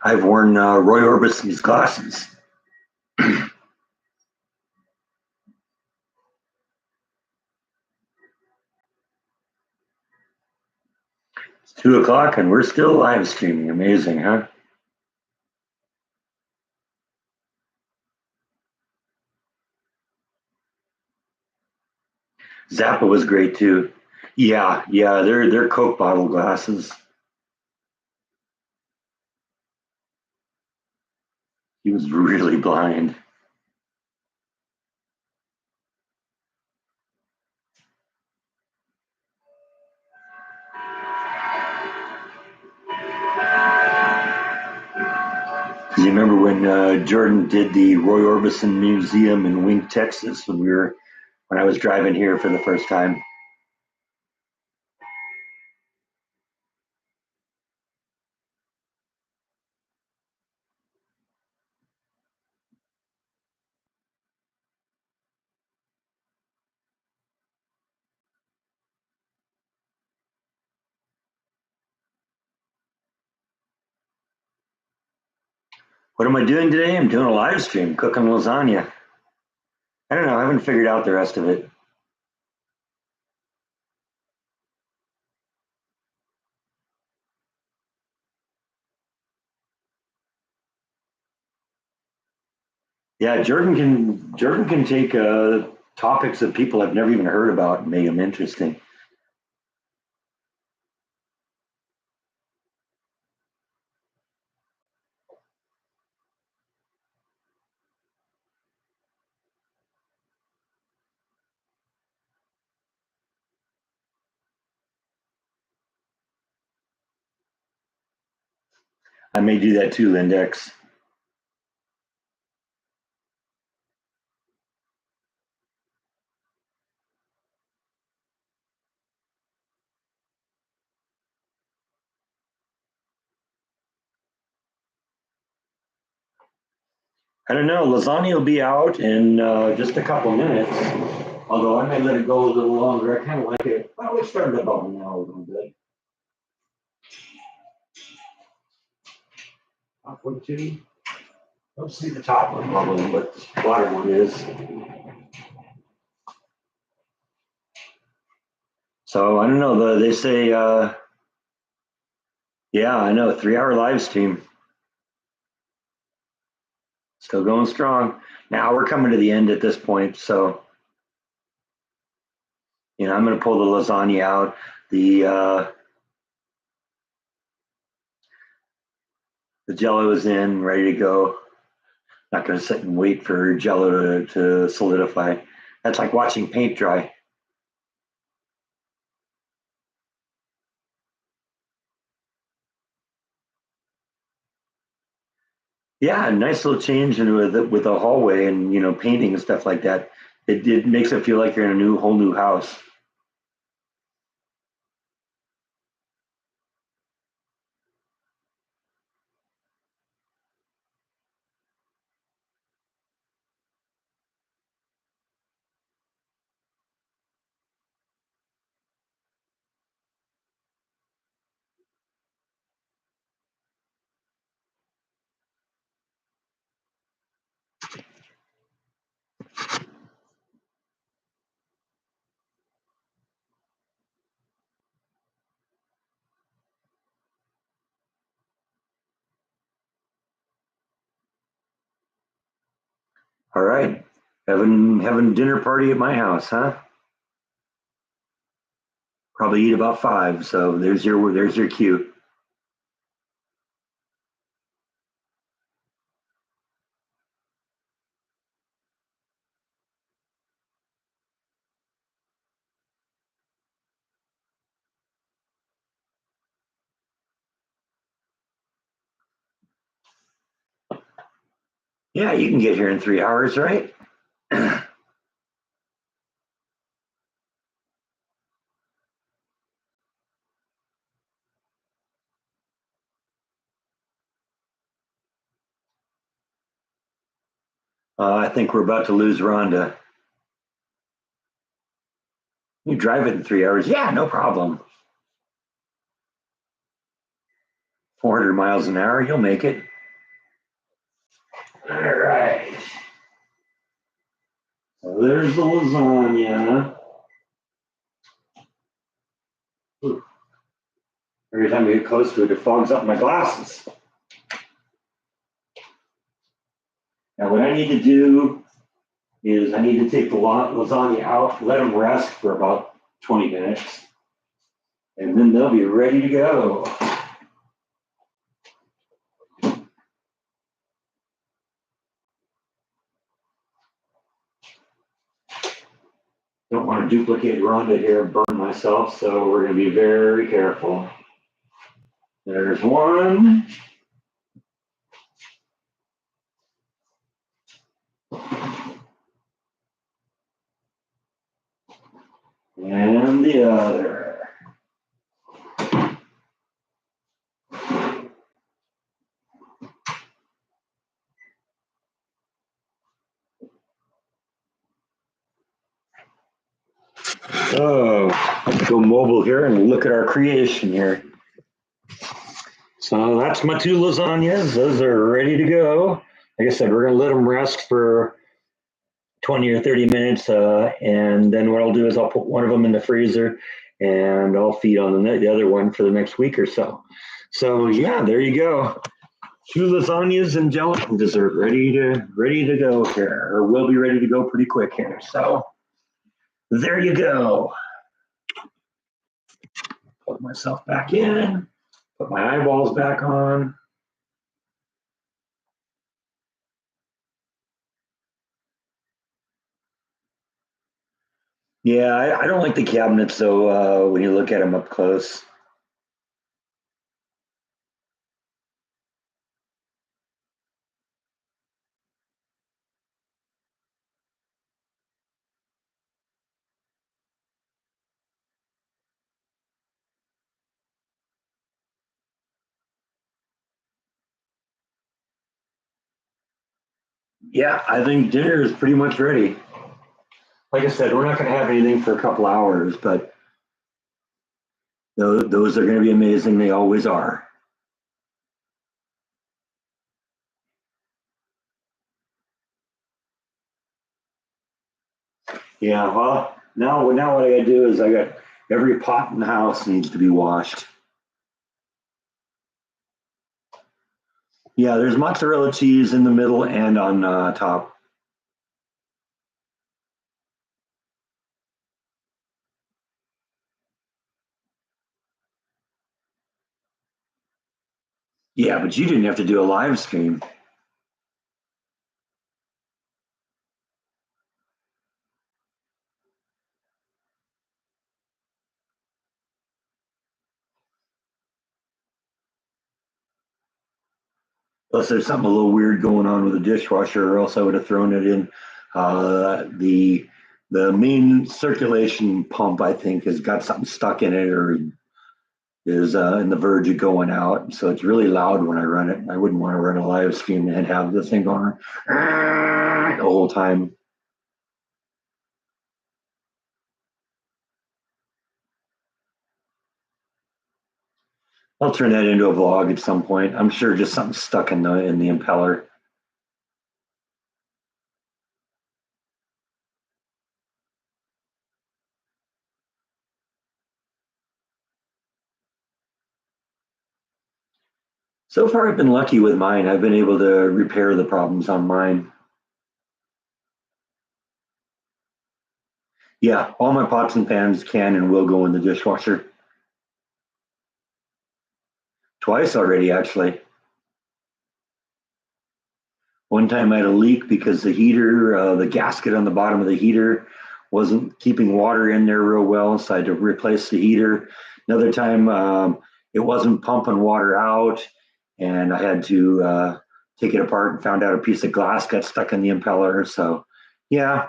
I've worn Roy Orbison's glasses. It's 2 o'clock and we're still live streaming. Amazing, huh? Zappa was great too. Yeah, yeah, they're Coke bottle glasses. He was really blind. You remember when Jordan did the Roy Orbison Museum in Wink, Texas, when I was driving here for the first time? What am I doing today? I'm doing a live stream, cooking lasagna. I don't know. I haven't figured out the rest of it. Yeah, Jordan can take topics that people have never even heard about and make them interesting. I may do that too, Lindex. I don't know. Lasagna will be out in just a couple minutes. Although I may let it go a little longer. I kind of like it. Well, it's starting to bubble now a little bit. Top one, two. Don't see the top one bubbling, but the bottom one is. So I don't know. They say, yeah, I know. 3 hour live stream. Still going strong. Now we're coming to the end at this point. So, I'm going to pull the lasagna out. The Jello is in, ready to go. Not going to sit and wait for Jello to solidify. That's like watching paint dry. Yeah, nice little change in with the hallway and painting and stuff like that. It makes it feel like you're in a whole new house. All right, having dinner party at my house, huh? Probably eat about five. So there's your cue. Yeah, you can get here in 3 hours, right? I think we're about to lose Rhonda. You drive it in 3 hours. Yeah, no problem. 400 miles an hour, you'll make it. All right. So there's the lasagna. Ooh. Every time we get close to it, it fogs up my glasses. Now, what I need to do is I need to take the lasagna out, let them rest for about 20 minutes, and then they'll be ready to go. Don't want to duplicate Rhonda here and burn myself, so we're going to be very careful. There's one. And the other. So let's go mobile here and look at our creation here. So that's my two lasagnas. Those are ready to go. Like I said, we're going to let them rest for 20 or 30 minutes. And then what I'll do is I'll put one of them in the freezer and I'll feed on the other one for the next week or so. So yeah, there you go. Two lasagnas and gelatin dessert ready to go here, or will be ready to go pretty quick here. So there you go. Put myself back in, put my eyeballs back on. Yeah, I don't like the cabinets though when you look at them up close. Yeah, I think dinner is pretty much ready. Like I said, we're not going to have anything for a couple hours, but those are going to be amazing. They always are. Yeah, well, now what I got to do is I got every pot in the house needs to be washed. Yeah, there's mozzarella cheese in the middle and on top. Yeah, but you didn't have to do a live stream. Unless there's something a little weird going on with the dishwasher, or else I would have thrown it in. The main circulation pump, I think, has got something stuck in it, or is in the verge of going out. So it's really loud when I run it. I wouldn't want to run a live stream and have the thing going the whole time. I'll turn that into a vlog at some point. I'm sure just something stuck in the impeller. So far, I've been lucky with mine. I've been able to repair the problems on mine. Yeah, all my pots and pans can and will go in the dishwasher. Twice already, actually. One time I had a leak because the heater, the gasket on the bottom of the heater wasn't keeping water in there real well, so I had to replace the heater. Another time, it wasn't pumping water out, and I had to take it apart and found out a piece of glass got stuck in the impeller. So, yeah,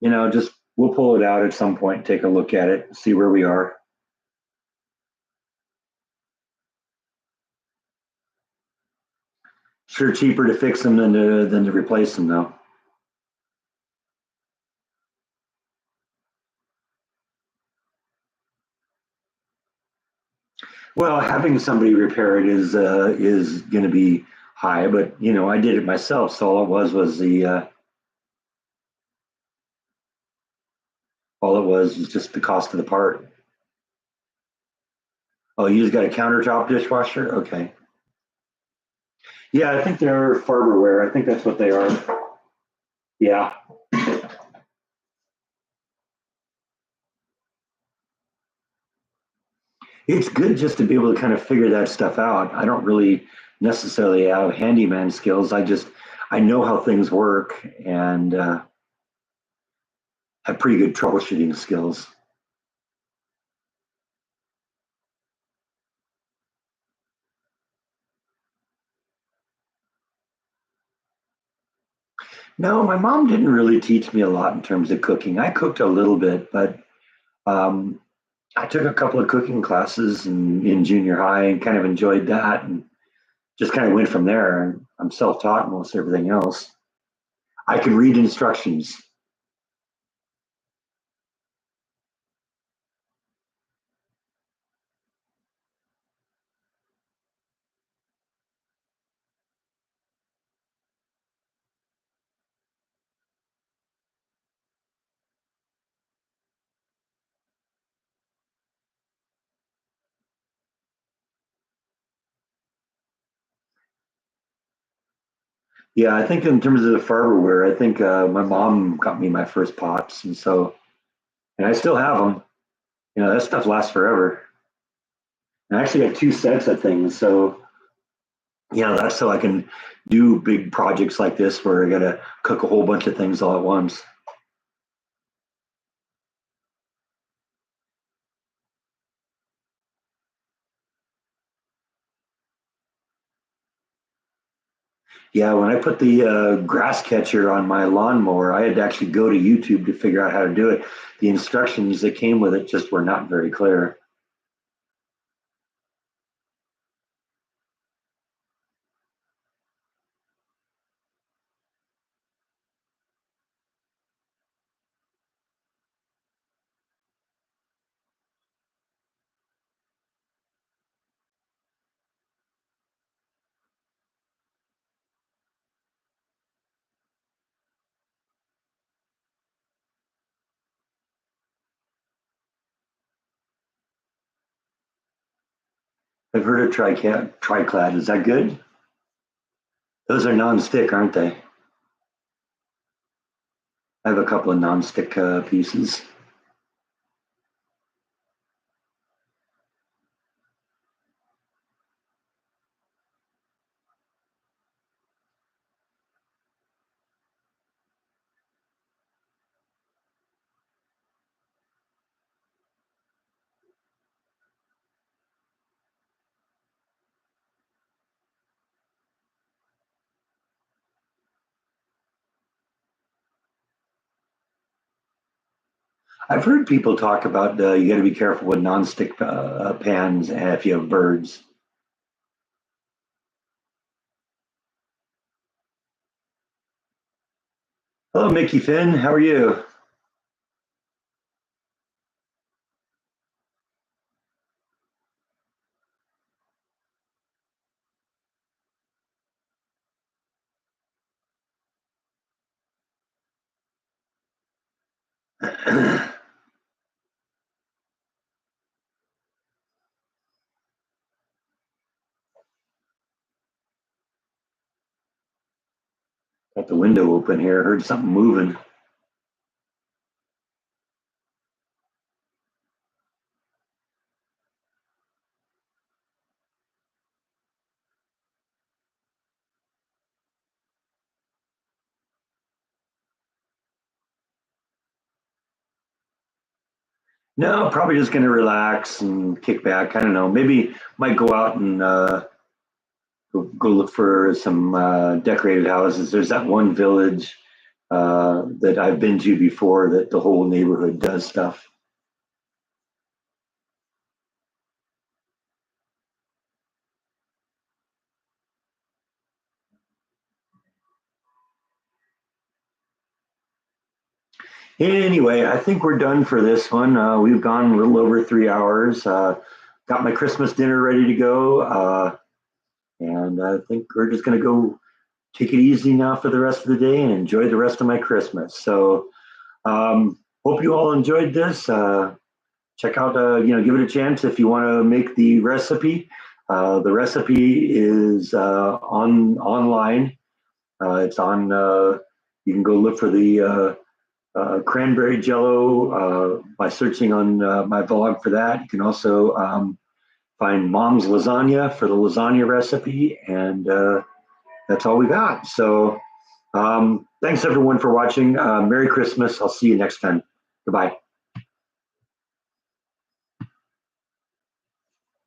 just we'll pull it out at some point, take a look at it, see where we are. Sure, cheaper to fix them than to replace them, though. Well, having somebody repair it is going to be high, but I did it myself, so all it was the all it was just the cost of the part. Oh, you just got a countertop dishwasher? Okay. Yeah, I think they're Farberware. I think that's what they are. Yeah, it's good just to be able to kind of figure that stuff out. I don't really necessarily have handyman skills. I know how things work and have pretty good troubleshooting skills. No, my mom didn't really teach me a lot in terms of cooking. I cooked a little bit, but um, I took a couple of cooking classes in junior high and kind of enjoyed that and just kind of went from there. I'm self taught most everything else. I can read instructions. Yeah, I think in terms of the Farberware, I think my mom got me my first pots, and I still have them. That stuff lasts forever. And I actually got two sets of things, so that's so I can do big projects like this where I got to cook a whole bunch of things all at once. Yeah, when I put the grass catcher on my lawnmower, I had to actually go to YouTube to figure out how to do it. The instructions that came with it just were not very clear. I've heard of triclad. Is that good? Those are non-stick, aren't they? I have a couple of non-stick pieces. I've heard people talk about you got to be careful with non-stick pans if you have birds. Hello, Mickey Finn. How are you? Got the window open here. Heard something moving. No, probably just going to relax and kick back. I don't know. Maybe might go out and go look for some decorated houses. There's that one village that I've been to before that the whole neighborhood does stuff. Anyway, I think we're done for this one. We've gone a little over 3 hours. Got my Christmas dinner ready to go. And I think we're just going to go take it easy now for the rest of the day and enjoy the rest of my Christmas. So, hope you all enjoyed this. Check out, give it a chance if you want to make the recipe. The recipe is on online. It's on. You can go look for the Cranberry Jell-O by searching on my blog for that. You can also find Mom's Lasagna for the lasagna recipe, and that's all we got. So thanks everyone for watching. Merry Christmas. I'll see you next time. Goodbye.